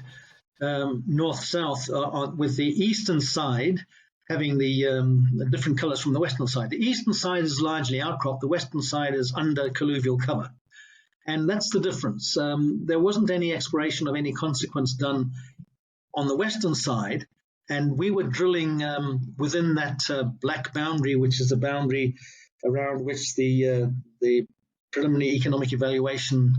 north-south with the eastern side having the different colors from the western side. The eastern side is largely outcrop. The western side is under colluvial cover. And that's the difference. There wasn't any exploration of any consequence done on the western side, and we were drilling within that black boundary, which is the boundary around which the preliminary economic evaluation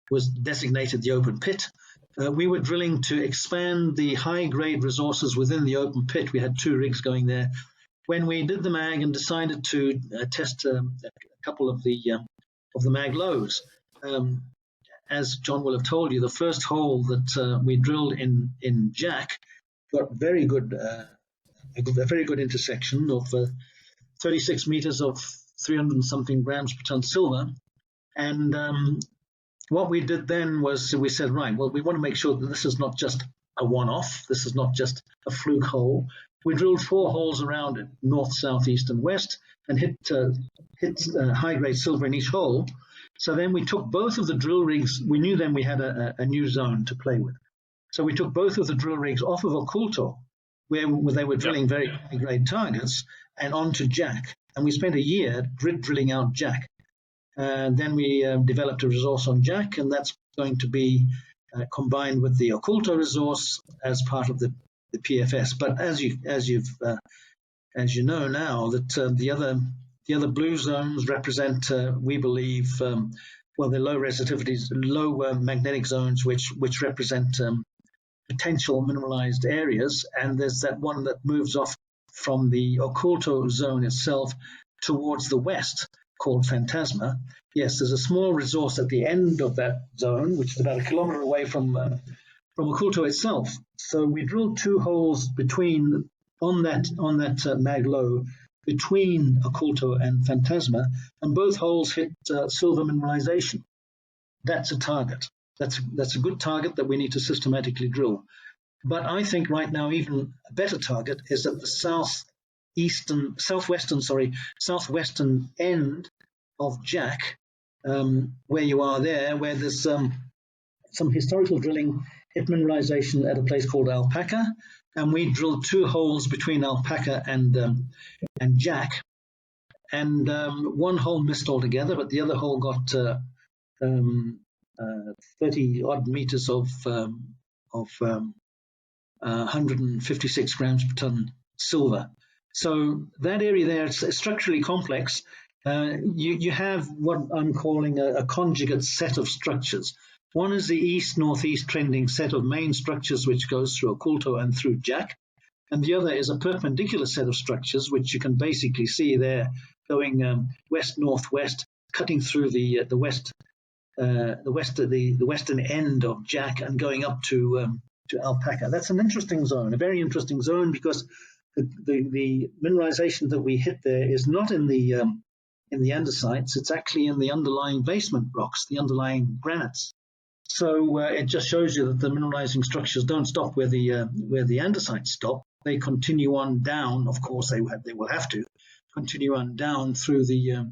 was designated the open pit. we were drilling to expand the high-grade resources within the open pit. We had 2 rigs going there. When we did the mag and decided to test a couple of the mag lows, as John will have told you, the first hole that we drilled in Jack got a very good intersection of 36 meters of 300 and something grams per ton silver. And what we did then was we said, right, well, we want to make sure that this is not just a one-off. This is not just a fluke hole. We drilled 4 holes around it, north, south, east, and west, and hit high-grade silver in each hole. So then we took both of the drill rigs. We knew then we had a new zone to play with. So we took both of the drill rigs off of Oculto, where they were drilling very high-grade targets, and onto Jack. And we spent a year drilling out Jack. Then we developed a resource on Jack, and that's going to be combined with the Oculto resource as part of the PFS. But as you know now, that the other blue zones represent, we believe, the low resistivities, low magnetic zones, which represent potential mineralized areas. And there's that one that moves off from the Oculto zone itself towards the west, called Phantasma. Yes, there's a small resource at the end of that zone, which is about 1 kilometer away from Oculto itself. So we drilled 2 holes on that mag low between Oculto and Phantasma, and both holes hit silver mineralization. That's a target. That's a good target that we need to systematically drill. But I think right now even a better target is at the southwestern end of Jack, where you are there, where there's some historical drilling hit mineralization at a place called Alpaca, and we drilled 2 holes between Alpaca and Jack, and 1 hole missed altogether, but the other hole got 30 odd meters of 156 grams per ton silver. So that area there is structurally complex. You have what I'm calling a conjugate set of structures. One is the east-northeast trending set of main structures which goes through Oculto and through Jack, and the other is a perpendicular set of structures which you can basically see there going west-northwest, cutting through the western end of Jack and going up to Alpaca. That's an interesting zone, a very interesting zone, because the mineralization that we hit there is not in the andesites. It's actually in the underlying basement rocks, the underlying granites. So it just shows you that the mineralizing structures don't stop where the andesites stop. They continue on down. Of course, they will have to continue on down through the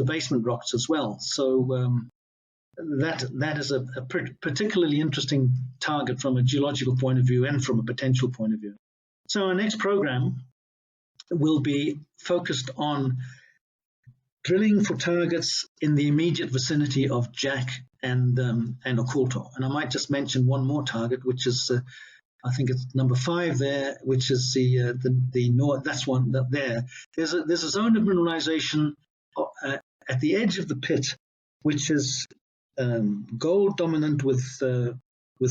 basement rocks as well. So that is a particularly interesting target from a geological point of view and from a potential point of view. So our next program will be focused on drilling for targets in the immediate vicinity of Jack and Oculto. And I might just mention one more target, which is I think it's number 5 there, which is the north. That's one that there. There's a zone of mineralization at the edge of the pit, which is gold dominant with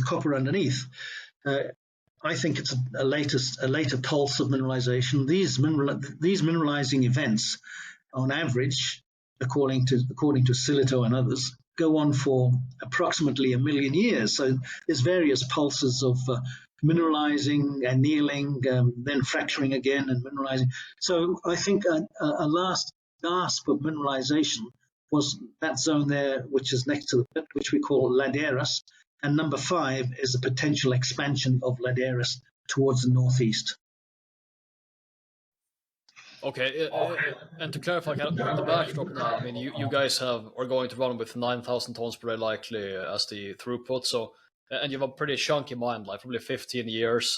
copper underneath. I think it's a later pulse of mineralization. These mineralizing events, on average, according to Silito and others, go on for approximately 1 million years. So there's various pulses of mineralizing, annealing, then fracturing again and mineralizing. So I think a last gasp of mineralization was that zone there, which is next to the pit, which we call Laderas. And number 5 is a potential expansion of Laderas towards the northeast. Okay, and to clarify kind of the backdrop now, I mean, you guys are going to run with 9,000 tons per day likely as the throughput, so, and you have a pretty chunky mine life, probably 15 years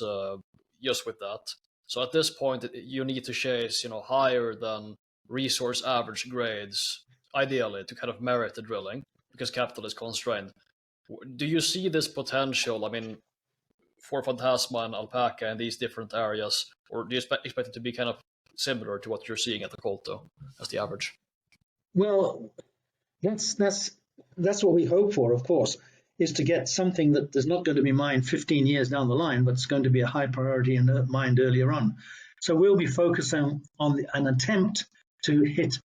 just with that. So at this point, you need to chase, higher than resource average grades, ideally, to kind of merit the drilling, because capital is constrained. Do you see this potential, I mean, for Phantasma and Alpaca and these different areas, or do you expect it to be kind of similar to what you're seeing at the Oculto as the average? Well, that's what we hope for, of course. is to get something that is not going to be mined 15 years down the line, but it's going to be a high priority and mined earlier on. So we'll be focusing on an attempt to hit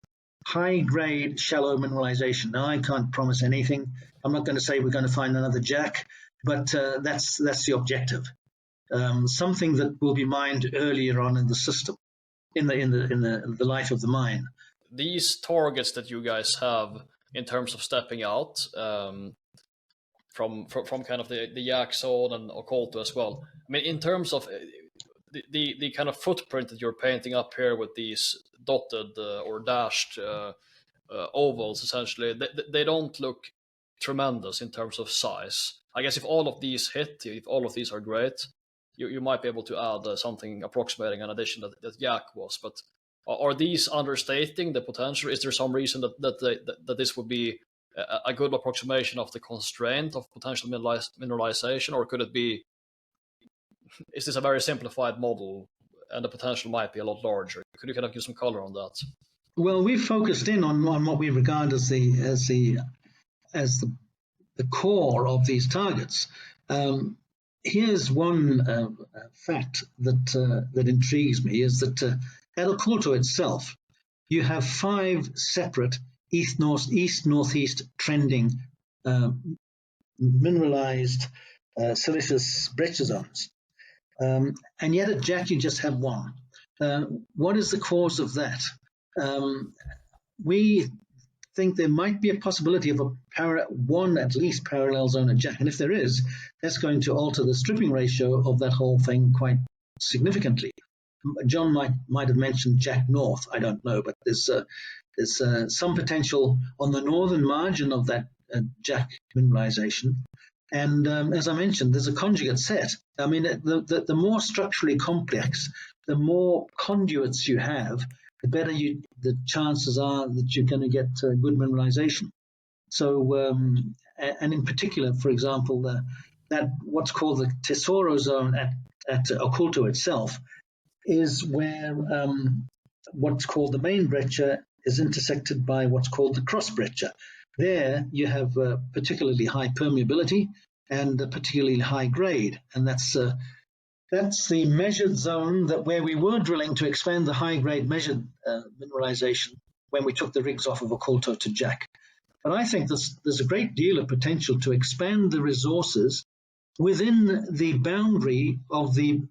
high-grade shallow mineralization. Now, I can't promise anything. I'm not going to say we're going to find another jack, but that's the objective. Something that will be mined earlier on in the system, in the life of the mine. These targets that you guys have in terms of stepping out from kind of the Yak zone and Ocolto as well. I mean, in terms of the kind of footprint that you're painting up here with these dotted or dashed ovals, essentially, they don't look tremendous in terms of size. I guess if all of these hit, if all of these are great, you might be able to add something approximating an addition that Yak was. But are these understating the potential? Is there some reason that this would be a good approximation of the constraint of potential mineralization, or could it be? Is this a very simplified model, and the potential might be a lot larger? Could you kind of give some color on that? Well, we've focused in on what we regard as the core of these targets. Here's one fact that intrigues me, is that at Ocolto itself, you have 5 separate east-northeast trending mineralized silicious breccia zones. And yet at Jack you just have one. What is the cause of that? We think there might be a possibility of one at least parallel zone at Jack, and if there is, that's going to alter the stripping ratio of that whole thing quite significantly. John might have mentioned Jack North, I don't know, but there's some potential on the northern margin of that Jack mineralization. And as I mentioned, there's a conjugate set. I mean, the more structurally complex, the more conduits you have, the better the chances are that you're going to get good mineralization. So, and in particular, for example, that what's called the Tesoro zone at Ocolto itself is where what's called the main breccia is intersected by what's called the cross breccia. There you have particularly high permeability and a particularly high grade, and that's the measured zone where we were drilling to expand the high grade measured mineralization when we took the rigs off of Ocolto to Jack. But I think there's a great deal of potential to expand the resources within the boundary of the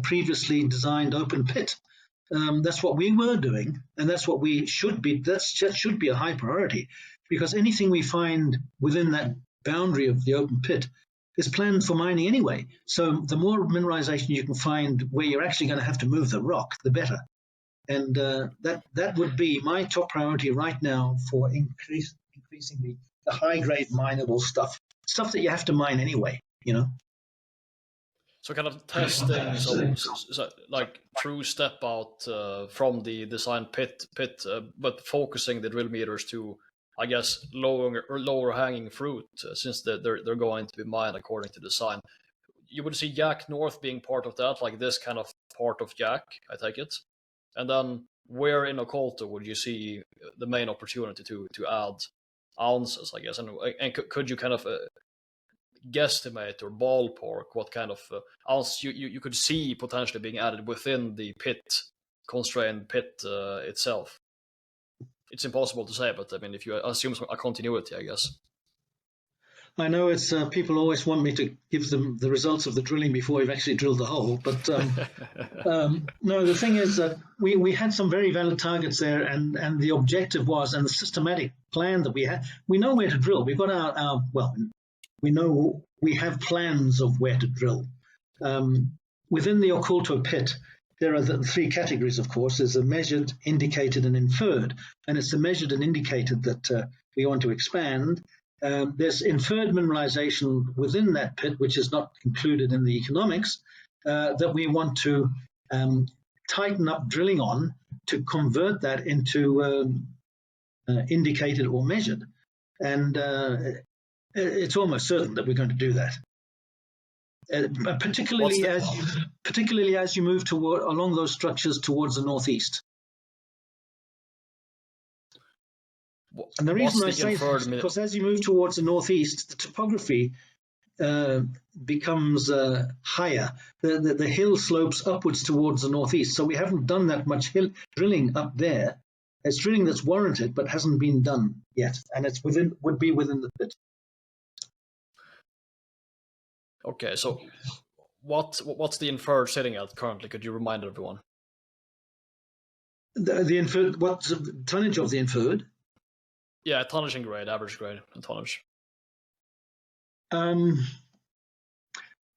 previously designed open pit. That's what we were doing, and that's what we should be. That should be a high priority, because anything we find within that boundary of the open pit is planned for mining anyway. So the more mineralization you can find where you're actually going to have to move the rock, the better. And that would be my top priority right now for increasing the high-grade mineable stuff that you have to mine anyway, So kind of testing so like true step out from the design pit, but focusing the drill meters to, I guess, lower hanging fruit, since they're going to be mined according to design. You would see Jack North being part of that, like this kind of part of Jack, I take it. And then where in Ocolto would you see the main opportunity to add ounces, I guess? And could you kind of guesstimate or ballpark what kind of ounce you could see potentially being added within the constrained pit itself? It's impossible to say, but I mean, if you assume a continuity, I guess. I know it's people always want me to give them the results of the drilling before we've actually drilled the hole, but no, the thing is that we had some very valid targets there, and the objective was, and the systematic plan that we had, we know where to drill. We've got we know we have plans of where to drill. Within the Ocolto pit, there are the 3 categories, of course. There's a measured, indicated, and inferred. And it's the measured and indicated that we want to expand. There's inferred mineralization within that pit, which is not included in the economics, that we want to tighten up drilling on to convert that into indicated or measured. And it's almost certain that we're going to do that. Particularly as you move along those structures towards the northeast. And the reason I what's the say that is because as you move towards the northeast, the topography becomes higher. The hill slopes upwards towards the northeast. So we haven't done that much drilling up there. It's drilling that's warranted but hasn't been done yet, and it's would be within the pit. Okay, so what's the inferred sitting at currently? Could you remind everyone? The inferred, what's the tonnage of the inferred? Yeah, tonnage and grade, average grade and tonnage.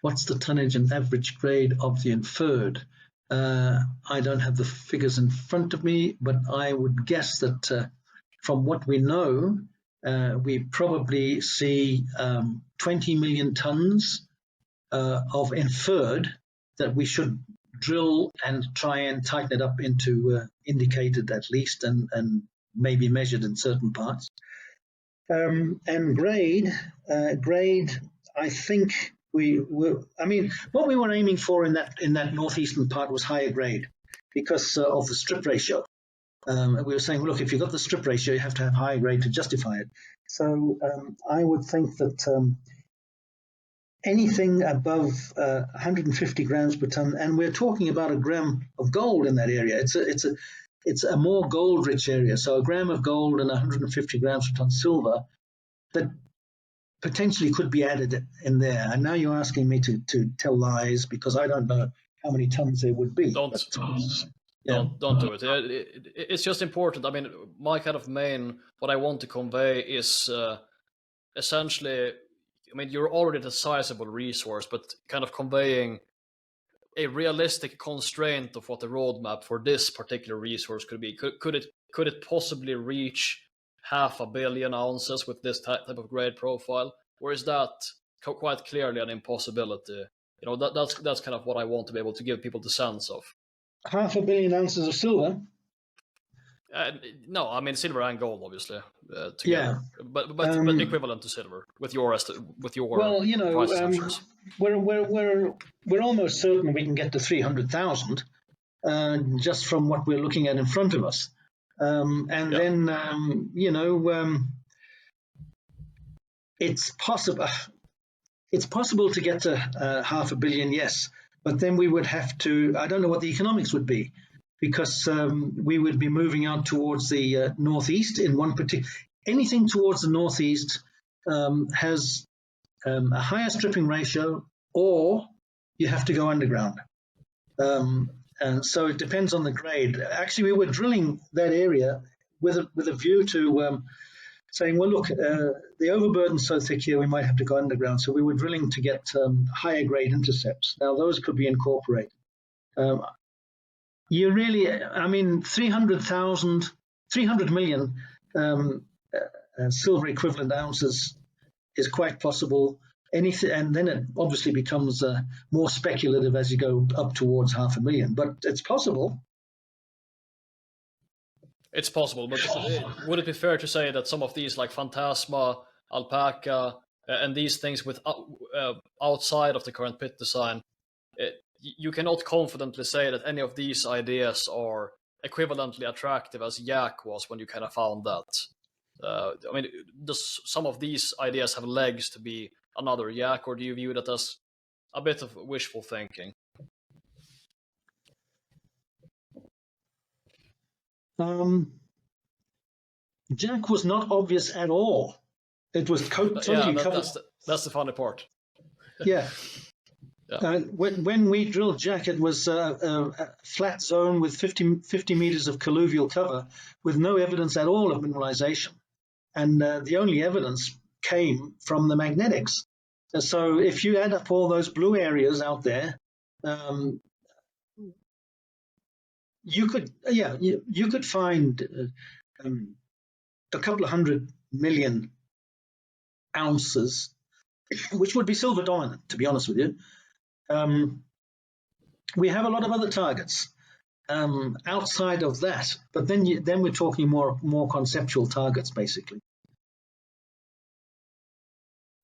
What's the tonnage and average grade of the inferred? I don't have the figures in front of me, but I would guess that from what we know, we probably see 20 million tons of inferred that we should drill and try and tighten it up into indicated at least, and maybe measured in certain parts. And grade, I think what we were aiming for in that northeastern part was higher grade because of the strip ratio. We were saying, look, if you've got the strip ratio, you have to have higher grade to justify it. So I would think that anything above 150 grams per ton, and we're talking about a gram of gold in that area. It's a more gold-rich area. So a gram of gold and 150 grams per ton silver that potentially could be added in there. And now you're asking me to tell lies because I don't know how many tons there would be. Don't do it. It's just important. I mean, my kind of what I want to convey is essentially, I mean, you're already a sizable resource, but kind of conveying a realistic constraint of what the roadmap for this particular resource could be. Could it possibly reach 500 million ounces with this type of grade profile, or is that quite clearly an impossibility? You know, that's kind of what I want to be able to give people the sense of. 500 million ounces of silver? No, I mean silver and gold, obviously, together. Yeah, but equivalent to silver with your well, you know, price assumptions. We're almost certain we can get to 300,000 just from what we're looking at in front of us. Then, you know, it's possible to get to 500 million, yes, but then we would have to, I don't know what the economics would be, because we would be moving out towards the northeast in one particular, anything towards the northeast has a higher stripping ratio, or you have to go underground. And so it depends on the grade. Actually, we were drilling that area with a view to saying, well, look, the overburden's so thick here, we might have to go underground. So we were drilling to get higher grade intercepts. Now, those could be incorporated. You really, I mean, 300 million silver equivalent ounces is quite possible. Anything, and then it obviously becomes more speculative as you go up towards 500 million, but it's possible. It's possible, but would it be fair to say that some of these, like Phantasma, Alpaca, and these things with outside of the current pit design, you cannot confidently say that any of these ideas are equivalently attractive as Yak was when you kind of found that? I mean, does some of these ideas have legs to be another Yak, or do you view that as a bit of wishful thinking? Jack was not obvious at all. It was totally covered. That's the funny part. Yeah. Yeah. When we drilled Jack, it was a flat zone with 50 meters of colluvial cover with no evidence at all of mineralization. And the only evidence came from the magnetics. So if you add up all those blue areas out there, you could find a couple of 100 million ounces, which would be silver dominant, to be honest with you. We have a lot of other targets outside of that, but then we're talking more conceptual targets, basically.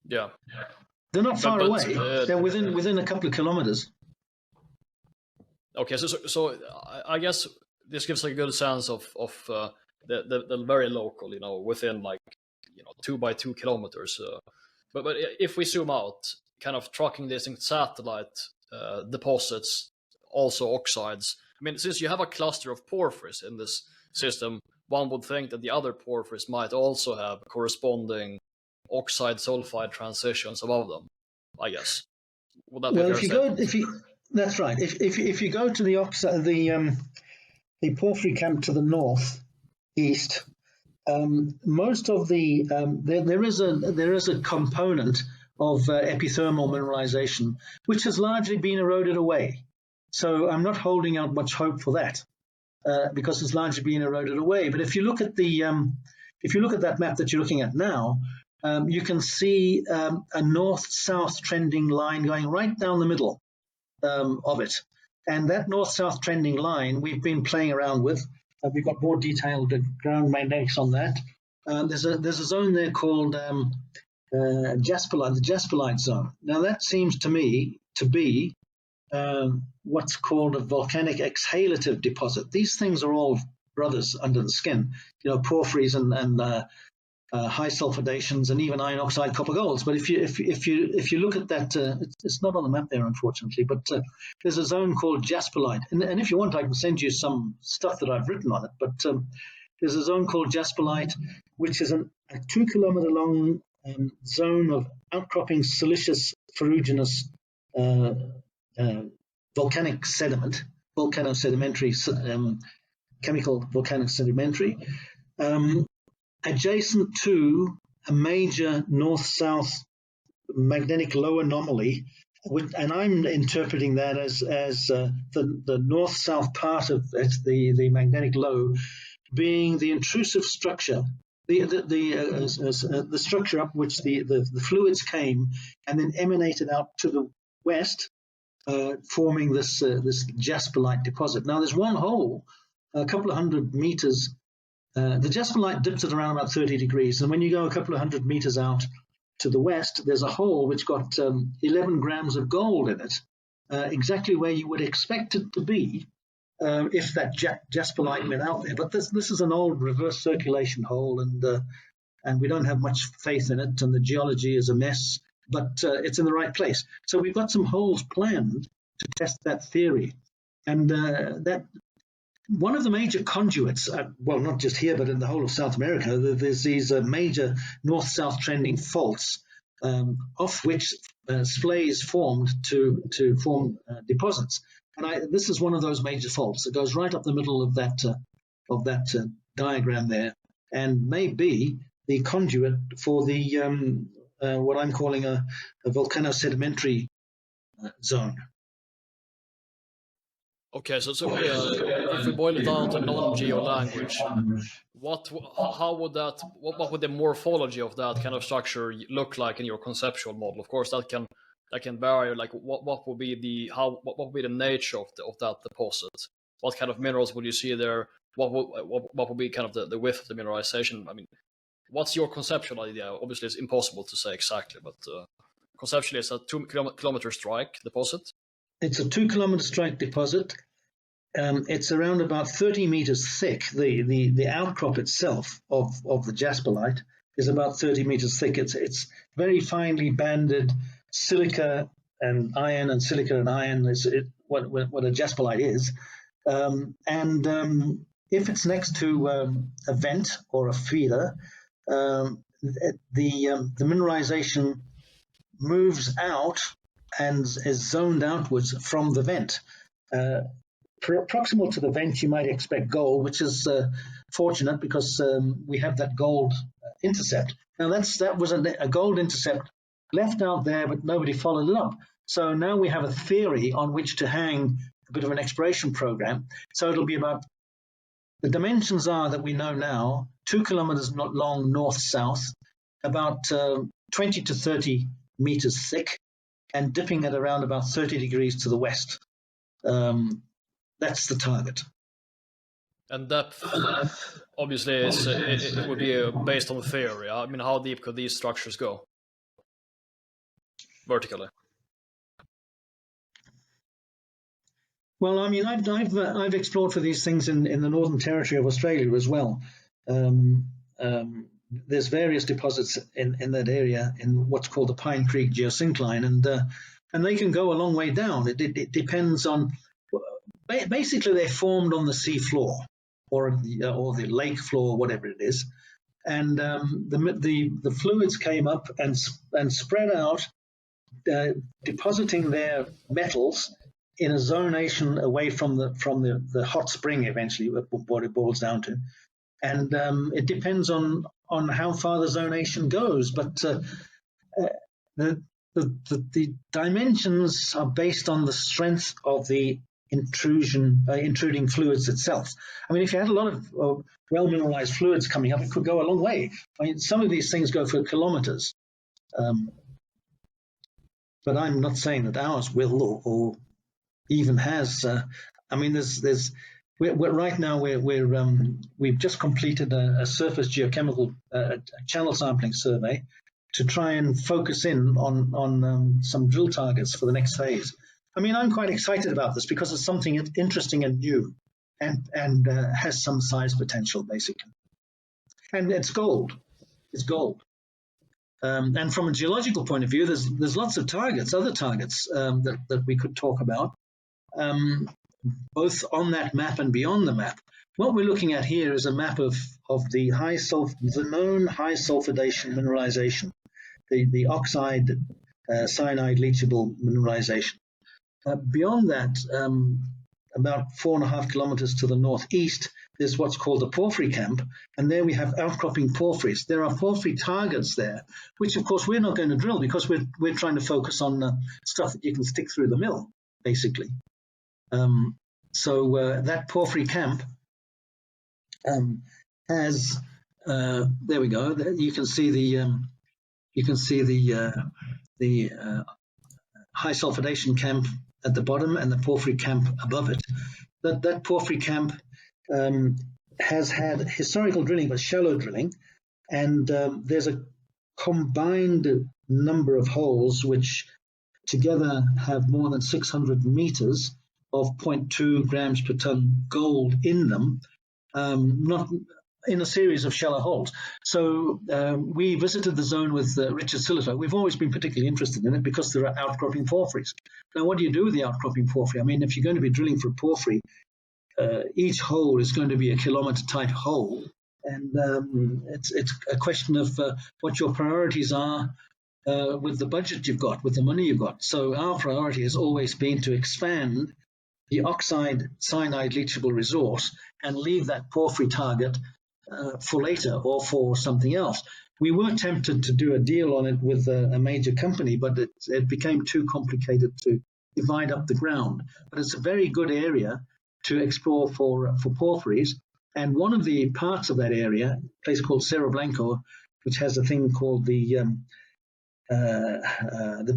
Yeah, they're not far away. They're within a couple of kilometers. Okay, so I guess this gives a good sense of the very local, within like 2 by 2 kilometers. But if we zoom out, kind of tracking this in satellite deposits, also oxides. I mean, since you have a cluster of porphyries in this system, one would think that the other porphyries might also have corresponding oxide sulfide transitions above them, I guess. Would that be fair statement? That's right. If you go to the oxide, the porphyry camp to the northeast, most of the there is a component of epithermal mineralization which has largely been eroded away. So I'm not holding out much hope for that because it's largely been eroded away. But if you look at that map that you're looking at now, you can see a north-south trending line going right down the middle of it. And that north-south trending line we've been playing around with. We've got more detailed ground magnetics on that. There's a zone there called jasperite, the jasperite zone. Now that seems to me to be what's called a volcanic exhalative deposit. These things are all brothers under the skin, porphyries and high sulfidations and even iron oxide copper golds. But if you look at that, it's not on the map there, unfortunately. But there's a zone called jasperite, and if you want, I can send you some stuff that I've written on it. But there's a zone called jasperite, which is a 2 kilometer long zone of outcropping silicious ferruginous volcanic sediment, volcanosedimentary, chemical volcanic sedimentary. Adjacent to a major north-south magnetic low anomaly, and I'm interpreting that as the north-south part of it, the magnetic low, being the intrusive structure, the structure up which the fluids came and then emanated out to the west, forming this jasperite deposit. Now, there's one hole, a couple of 100 meters. The jasperite dips at around about 30 degrees, and when you go a couple of 100 meters out to the west, there's a hole which got 11 grams of gold in it, exactly where you would expect it to be if that jasperite went out there. But this is an old reverse circulation hole, and we don't have much faith in it, and the geology is a mess, but it's in the right place. So we've got some holes planned to test that theory, and that. One of the major conduits, well, not just here, but in the whole of South America, there's these major north-south trending faults, off which splays formed to form deposits. And this is one of those major faults. It goes right up the middle of that diagram there, and may be the conduit for the what I'm calling a volcanosedimentary zone. Okay, so if we boil it down to non-geo language, what would the morphology of that kind of structure look like in your conceptual model? Of course, that can vary. Like what would be the nature of that deposit? What kind of minerals would you see there? What would be kind of the width of the mineralization? I mean, what's your conceptual idea? Obviously, it's impossible to say exactly, but conceptually, it's a 2 kilometer strike deposit. It's a 2 kilometer strike deposit. It's around about 30 meters thick. The outcrop itself of the jasperite is about 30 meters thick. It's very finely banded silica and iron, and silica and iron is what a jasperite is. If it's next to a vent or a feeder, the mineralization moves out and is zoned outwards from the vent. Proximal to the vent, you might expect gold, which is fortunate because we have that gold intercept. Now, that was a gold intercept left out there, but nobody followed it up. So now we have a theory on which to hang a bit of an exploration program. So it'll be about, the dimensions are that we know now, 2 kilometers long north-south, about 20 to 30 meters thick, and dipping at around about 30 degrees to the west. That's the target. And depth, obviously, it would be based on theory. I mean, how deep could these structures go? Vertically. Well, I mean, I've explored for these things in the Northern Territory of Australia as well. there's various deposits in that area in what's called the Pine Creek geosyncline, and they can go a long way down. It depends on, basically they're formed on the sea floor or the lake floor, whatever it is, and the fluids came up and spread out, depositing their metals in a zonation away from the hot spring. Eventually, what it boils down to, and it depends on how far the zonation goes, but the dimensions are based on the strength of the intruding fluids itself. I mean, if you had a lot of well mineralized fluids coming up, it could go a long way. I mean, some of these things go for kilometers, but I'm not saying that ours will or even has. I mean, right now we've just completed a surface geochemical channel sampling survey to try and focus in on some drill targets for the next phase. I mean, I'm quite excited about this because it's something interesting and new, and has some size potential, basically. And it's gold. It's gold. And from a geological point of view, there's lots of targets, other targets that we could talk about, both on that map and beyond the map. What we're looking at here is a map of the known high sulfidation mineralization, the oxide cyanide leachable mineralization. Beyond that, about 4.5 kilometers to the northeast, there's what's called the porphyry camp, and there we have outcropping porphyries. There are porphyry targets there, which of course we're not going to drill because we're trying to focus on stuff that you can stick through the mill, basically. So that porphyry camp has there we go. You can see the high sulfidation camp at the bottom and the porphyry camp above it. That porphyry camp has had historical drilling, but shallow drilling, and there's a combined number of holes which together have more than 600 meters of 0.2 grams per ton gold in them, not in a series of shallow holes. So we visited the zone with Richard Sillitoe. We've always been particularly interested in it because there are outcropping porphyries. Now, what do you do with the outcropping porphyry? I mean, if you're going to be drilling for porphyry, each hole is going to be a kilometer-type hole, and it's a question of what your priorities are with the budget you've got, with the money you've got. So our priority has always been to expand the oxide cyanide leachable resource and leave that porphyry target for later or for something else. We were tempted to do a deal on it with a major company, but it became too complicated to divide up the ground. But it's a very good area to explore for porphyries. And one of the parts of that area, a place called Cerro Blanco, which has a thing called the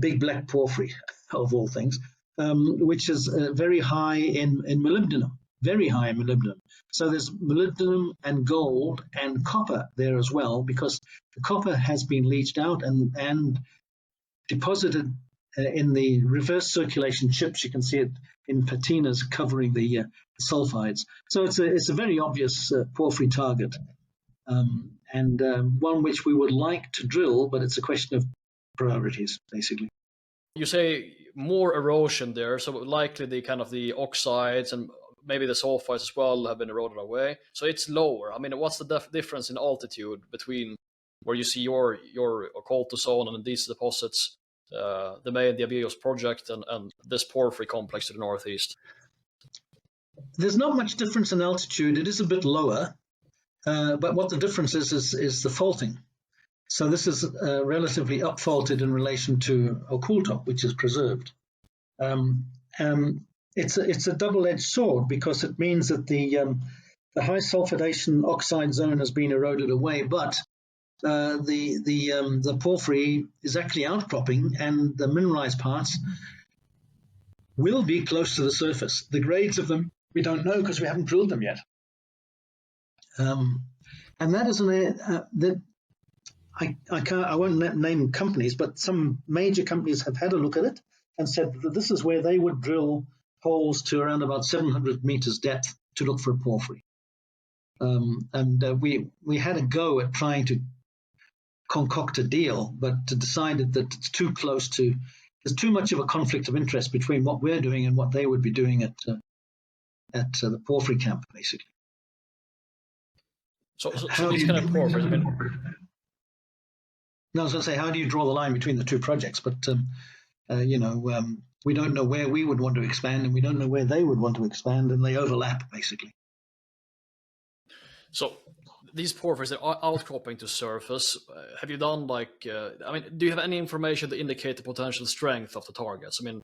big black porphyry, of all things, which is very high in molybdenum, very high in molybdenum. So there's molybdenum and gold and copper there as well, because the copper has been leached out and deposited in the reverse circulation chips. You can see it in patinas covering the sulfides. So it's a very obvious porphyry target, and one which we would like to drill, but it's a question of priorities, basically. You say more erosion there, so likely the oxides and maybe the sulfides as well have been eroded away. So it's lower. I mean, what's the difference in altitude between where you see your Colto zone and these deposits, the main Diablillos Project and this porphyry complex to the northeast? There's not much difference in altitude. It is a bit lower, but what the difference is the faulting. So this is relatively upfaulted in relation to Oculto, which is preserved. It's a double-edged sword because it means that the high sulfidation oxide zone has been eroded away, but the porphyry is actually outcropping, and the mineralized parts will be close to the surface. The grades of them we don't know because we haven't drilled them yet. And that is that I won't name companies, but some major companies have had a look at it and said that this is where they would drill holes to around about 700 meters depth to look for a porphyry. We had a go at trying to concoct a deal, but decided that it's too close to. There's too much of a conflict of interest between what we're doing and what they would be doing at the porphyry camp, basically. So these kind of porphyries, I mean, no, I was going to say, how do you draw the line between the two projects? But we don't know where we would want to expand, and we don't know where they would want to expand, and they overlap, basically. So these porphyries are outcropping to surface. Have you done do you have any information to indicate the potential strength of the targets? I mean,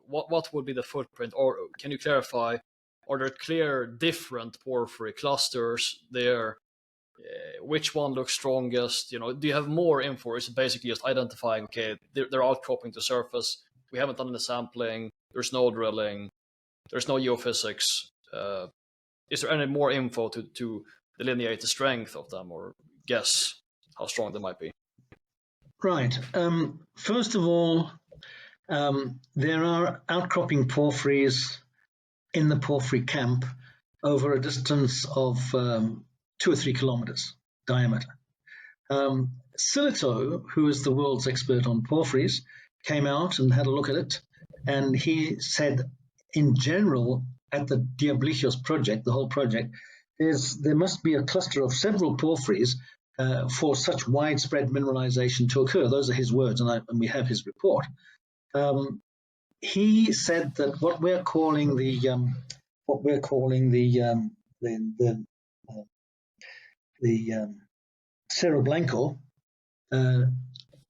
what would be the footprint, or can you clarify? Are there clear different porphyry clusters there? Which one looks strongest? Do you have more info, or is it basically just identifying, okay, they're outcropping to surface, we haven't done any sampling, there's no drilling, there's no geophysics. Is there any more info to delineate the strength of them, or guess how strong they might be? Right. First of all, there are outcropping porphyries in the porphyry camp over a distance of 2 or 3 kilometers diameter. Silito, who is the world's expert on porphyries, came out and had a look at it, and he said, in general, at the Diablillos project, the whole project, there must be a cluster of several porphyries for such widespread mineralization to occur. Those are his words, and we have his report. He said that what we're calling the Cerro Blanco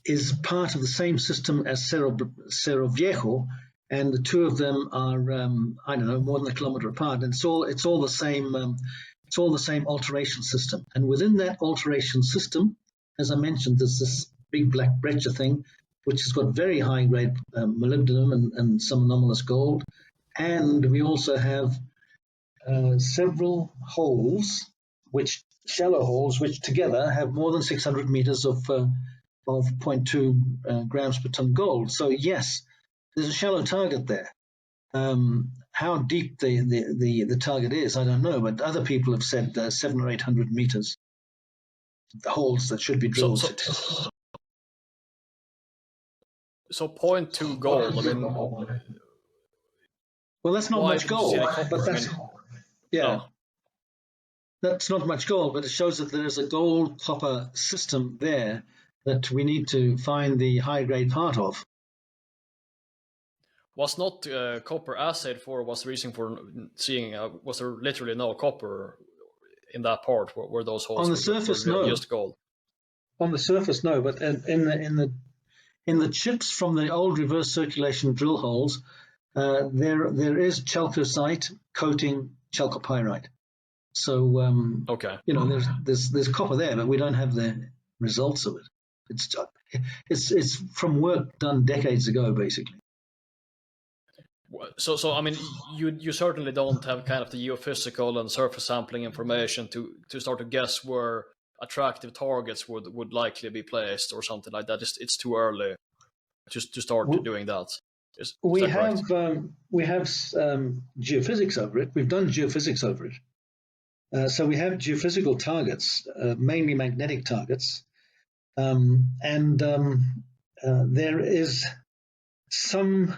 is part of the same system as Cerro Viejo, and the two of them are more than a kilometer apart, and it's all the same. It's all the same alteration system, and within that alteration system, as I mentioned, there's this big black breccia thing, which has got very high grade molybdenum and some anomalous gold, and we also have several holes, shallow holes, which together have more than 600 meters of 0.2 grams per ton gold. So yes, there's a shallow target there. How deep the target is, I don't know, but other people have said 700 or 800 meters. The holes that should be drilled. So 0.2 gold. I mean, well, that's not much gold, but that's that's not much gold, but it shows that there is a gold copper system there that we need to find the high grade part of. Was not copper assayed for? Was the reason for seeing? Was there literally no copper in that part where those holes on the surface? Were no, just gold. On the surface, no, but in the chips from the old reverse circulation drill holes, there is chalcocite coating chalcopyrite. So okay, there's copper there, but we don't have the results of it. It's from work done decades ago, basically. So I mean, you certainly don't have kind of the geophysical and surface sampling information to start to guess where attractive targets would likely be placed or something like that. It's too early to start doing that. We have geophysics over it. We've done geophysics over it. So we have geophysical targets, mainly magnetic targets, and there is some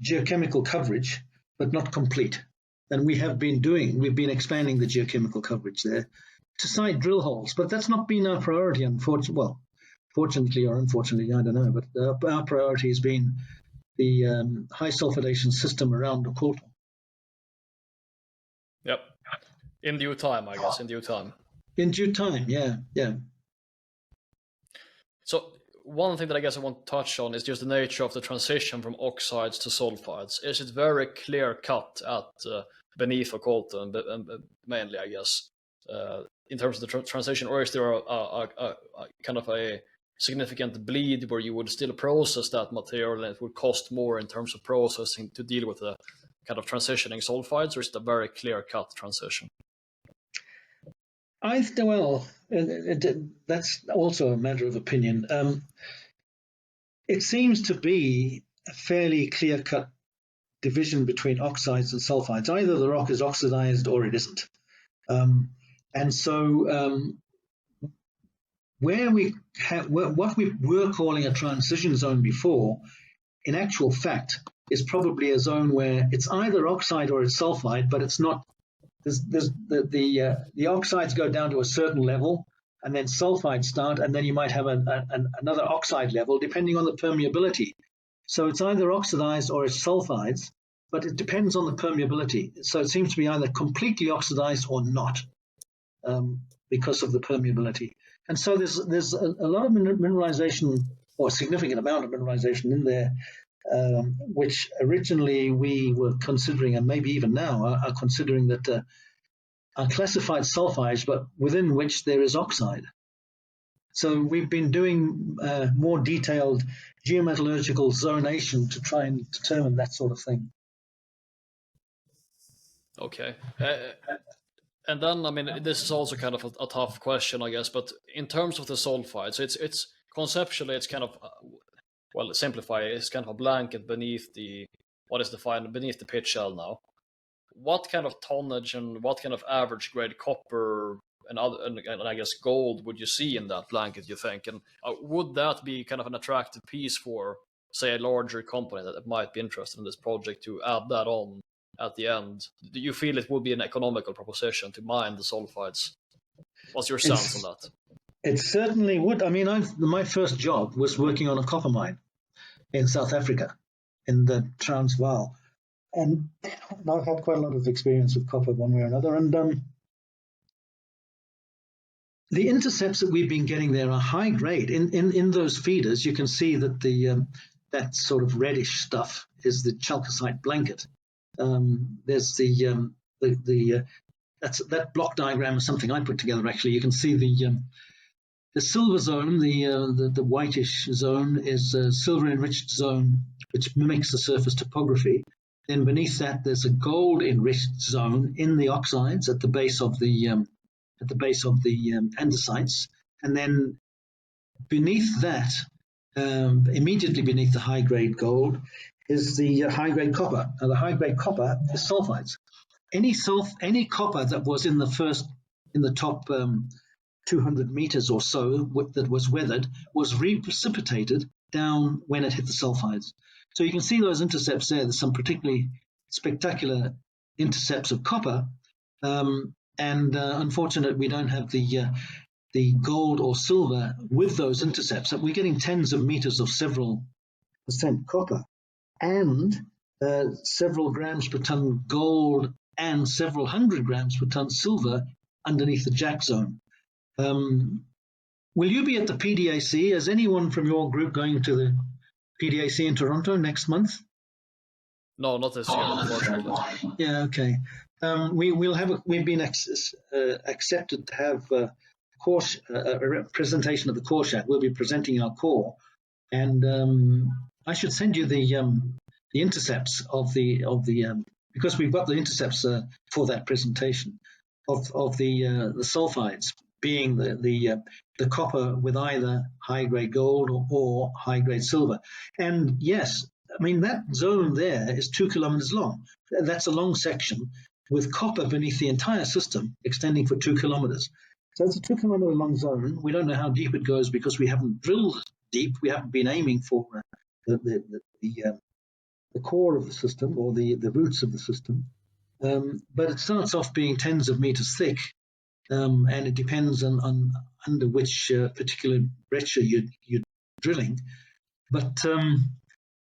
geochemical coverage, but not complete. And we've been expanding the geochemical coverage there to side drill holes, but that's not been our priority, fortunately or unfortunately, I don't know, but our priority has been the high sulfidation system around Oculto. Yep. In due time, I guess, in due time. In due time, yeah. So one thing that I guess I want to touch on is just the nature of the transition from oxides to sulfides. Is it very clear cut at beneath Oculto and mainly, I guess, in terms of the transition, or is there a kind of a significant bleed where you would still process that material and it would cost more in terms of processing to deal with the kind of transitioning sulfides, or is it a very clear cut transition? That's also a matter of opinion. It seems to be a fairly clear-cut division between oxides and sulfides. Either the rock is oxidized or it isn't. And so what we were calling a transition zone before, in actual fact, is probably a zone where it's either oxide or it's sulfide, but it's not. The oxides go down to a certain level, and then sulfides start, and then you might have another oxide level depending on the permeability. So it's either oxidized or it's sulfides, but it depends on the permeability. So it seems to be either completely oxidized or not, because of the permeability. And so there's a lot of mineralization, or a significant amount of mineralization in there, which originally we were considering, and maybe even now are considering, that are classified sulfides, but within which there is oxide. So we've been doing more detailed geometallurgical zonation to try and determine that sort of thing. Okay. And then, I mean, this is also kind of a tough question, I guess, but in terms of the sulfides, it's conceptually, it's kind of, well, simplify, it's kind of a blanket beneath what is defined beneath the pit shell now. What kind of tonnage and what kind of average grade copper and I guess gold would you see in that blanket, you think? And would that be kind of an attractive piece for, say, a larger company that might be interested in this project to add that on at the end? Do you feel it would be an economical proposition to mine the sulfides? What's your sense on that? It certainly would. I mean, my first job was working on a copper mine in South Africa, in the Transvaal. And I've had quite a lot of experience with copper one way or another. And the intercepts that we've been getting there are high grade. In those feeders, you can see that that sort of reddish stuff is the chalcocite blanket. There's that block diagram is something I put together. Actually, you can see the silver zone, the whitish zone, is a silver enriched zone which mimics the surface topography. Then beneath that, there's a gold enriched zone in the oxides at the base of the andesites, and then beneath that, immediately beneath the high grade gold, is the high grade copper. Now, the high grade copper is sulfides. Any copper that was in the top 200 meters or so that was weathered was reprecipitated down when it hit the sulfides. So you can see those intercepts there. There's some particularly spectacular intercepts of copper, and unfortunately we don't have the gold or silver with those intercepts. We're getting tens of meters of several % copper and several grams per ton gold and several hundred grams per ton silver underneath the jack zone. Will you be at the PDAC? Is anyone from your group going to the PDAC in Toronto next month? No, not this year, unfortunately. Yeah, okay. We've been accepted to have a presentation of the core shack. We'll be presenting our core, and I should send you the intercepts of the because we've got the intercepts for that presentation of the sulfides, being the copper with either high grade gold or high grade silver. And yes, I mean, that zone there is 2 kilometers long. That's a long section with copper beneath the entire system extending for 2 kilometers. So it's a 2 kilometer long zone. We don't know how deep it goes because we haven't drilled deep. We haven't been aiming for the core of the system or the roots of the system. But it starts off being tens of meters thick, and it depends on under which particular breccia you're drilling. But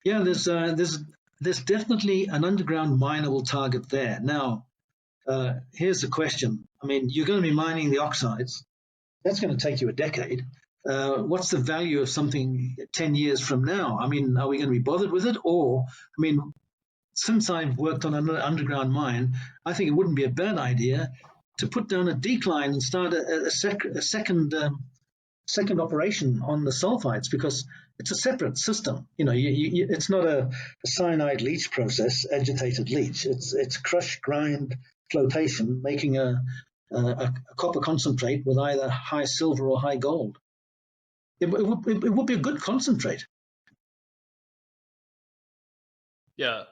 yeah, there's definitely an underground mineable target there. Now, here's the question. I mean, you're going to be mining the oxides. That's going to take you a decade. What's the value of something 10 years from now? I mean, are we going to be bothered with it? Or, I mean, since I've worked on an underground mine, I think it wouldn't be a bad idea to put down a decline and start a second operation on the sulfides, because it's a separate system. You know, it's not a cyanide leach process, agitated leach. It's crush, grind, flotation, making a copper concentrate with either high silver or high gold. It would be a good concentrate. Yeah.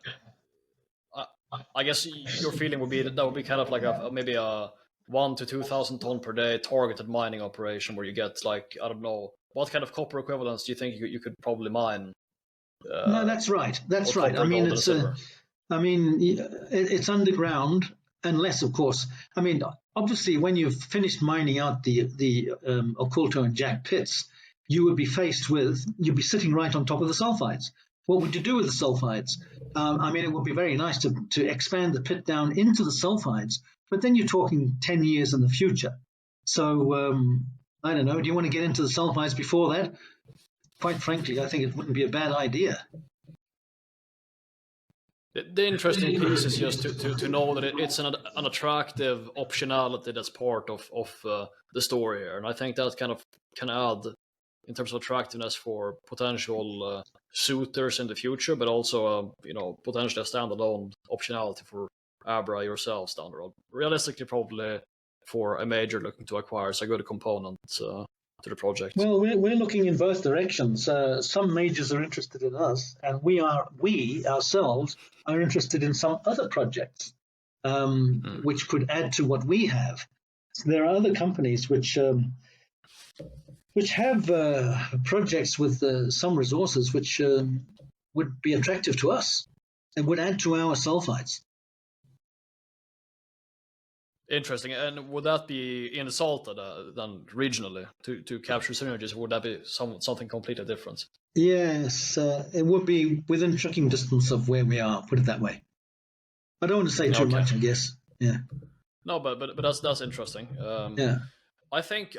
I guess your feeling would be that would be kind of like maybe a 1 to 2,000 ton per day targeted mining operation where you get like, I don't know, what kind of copper equivalents do you think you could probably mine? No, that's right. That's Or right. copper, gold, and silver. It's underground, unless, of course, obviously, when you've finished mining out the Oculto and Jack pits, you'd be sitting right on top of the sulfides. What would you do with the sulfides? It would be very nice to expand the pit down into the sulfides, but then you're talking 10 years in the future. So, I don't know, do you want to get into the sulfides before that? Quite frankly, I think it wouldn't be a bad idea. The interesting piece is just to know that it's an attractive optionality that's part of the story here, and I think that kind of can add in terms of attractiveness for potential suitors in the future, but also potentially a standalone optionality for ABRA yourselves down the road. Realistically, probably for a major looking to acquire a good component to the project. Well, we're looking in both directions. Some majors are interested in us, and we ourselves are interested in some other projects, which could add to what we have. So there are other companies which have projects with some resources which would be attractive to us and would add to our sulfides. Interesting. And would that be in Salta then regionally to capture synergies? Or would that be something completely different? Yes, it would be within trucking distance of where we are, put it that way. I don't want to say too much, I guess. Yeah. No, but that's interesting. Yeah. I think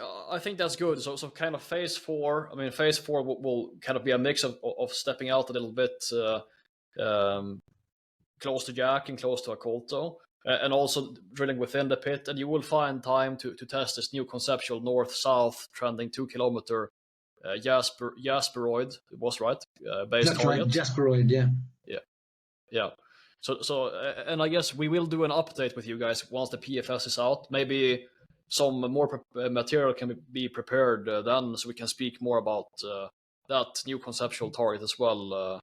that's good. So kind of phase 4. I mean, phase 4 will kind of be a mix of stepping out a little bit close to Jack and close to Oculto, and also drilling within the pit. And you will find time to test this new conceptual north-south trending 2-kilometer Jasperoid. It was right base That's target. Right, Jasperoid. Yeah. Yeah. So and I guess we will do an update with you guys once the PFS is out. Maybe some more material can be prepared then, so we can speak more about that new conceptual target as well.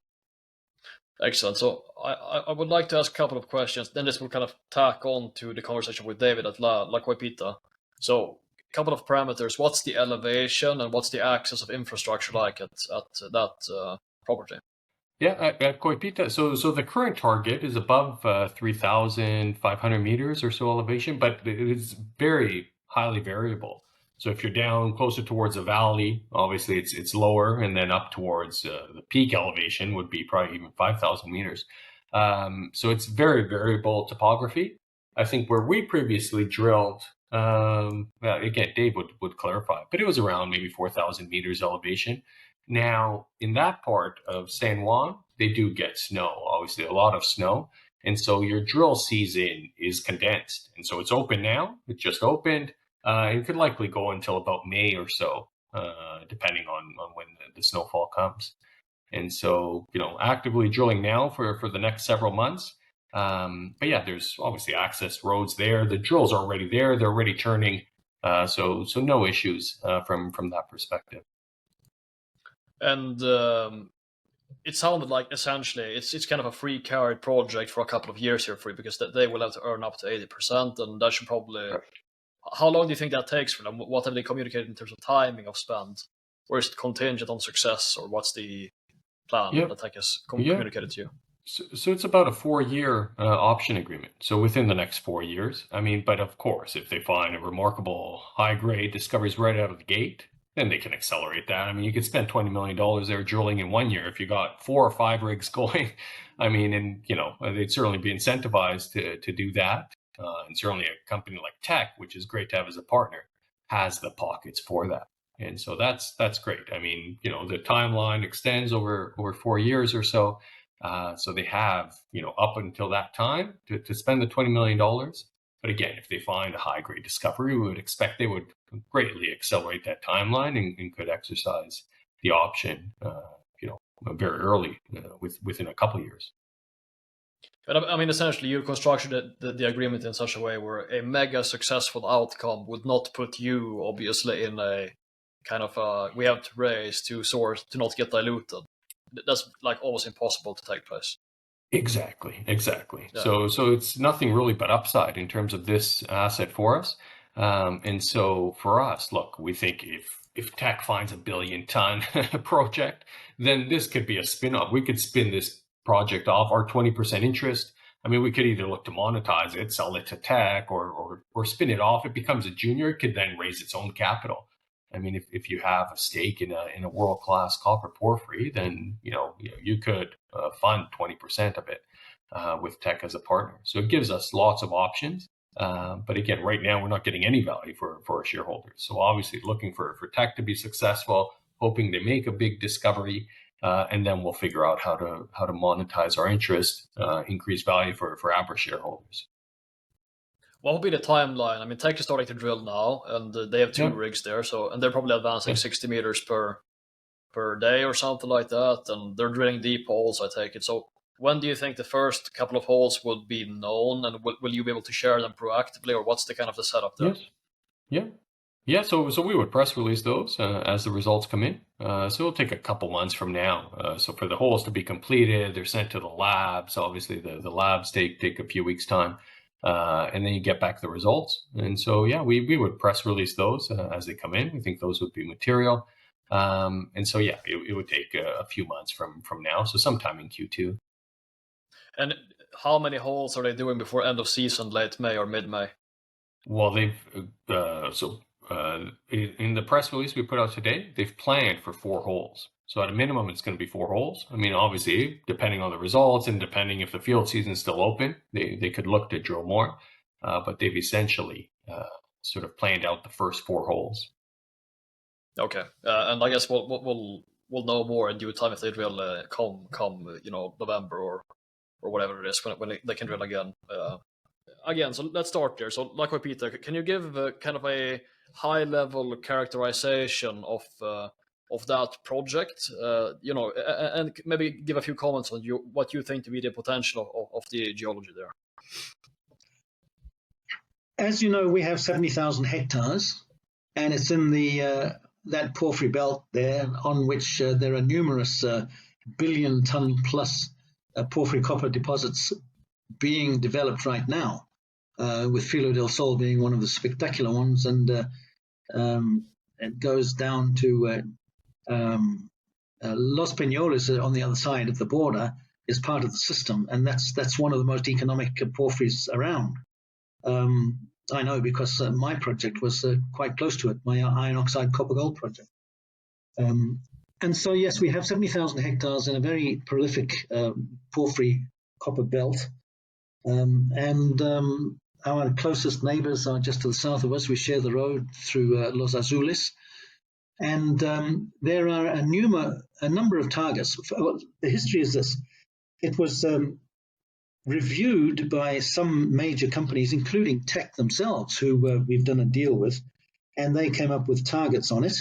Excellent. So I would like to ask a couple of questions. Then this will kind of tack on to the conversation with David at La Cuepita. So a couple of parameters. What's the elevation and what's the access of infrastructure like at that property? Yeah, at Coipita. So the current target is above 3,500 meters or so elevation, but it is very highly variable. So if you're down closer towards the valley, obviously it's lower, and then up towards the peak elevation would be probably even 5,000 meters. So it's very variable topography. I think where we previously drilled, again, Dave would clarify, but it was around maybe 4,000 meters elevation. Now, in that part of San Juan, they do get snow, obviously a lot of snow. And so your drill season is condensed. And so it's open now. It just opened. It could likely go until about May or so, depending on when the snowfall comes. And so, actively drilling now for the next several months. But yeah, there's obviously access roads there. The drill's are already there. They're already turning. So no issues from that perspective. And it sounded like essentially it's kind of a free carried project for a couple of years here for you, because they will have to earn up to 80%, and that should probably. How long do you think that takes for them? What have they communicated in terms of timing of spend? Or is it contingent on success, or what's the plan that Teck has communicated to you? So it's about a 4-year option agreement. So within the next 4 years. But of course, if they find a remarkable high-grade discoveries right out of the gate, then they can accelerate that. You could spend $20 million there drilling in 1 year if you got 4 or 5 rigs going. They'd certainly be incentivized to do that. And certainly a company like Teck, which is great to have as a partner, has the pockets for that. And so that's great. The timeline extends over 4 years or so. So they have, up until that time to spend the $20 million. But again, if they find a high-grade discovery, we would expect they would greatly accelerate that timeline and could exercise the option, very early, within a couple of years. But essentially, you constructed the agreement in such a way where a mega successful outcome would not put you, obviously, in a kind of we have to raise to source to not get diluted. That's like almost impossible to take place. Exactly. Yeah. So it's nothing really but upside in terms of this asset for us. And so for us, look, we think if Teck finds a billion-ton project, then this could be a spin-off. We could spin this project off our 20% interest. I mean, we could either look to monetize it, sell it to Teck, or spin it off. It becomes a junior. It could then raise its own capital. I mean, if you have a stake in a world-class copper porphyry, then you could fund 20% of it with Teck as a partner. So it gives us lots of options. But again, right now we're not getting any value for our shareholders. So obviously looking for Teck to be successful, hoping they make a big discovery, and then we'll figure out how to monetize our interest, increase value for ABRA shareholders. What will be the timeline? I mean, Teck is starting to drill now, and they have two rigs there. And they're probably advancing 60 meters per day or something like that. And they're drilling deep holes, I take it. So when do you think the first couple of holes will be known, and will you be able to share them proactively, or what's the kind of the setup there? Yeah. So we would press release those as the results come in. So it'll take a couple months from now. So for the holes to be completed, they're sent to the labs. Obviously, the labs take a few weeks' time. And then you get back the results. And so, we would press release those as they come in. We think those would be material. And so, it would take a few months from now. So sometime in Q2. And how many holes are they doing before end of season, late May or mid-May? Well, they've in the press release we put out today, they've planned for 4 holes. So at a minimum, it's going to be 4 holes. I mean, obviously, depending on the results and depending if the field season is still open, they could look to drill more. But they've essentially sort of planned out the first 4 holes. Okay, and I guess we'll know more in due time if they drill come November or whatever it is when they can drill again. So let's start there. So, like Cuepita, can you give kind of a high-level characterization of that project? And maybe give a few comments on what you think to be the potential of the geology there. As you know, we have 70,000 hectares, and it's in the that porphyry belt there, on which there are numerous billion-ton plus porphyry copper deposits being developed right now, with Filo del Sol being one of the spectacular ones, and it goes down to Los Peñoles on the other side of the border is part of the system, and that's one of the most economic porphyries around. I know because my project was quite close to it, my iron oxide copper gold project. And so, yes, we have 70,000 hectares in a very prolific porphyry copper belt. And our closest neighbors are just to the south of us. We share the road through Los Azules. And there are a number of targets. The history is this. It was reviewed by some major companies, including Teck themselves, who we've done a deal with, and they came up with targets on it.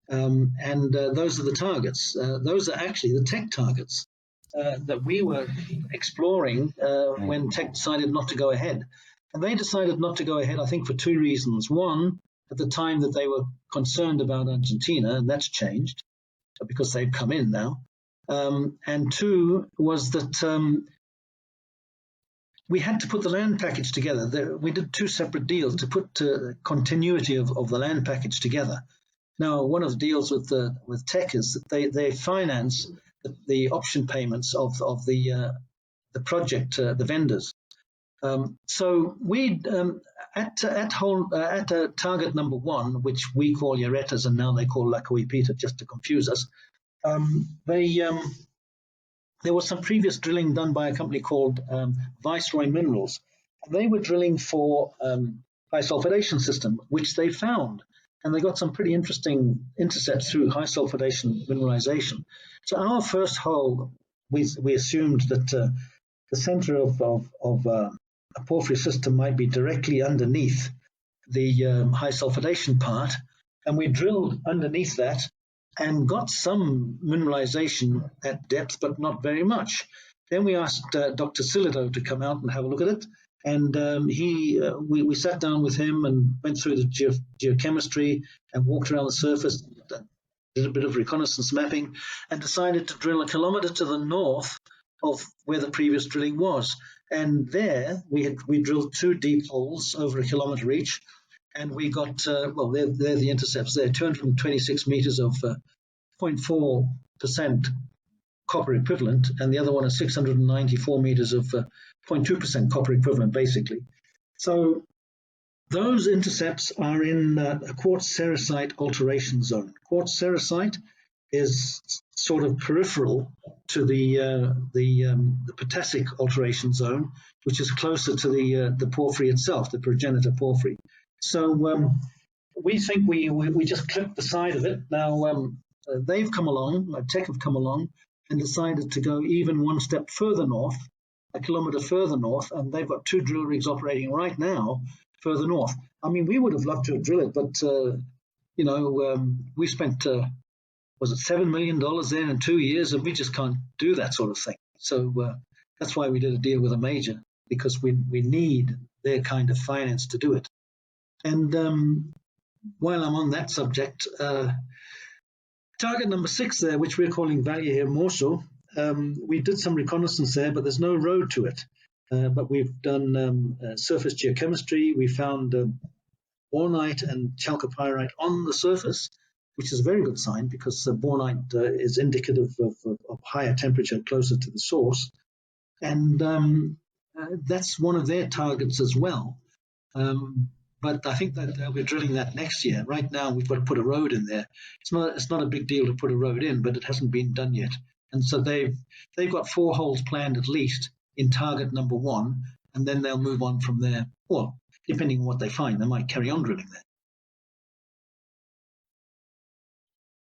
And those are the targets. Those are actually the Teck targets that we were exploring when Teck decided not to go ahead. And they decided not to go ahead, I think, for 2 reasons. One, at the time that they were concerned about Argentina, and that's changed because they've come in now. And 2 was that we had to put the land package together. We did 2 separate deals to put continuity of the land package together. Now, one of the deals with Teck is that they finance the option payments of the project, the vendors. So we at target number 1, which we call Lloretas and now they call La Coipita just to confuse us. There was some previous drilling done by a company called Viceroy Minerals. They were drilling for high sulfidation system, which they found. And they got some pretty interesting intercepts through high sulfidation mineralization. So our first hole, we assumed that the center of a porphyry system might be directly underneath the high sulfidation part. And we drilled underneath that and got some mineralization at depth, but not very much. Then we asked Dr. Silido to come out and have a look at it. And we sat down with him and went through the geochemistry and walked around the surface, did a bit of reconnaissance mapping, and decided to drill 1 kilometer to the north of where the previous drilling was. And there we drilled 2 deep holes over 1 kilometre each, and we got, they're the intercepts there, 226 metres of 0.4% copper equivalent, and the other one is 694 metres of 0.2% copper equivalent, basically. So those intercepts are in a quartz sericite alteration zone. Quartz sericite is sort of peripheral to the potassic alteration zone, which is closer to the porphyry itself, the progenitor porphyry. So we think we just clipped the side of it. Now they've come along, Teck have come along, and decided to go even one step further north, 1 kilometre further north, and they've got 2 drill rigs operating right now further north. I mean, we would have loved to drill it, but we spent was it $7 million there in 2 years, and we just can't do that sort of thing. So that's why we did a deal with a major, because we need their kind of finance to do it. And while I'm on that subject, target number 6 there, which we're calling Valle Hermoso, we did some reconnaissance there, but there's no road to it. But we've done surface geochemistry. We found bornite and chalcopyrite on the surface, which is a very good sign, because bornite is indicative of higher temperature closer to the source. And that's one of their targets as well. But I think that we're drilling that next year. Right now, we've got to put a road in there. It's not a big deal to put a road in, but it hasn't been done yet. And so they've got 4 holes planned at least in target number 1, and then they'll move on from there. Well, depending on what they find, they might carry on drilling there.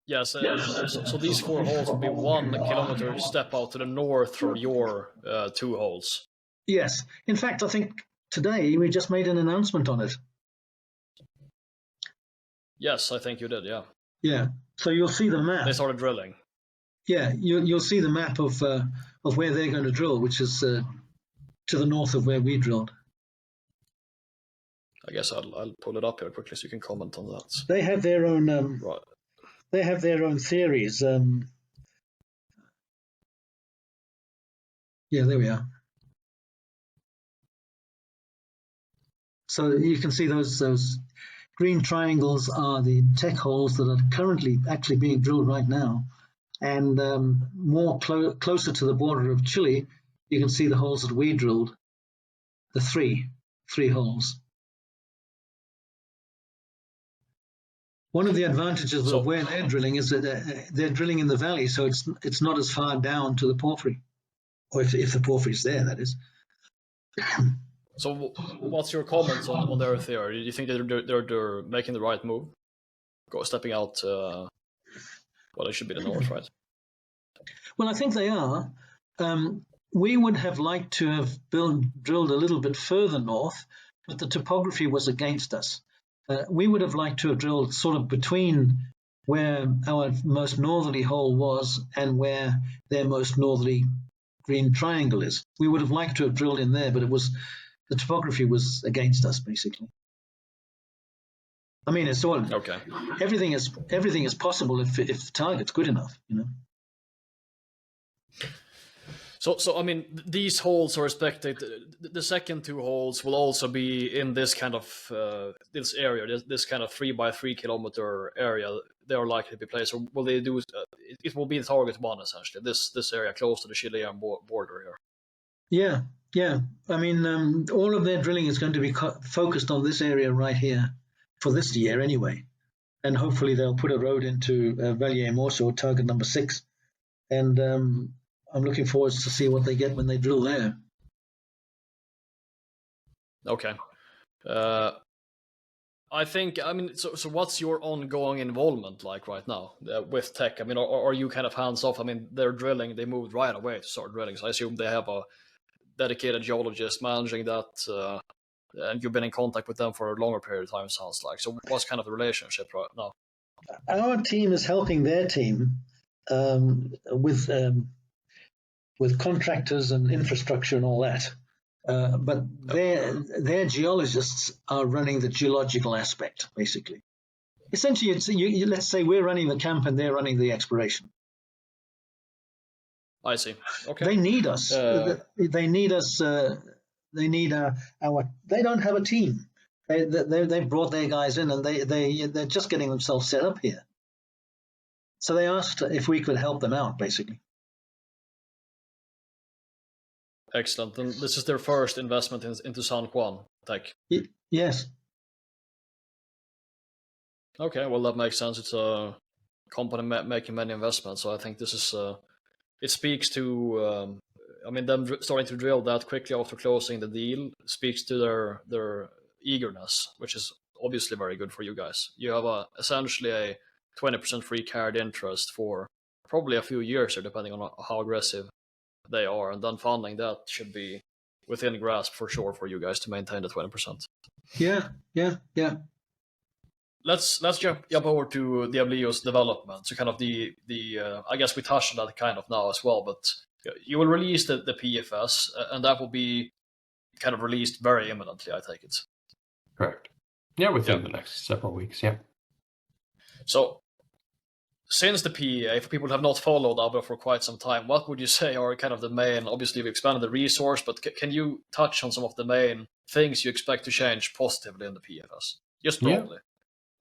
Yes, so these 4 holes will be 1 kilometre step out to the north from your 2 holes. Yes. In fact, I think today we just made an announcement on it. Yes, I think you did, yeah. Yeah. So you'll see the map. They started drilling. Yeah, you'll see the map of where they're going to drill, which is to the north of where we drilled. I guess I'll pull it up here quickly so you can comment on that. They have their own. Right. They have their own theories. Yeah, there we are. So you can see those green triangles are the Teck holes that are currently actually being drilled right now. And closer to the border of Chile, you can see the holes that we drilled, the three holes. One of the advantages of where they're drilling is that they're drilling in the valley, so it's not as far down to the porphyry, or if the porphyry is there, that is. So what's your comments on their theory? Do you think they're making the right move? Stepping out, it should be the north, right? Well, I think they are. We would have liked to have drilled a little bit further north, but the topography was against us. We would have liked to have drilled sort of between where our most northerly hole was and where their most northerly green triangle is. We would have liked to have drilled in there, but the topography was against us, basically. I mean, it's all okay. Everything is possible if the target's good enough, you know. So I mean, these holes are expected. The second 2 holes will also be in this kind of this area, this kind of 3 by 3 kilometer area. They are likely to be placed. Or will they do? It will be the target 1 essentially. This area close to the Chilean border here. Yeah. I mean, all of their drilling is going to be focused on this area right here for this year anyway, and hopefully they'll put a road into Valle Hermoso, target number 6, and I'm looking forward to see what they get when they drill there. Okay. I mean, so what's your ongoing involvement like right now with Teck? I mean, are you kind of hands off? I mean, they're drilling, they moved right away to start drilling, so I assume they have a dedicated geologist managing that, and you've been in contact with them for a longer period of time, sounds like. So what's kind of the relationship right now? Our team is helping their team with contractors and infrastructure and all that. But their geologists are running the geological aspect, basically. Essentially, let's say we're running the camp and they're running the exploration. I see. Okay. They need us. Uh, They need us. They need our. They don't have a team. They've brought their guys in, and they're just getting themselves set up here. So they asked if we could help them out, basically. Excellent. And this is their first investment into San Juan Tech. Yes. Okay, well that makes sense. It's a company making many investments, so I think this is it speaks to them starting to drill that quickly after closing the deal speaks to their eagerness, which is obviously very good for you guys. You have essentially a 20% free carried interest for probably a few years, or depending on how aggressive they are, and then funding that should be within grasp for sure for you guys to maintain the 20%. Yeah. Let's jump over to Diablillos development. So kind of the I guess we touched on that kind of now as well, but you will release the PFS, and that will be kind of released very imminently, I take it. Correct. Yeah, within the next several weeks. Yeah. So since the PEA, for people who have not followed ABRA for quite some time, what would you say are kind of the main, obviously we've expanded the resource, but can you touch on some of the main things you expect to change positively in the PFS? Just broadly.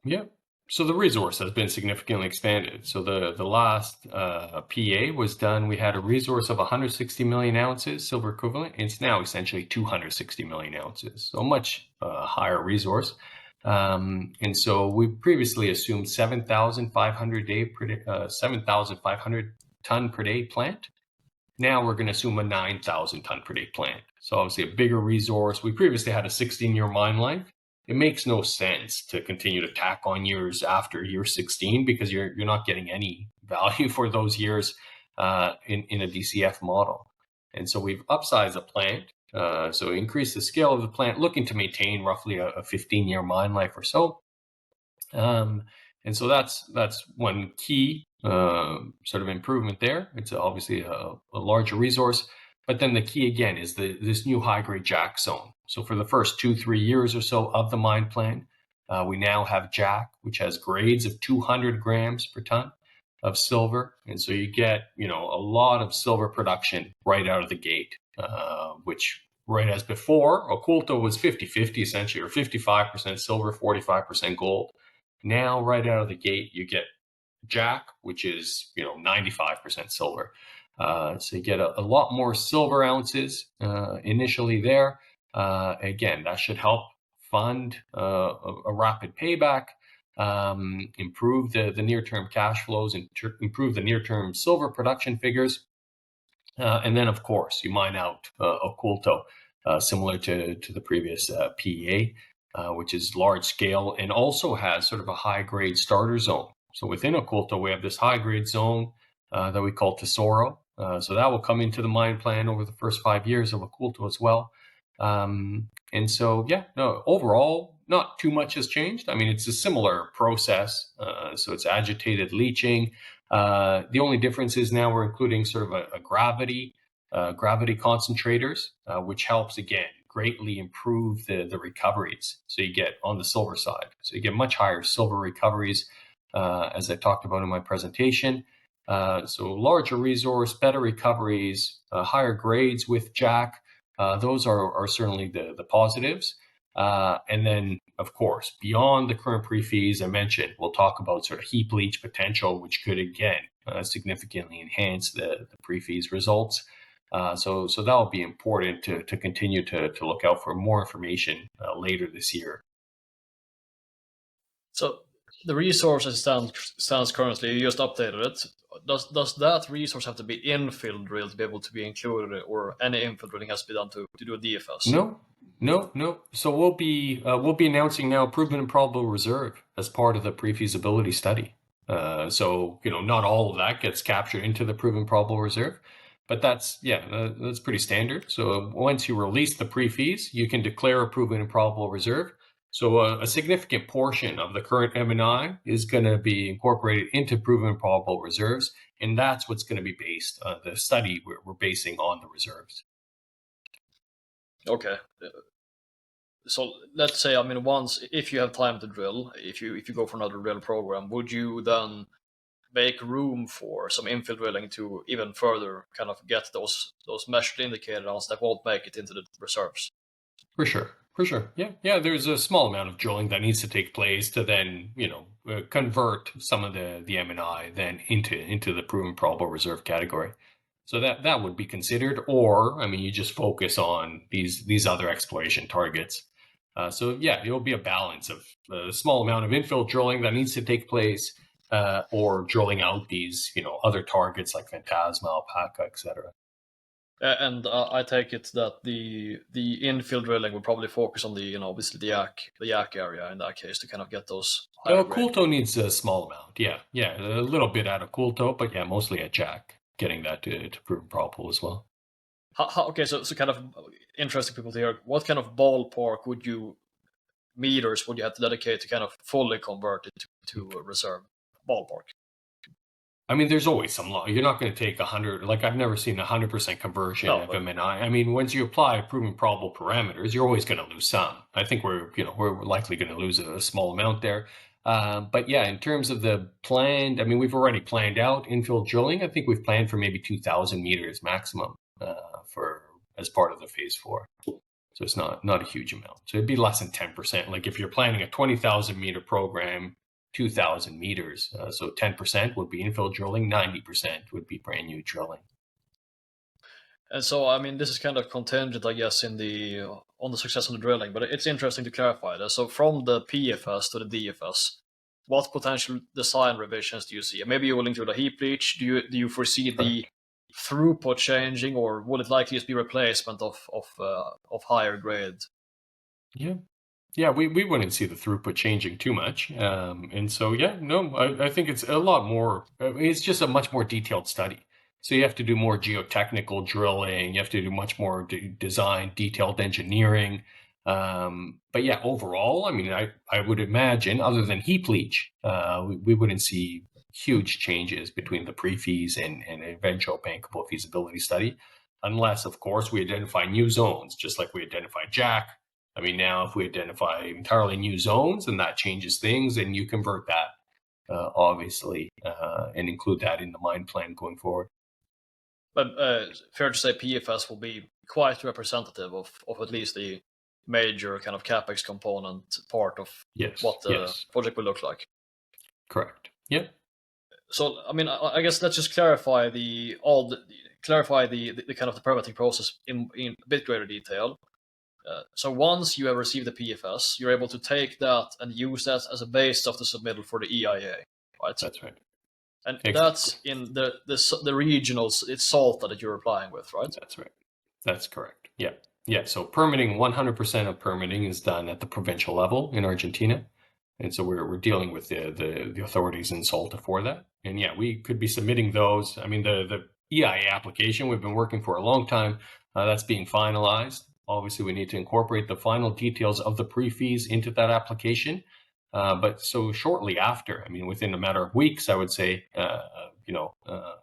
Yeah. So the resource has been significantly expanded. So the last PEA was done. We had a resource of 160 million ounces silver equivalent. It's now essentially 260 million ounces. So a much higher resource. And so we previously assumed 7,500 ton per day plant. Now we're going to assume a 9,000 ton per day plant. So obviously a bigger resource. We previously had a 16-year mine life. It makes no sense to continue to tack on years after year 16 because you're not getting any value for those years in a DCF model. And so we've upsized the plant. So increase the scale of the plant, looking to maintain roughly a 15-year mine life or so. And so that's one key sort of improvement there. It's obviously a larger resource. But then the key again is this new high-grade Jack zone. So for the first 2-3 years or so of the mine plan, we now have Jack, which has grades of 200 grams per ton of silver. And so you get, a lot of silver production right out of the gate, which right as before, Oculto was 50-50 essentially, or 55% silver, 45% gold. Now, right out of the gate, you get Jack, which is, 95% silver. So you get a lot more silver ounces initially there. Again, that should help fund a rapid payback, improve the near-term cash flows, and improve the near-term silver production figures. And then, of course, you mine out Oculto, similar to the previous PEA, which is large scale and also has sort of a high-grade starter zone. So within Oculto, we have this high-grade zone that we call Tesoro. So that will come into the mine plan over the first 5 years of Oculto as well. And so, overall, not too much has changed. I mean, it's a similar process. So it's agitated leaching. The only difference is now we're including sort of a gravity concentrators, which helps, again, greatly improve the recoveries. So you get on the silver side. So you get much higher silver recoveries, as I talked about in my presentation. So larger resource, better recoveries, higher grades with Jack. Those are certainly the positives. And then, of course, beyond the current pre-fees I mentioned, we'll talk about sort of Heapleach potential, which could, again, significantly enhance the pre-fees results. So that will be important to continue to look out for more information later this year. So the resource as it stands currently, you just updated it. Does that resource have to be infill drilled to be able to be included, or any infill drilling has to be done to do a DFS? No. So we'll be announcing now proven and probable reserve as part of the pre-feasibility study. So not all of that gets captured into the proven probable reserve, but that's pretty standard. So once you release the pre-fees, you can declare a proven and probable reserve. So a significant portion of the current M&I is going to be incorporated into proven and probable reserves, and that's what's going to be based on the study we're basing on the reserves. Okay. So let's say, once, if you have time to drill, if you go for another drill program, would you then make room for some infill drilling to even further kind of get those measured indicated ounces that won't make it into the reserves? For sure. For sure. Yeah. There's a small amount of drilling that needs to take place to then, convert some of the M&I then into the proven probable reserve category. So that would be considered, or, I mean, you just focus on these other exploration targets. So yeah, it'll be a balance of a small amount of infill drilling that needs to take place, or drilling out these, other targets like Phantasma, Alpaca, etc. And I take it that the infill drilling will probably focus on the obviously the Yak area in that case to kind of get those higher grade. Coolto needs a small amount. Yeah, a little bit out of Coolto, but yeah, mostly at Jack, getting that to prove probable as well. Okay, so kind of interesting people to hear. What kind of ballpark meters would you have to dedicate to kind of fully convert it to a reserve ballpark? I mean, there's always some law. You're not going to take 100. Like, I've never seen 100% conversion of M&I. I mean, once you apply proven probable parameters, you're always going to lose some. I think we're likely going to lose a small amount there. But yeah, in terms of the planned, I mean, we've already planned out infill drilling. I think we've planned for maybe 2,000 meters maximum as part of the phase 4. So it's not a huge amount. So it'd be less than 10%. Like if you're planning a 20,000 meter program, 2,000 meters. So 10% would be infill drilling, 90% would be brand new drilling. And so, I mean, this is kind of contingent, I guess, on the success of the drilling, but it's interesting to clarify that. So from the PFS to the DFS, what potential design revisions do you see? Maybe you will include a heap leach. Do you foresee the throughput changing, or will it likely just be replacement of higher grade? Yeah, we wouldn't see the throughput changing too much. And so, I think it's a lot more, it's just a much more detailed study. So you have to do more geotechnical drilling. You have to do much more design, detailed engineering. But yeah, overall, I mean, I would imagine, other than Heapleach, we wouldn't see huge changes between the pre-fees and eventual bankable feasibility study, unless, of course, we identify new zones, just like we identified Jack. I mean, now if we identify entirely new zones, then that changes things, and you convert that, obviously, and include that in the mine plan going forward. But fair to say PFS will be quite representative of at least the major kind of CapEx component part of what the project will look like. Correct. Yeah. So, I mean, I guess let's just clarify the kind of the permitting process in a bit greater detail. So once you have received the PFS, you're able to take that and use that as a base of the submittal for the EIA, right? That's right. And that's in the regionals, it's Salta that you're applying with, right? That's right. That's correct. Yeah. So permitting, 100% of permitting is done at the provincial level in Argentina. And so we're dealing with the authorities in Salta for that. And yeah, we could be submitting those. I mean, the EIA application we've been working for a long time, that's being finalized. Obviously, we need to incorporate the final details of the pre-fees into that application. But so shortly after, I mean, within a matter of weeks, I would say,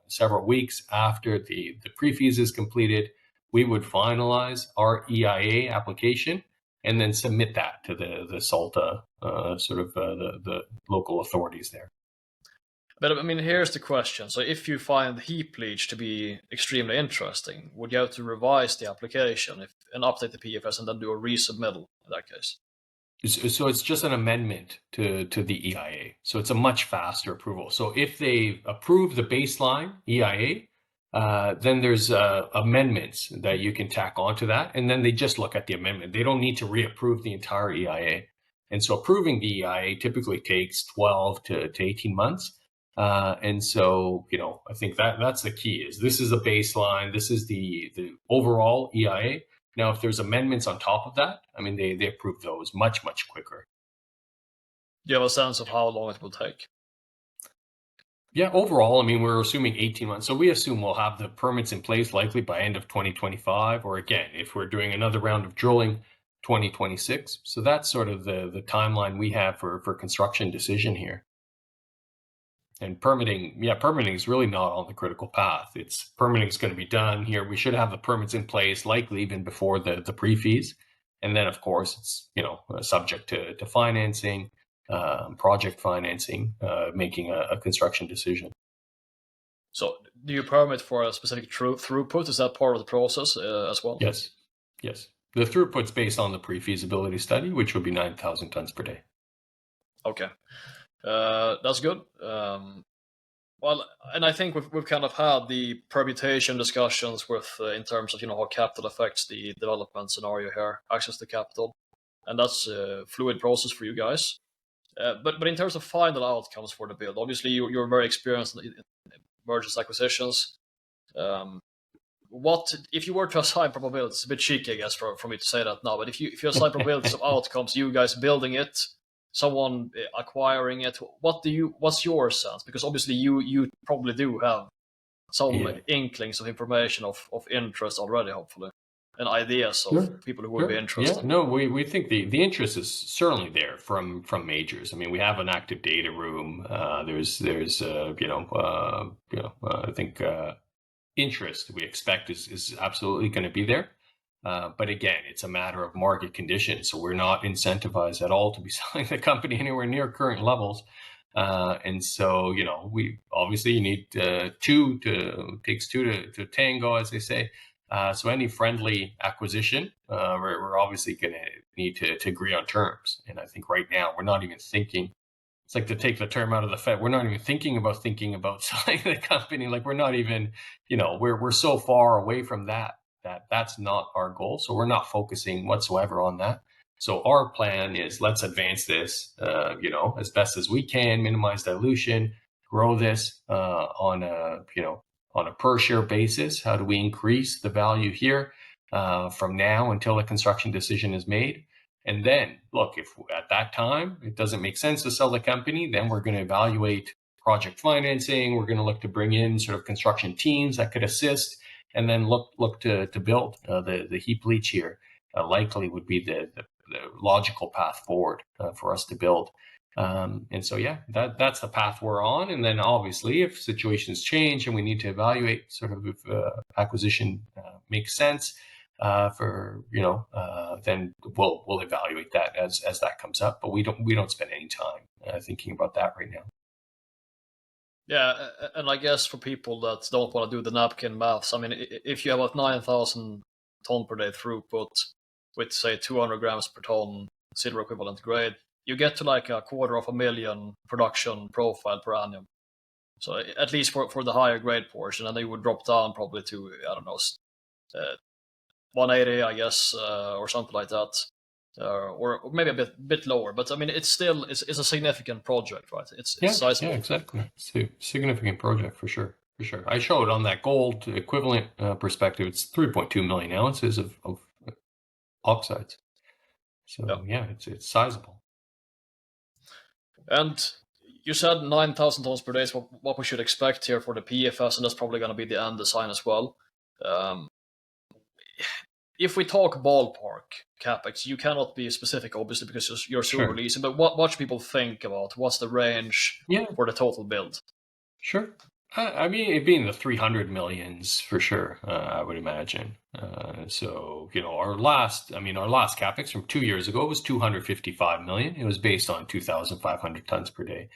several weeks after the pre-fees is completed, we would finalize our EIA application and then submit that to the Salta, the local authorities there. But I mean, here's the question. So if you find Heapleach to be extremely interesting, would you have to revise the application and update the PFS and then do a resubmittal in that case? So it's just an amendment to the EIA. So it's a much faster approval. So if they approve the baseline EIA, then there's amendments that you can tack onto that. And then they just look at the amendment. They don't need to reapprove the entire EIA. And so approving the EIA typically takes 12 to 18 months. And so, I think that's the key is this is a baseline. This is the overall EIA. Now, if there's amendments on top of that, I mean, they approve those much, much quicker. Do you have a sense of how long it will take? Yeah, overall, I mean, we're assuming 18 months. So we assume we'll have the permits in place likely by end of 2025, or again, if we're doing another round of drilling, 2026. So that's sort of the timeline we have for construction decision here. And permitting is really not on the critical path. Permitting is going to be done here. We should have the permits in place, likely even before the pre-fees. And then, of course, it's, subject to financing. project financing, making a construction decision. So, do you permit for a specific throughput? Is that part of the process as well? Yes. The throughput's based on the pre-feasibility study, which would be 9,000 tons per day. Okay, that's good. Well, and I think we've kind of had the permutation discussions with in terms of how capital affects the development scenario here, access to capital, and that's a fluid process for you guys. But in terms of final outcomes for the build, obviously you're very experienced in mergers acquisitions. What if you were to assign probabilities? It's a bit cheeky, I guess, for me to say that now. But if you assign probabilities of outcomes, you guys building it, someone acquiring it, what's your sense? Because obviously you probably do have some inklings of information of interest already, hopefully, and ideas of people who would be interested. Yeah, no, we think the interest is certainly there from majors. I mean, we have an active data room. There's I think interest we expect is absolutely going to be there. But again, it's a matter of market conditions. So we're not incentivized at all to be selling the company anywhere near current levels. And so, we obviously you need takes two to tango, as they say. So any friendly acquisition, we're obviously going to need to agree on terms. And I think right now we're not even thinking. It's like to take the term out of the Fed. We're not even thinking about selling the company. Like we're not even, we're so far away from that's not our goal. So we're not focusing whatsoever on that. So our plan is let's advance this, as best as we can, minimize dilution, grow this on a per share basis. How do we increase the value here from now until the construction decision is made? And then, look, if at that time it doesn't make sense to sell the company, then we're going to evaluate project financing. We're going to look to bring in sort of construction teams that could assist, and then look to build the Heapleach here. Likely would be the logical path forward for us to build. And so, that's the path we're on. And then, obviously, if situations change and we need to evaluate sort of if acquisition makes sense. Then we'll evaluate that as that comes up, but we don't spend any time thinking about that right now. Yeah, and I guess for people that don't want to do the napkin maths, I mean, if you have about 9,000 ton per day throughput with say 200 grams per ton silver equivalent grade, you get to like 250,000 production profile per annum. So at least for the higher grade portion, and they would drop down probably to 180, I guess, or something like that, or maybe a bit lower. But I mean, it's a significant project, right? It's sizable. Yeah, exactly. It's a significant project for sure. I showed on that gold equivalent perspective, it's 3.2 million ounces of oxides. So it's sizable. And you said 9,000 tons per day is what we should expect here for the PFS, and that's probably going to be the end design as well. If we talk ballpark CapEx, you cannot be specific, obviously, because you're still releasing. But what should people think about? What's the range for the total build? Sure. I mean, it'd be in the 300 millions for sure, I would imagine. So, our last CapEx from 2 years ago was 255 million. It was based on 2,500 tons per day.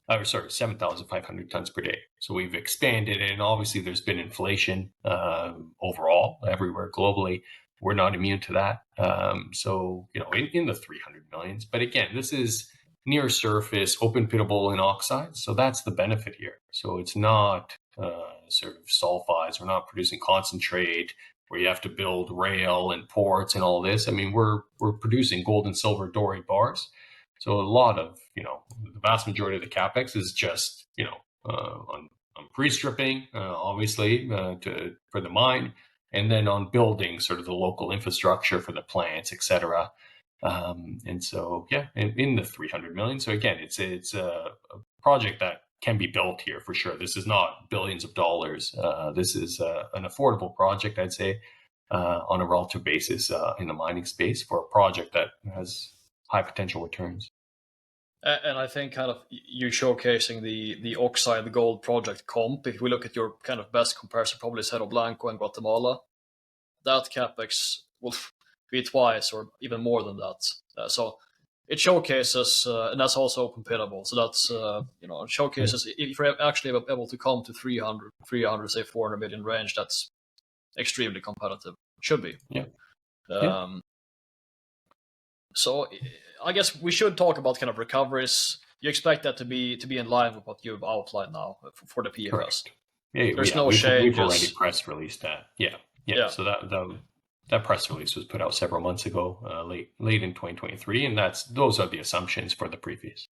7,500 tons per day. So we've expanded, and obviously there's been inflation overall everywhere globally. We're not immune to that. So, in the 300 millions. But again, this is near surface, open pitable and oxides. So that's the benefit here. So it's not sort of sulfides. We're not producing concentrate where you have to build rail and ports and all this. I mean, we're producing gold and silver doré bars. So a lot of, the vast majority of the CapEx is just, on pre-stripping, obviously, for the mine, and then on building sort of the local infrastructure for the plants, et cetera. And so, in the 300 million. So again, it's a project that can be built here for sure. This is not billions of dollars. This is an affordable project, I'd say, on a relative basis in the mining space for a project that has high potential returns. And I think kind of you showcasing the oxide gold project comp. If we look at your kind of best comparison, probably Cerro Blanco and Guatemala, that CapEx will be twice or even more than that. So it showcases, and that's also open pitable. So that's it showcases if you're actually able to come to 300, say 400 million range, that's extremely competitive. Should be. Yeah. So I guess we should talk about kind of recoveries. You expect that to be in line with what you've outlined now for the PFS. Correct. Yeah, There's no we've changes. already press released that. Yeah. So that press release was put out several months ago, late in 2023, and those are the assumptions for the pre-feas.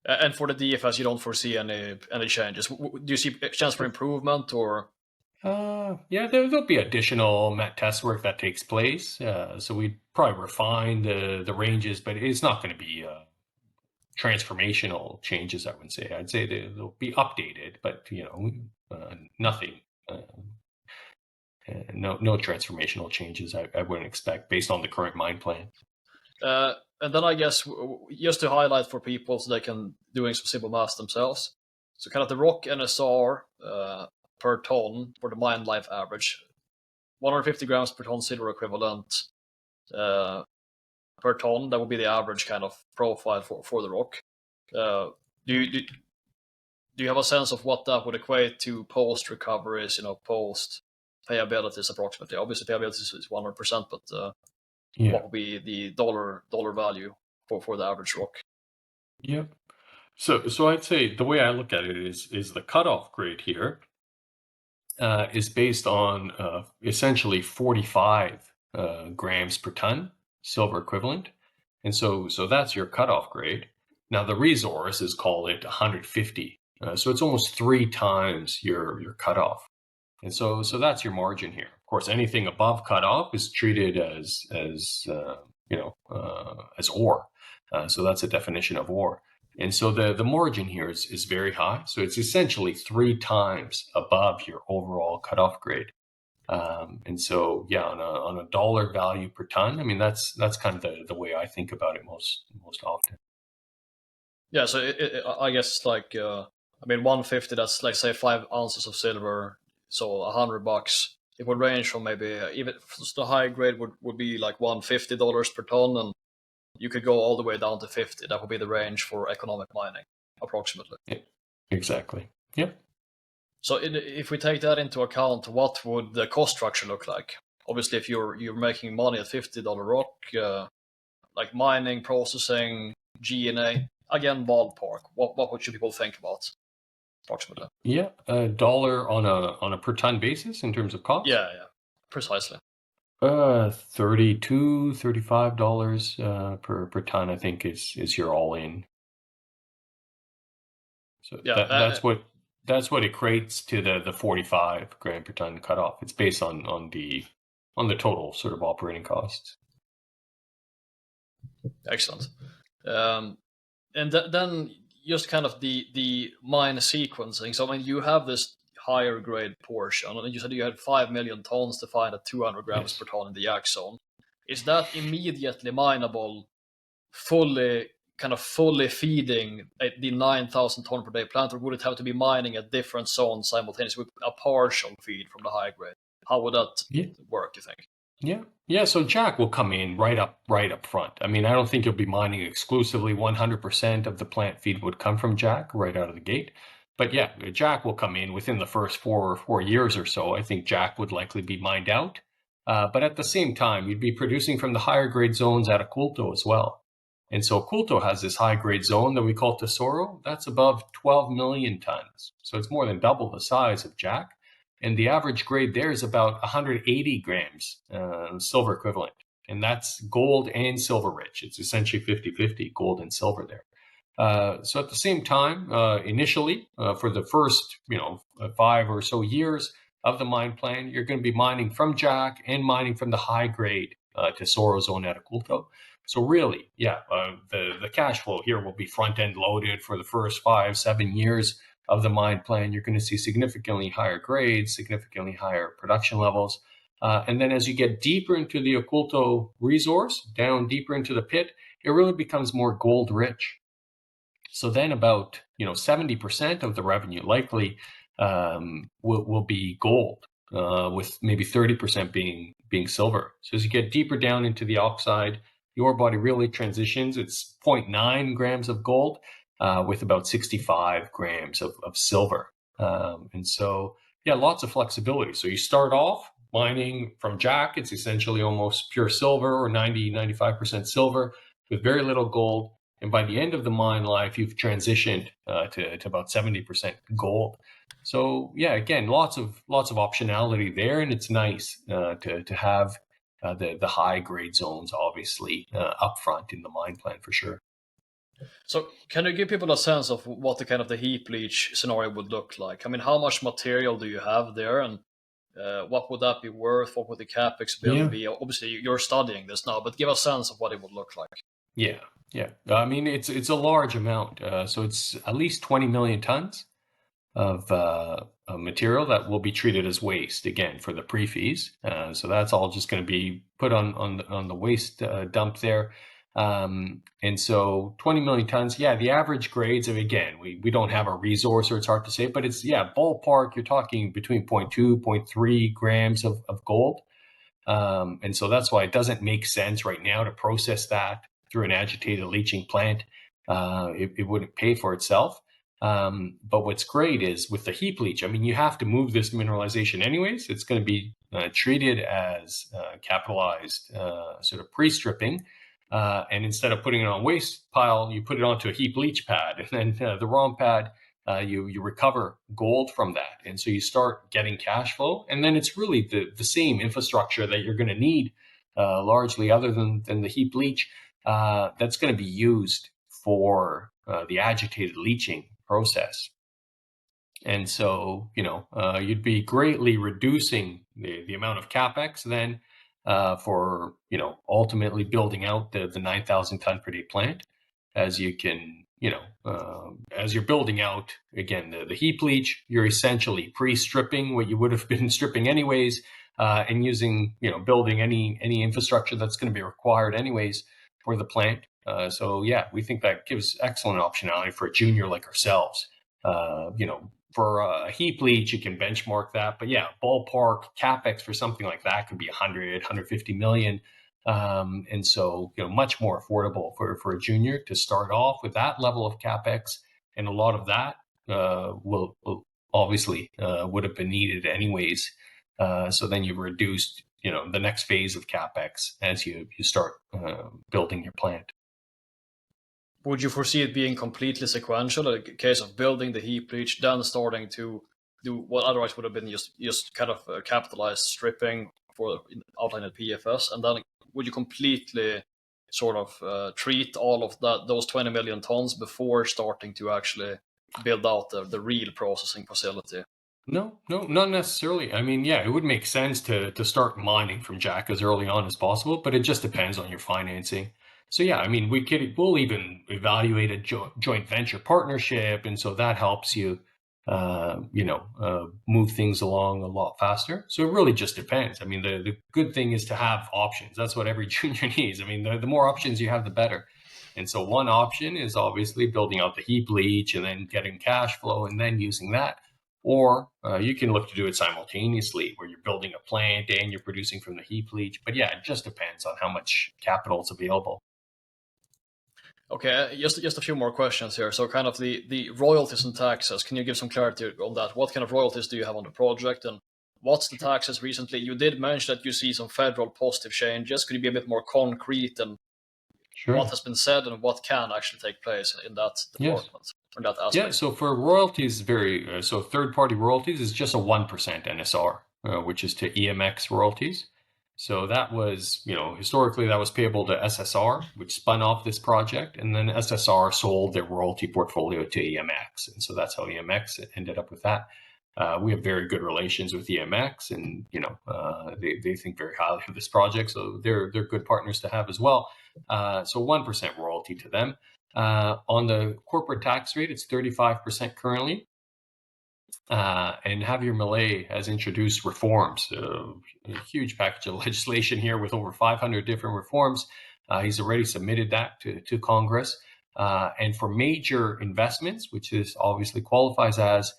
And for the DFS, you don't foresee any changes. Do you see a chance for improvement or? Yeah, there'll be additional met test work that takes place. So we'd probably refine the ranges, but it's not going to be transformational changes, I would say. I'd say they'll be updated, but nothing. No transformational changes I wouldn't expect based on the current mine plan. And then I guess just to highlight for people so they can doing some simple math themselves. So kind of the rock NSR per ton for the mine life average, 150 grams per ton silver equivalent per ton. That would be the average kind of profile for the rock. Do you have a sense of what that would equate to post recoveries, post payabilities approximately? Obviously payabilities is 100%, but what would be the dollar value for the average rock? Yep. So I'd say the way I look at it is the cutoff grade here is based on essentially 45 grams per ton silver equivalent, and so that's your cutoff grade. Now the resource is called it 150, so it's almost 3 times your cutoff, and so that's your margin here. Of course, anything above cutoff is treated as ore, so that's a definition of ore. And so the margin here is very high. So it's essentially 3 times above your overall cutoff grade. And so, on a dollar value per ton, I mean, that's kind of the way I think about it most often. Yeah. So I guess like, 150, that's like say 5 ounces of silver. So $100. It would range from maybe even the high grade would be like $150 per ton, and you could go all the way down to 50. That would be the range for economic mining, approximately. Yeah, exactly. Yep. So if we take that into account, what would the cost structure look like? Obviously, if you're making money at $50 rock, like mining, processing, G&A, again, ballpark, what should people think about, approximately? Yeah, $1 on a per ton basis in terms of cost? Yeah, precisely. $35 per ton, I think is your all in. So that's what equates to the 45 gram per ton cutoff. It's based on the total sort of operating costs. Excellent. And then just kind of the mine sequencing. So you have this higher grade portion, and you said you had 5 million tons to find at 200 grams per ton in the Yak zone. Is that immediately mineable, fully feeding the 9,000 ton per day plant, or would it have to be mining at different zones simultaneously with a partial feed from the high grade? How would that work, you think? Yeah. So Jack will come in right up front. I mean, I don't think you'll be mining exclusively. 100% of the plant feed would come from Jack right out of the gate. But yeah, Jack will come in within the first 4 years or so. I think Jack would likely be mined out. But at the same time, you'd be producing from the higher grade zones at Oculto as well. And so Oculto has this high grade zone that we call Tesoro. That's above 12 million tons. So it's more than double the size of Jack. And the average grade there is about 180 grams silver equivalent. And that's gold and silver rich. It's essentially 50-50 gold and silver there. So at the same time, initially, for the first 5 or so years of the mine plan, you're going to be mining from Jack and mining from the high grade Tesoro zone at Oculto. So really, the cash flow here will be front end loaded for the first 5-7 years of the mine plan. You're going to see significantly higher grades, significantly higher production levels. And then as you get deeper into the Oculto resource, down deeper into the pit, it really becomes more gold rich. So then about 70% of the revenue likely will be gold, with maybe 30% being silver. So as you get deeper down into the oxide, the ore body really transitions. It's 0.9 grams of gold with about 65 grams of silver. And so, yeah, lots of flexibility. So you start off mining from Jack. It's essentially almost pure silver, or 95% silver with very little gold. And by the end of the mine life, you've transitioned to about 70% gold. So yeah, again, lots of optionality there, and it's nice to have the high grade zones obviously up front in the mine plan for sure. So can you give people a sense of what the kind of the heap leach scenario would look like? I mean, how much material do you have there, and what would that be worth? What would the CapEx bill be? Obviously, you're studying this now, but give a sense of what it would look like. Yeah. I mean, it's a large amount. So it's at least 20 million tons of material that will be treated as waste again for the pre-feas. So that's all just going to be put on the waste dump there. And so 20 million tons. Yeah, the average grades of, again, we don't have a resource, or it's hard to say, but it's, yeah, ballpark, you're talking between 0.2, 0.3 grams of gold. And so that's why it doesn't make sense right now to process that through an agitated leaching plant. It wouldn't pay for itself. But what's great is with the heap leach, I mean, you have to move this mineralization anyways. It's going to be treated as capitalized sort of pre-stripping. And instead of putting it on a waste pile, you put it onto a heap leach pad. And then the ROM pad, you recover gold from that. And so you start getting cash flow. And then it's really the same infrastructure that you're going to need, largely other than the heap leach, that's going to be used for the agitated leaching process. And so, you'd be greatly reducing the amount of CapEx then for, ultimately building out the 9,000 ton per day plant, as you can, as you're building out, again, the heap leach, you're essentially pre-stripping what you would have been stripping anyways, and using, building any infrastructure that's going to be required anyways for the plant. So yeah, we think that gives excellent optionality for a junior like ourselves. For a heap leach, you can benchmark that, but yeah, ballpark CapEx for something like that could be 100, 150 million. And so, much more affordable for a junior to start off with that level of CapEx. And a lot of that will obviously would have been needed anyways. So then you've reduced, the next phase of CapEx as you start building your plant. Would you foresee it being completely sequential, a case of building the heap leach, then starting to do what otherwise would have been just kind of capitalized stripping for outline at PFS, and then would you completely sort of treat all of those 20 million tons before starting to actually build out the real processing facility? No, not necessarily. I mean, yeah, it would make sense to start mining from Jack as early on as possible, but it just depends on your financing. So yeah, I mean, we'll even evaluate a joint venture partnership, and so that helps you, move things along a lot faster. So it really just depends. I mean, the good thing is to have options. That's what every junior needs. I mean, the more options you have, the better. And so one option is obviously building out the heap leach and then getting cash flow and then using that. Or you can look to do it simultaneously, where you're building a plant and you're producing from the heap leach. But yeah, it just depends on how much capital is available. Okay, just a few more questions here. So kind of the royalties and taxes, can you give some clarity on that? What kind of royalties do you have on the project, and what's the taxes recently? You did mention that you see some federal positive changes. Could you be a bit more concrete and what has been said and what can actually take place in that department? Yes. That aspect? Yeah, so for royalties, third-party royalties is just a 1% NSR, which is to EMX royalties. So that was, historically that was payable to SSR, which spun off this project, and then SSR sold their royalty portfolio to EMX, and so that's how EMX ended up with that. We have very good relations with EMX, and they think very highly of this project, so they're good partners to have as well. So 1% royalty to them. On the corporate tax rate, it's 35% currently. And Javier Milei has introduced reforms, a huge package of legislation here with over 500 different reforms. He's already submitted that to Congress. And for major investments, which this obviously qualifies as,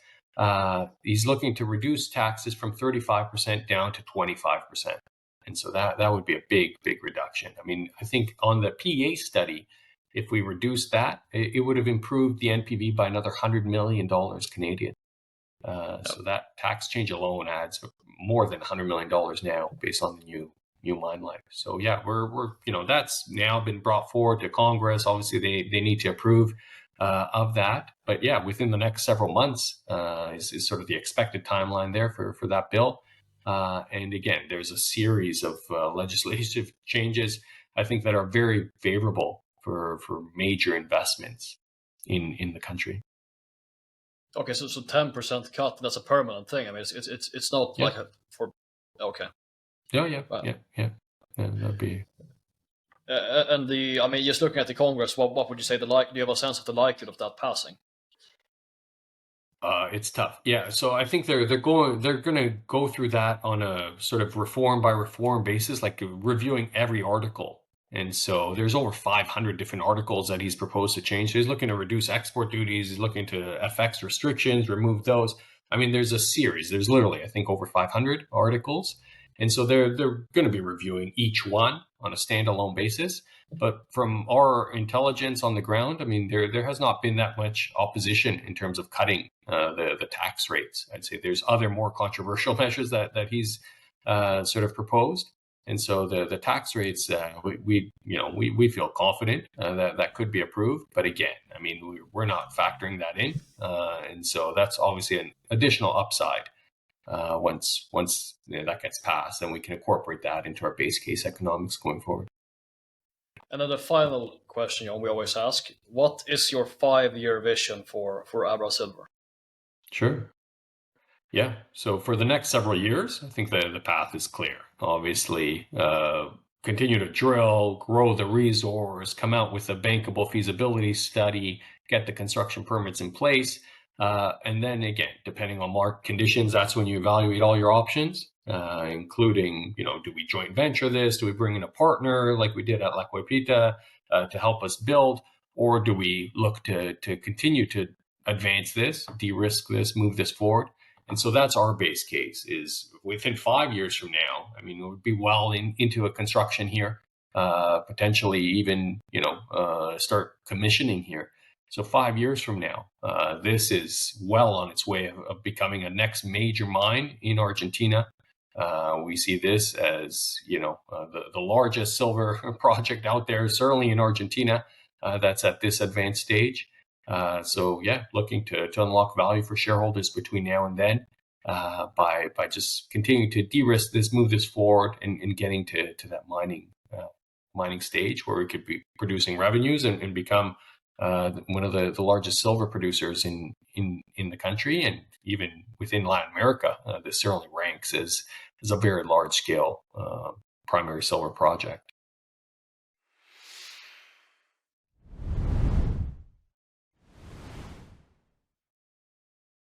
he's looking to reduce taxes from 35% down to 25%. And so that would be a big reduction. I mean, I think on the PEA study, if we reduce that, it would have improved the NPV by another $100 million Canadian. So that tax change alone adds more than $100 million now based on the new mine life. So yeah, we're that's now been brought forward to Congress. Obviously, they need to approve of that. But yeah, within the next several months is sort of the expected timeline there for that bill. And again, there's a series of legislative changes, I think, that are very favorable for major investments in the country. Okay, so 10% cut, that's a permanent thing. I mean, it's not like okay. Yeah, that'd be. And I mean, just looking at the Congress, what would you say do you have a sense of the likelihood of that passing? It's tough. Yeah, so I think they're going to go through that on a sort of reform by reform basis, like reviewing every article. And so there's over 500 different articles that he's proposed to change. So he's looking to reduce export duties. He's looking to FX restrictions, remove those. I mean, there's a series. There's literally, I think, over 500 articles. And so they're going to be reviewing each one on a standalone basis. But from our intelligence on the ground, I mean, there has not been that much opposition in terms of cutting the tax rates. I'd say there's other more controversial measures that he's sort of proposed. And so the tax rates, we feel confident that could be approved. But again, I mean, we're not factoring that in. And so that's obviously an additional upside once that gets passed, and we can incorporate that into our base case economics going forward. And then the final question we always ask, what is your 5-year vision for AbraSilver? Sure. Yeah. So for the next several years, I think the path is clear. Obviously, continue to drill, grow the resource, come out with a bankable feasibility study, get the construction permits in place. And then again, depending on market conditions, that's when you evaluate all your options, including, do we joint venture this? Do we bring in a partner like we did at La Cuepita to help us build? Or do we look to continue to advance this, de-risk this, move this forward? And so that's our base case, is within 5 years from now, I mean, it would be well into a construction here, potentially even, start commissioning here. So 5 years from now, this is well on its way of becoming a next major mine in Argentina. We see this as, the largest silver project out there, certainly in Argentina, that's at this advanced stage. So yeah, looking to unlock value for shareholders between now and then by just continuing to de-risk this, move this forward, and getting to that mining stage where we could be producing revenues and become one of the largest silver producers in the country, and even within Latin America. This certainly ranks as a very large scale primary silver project.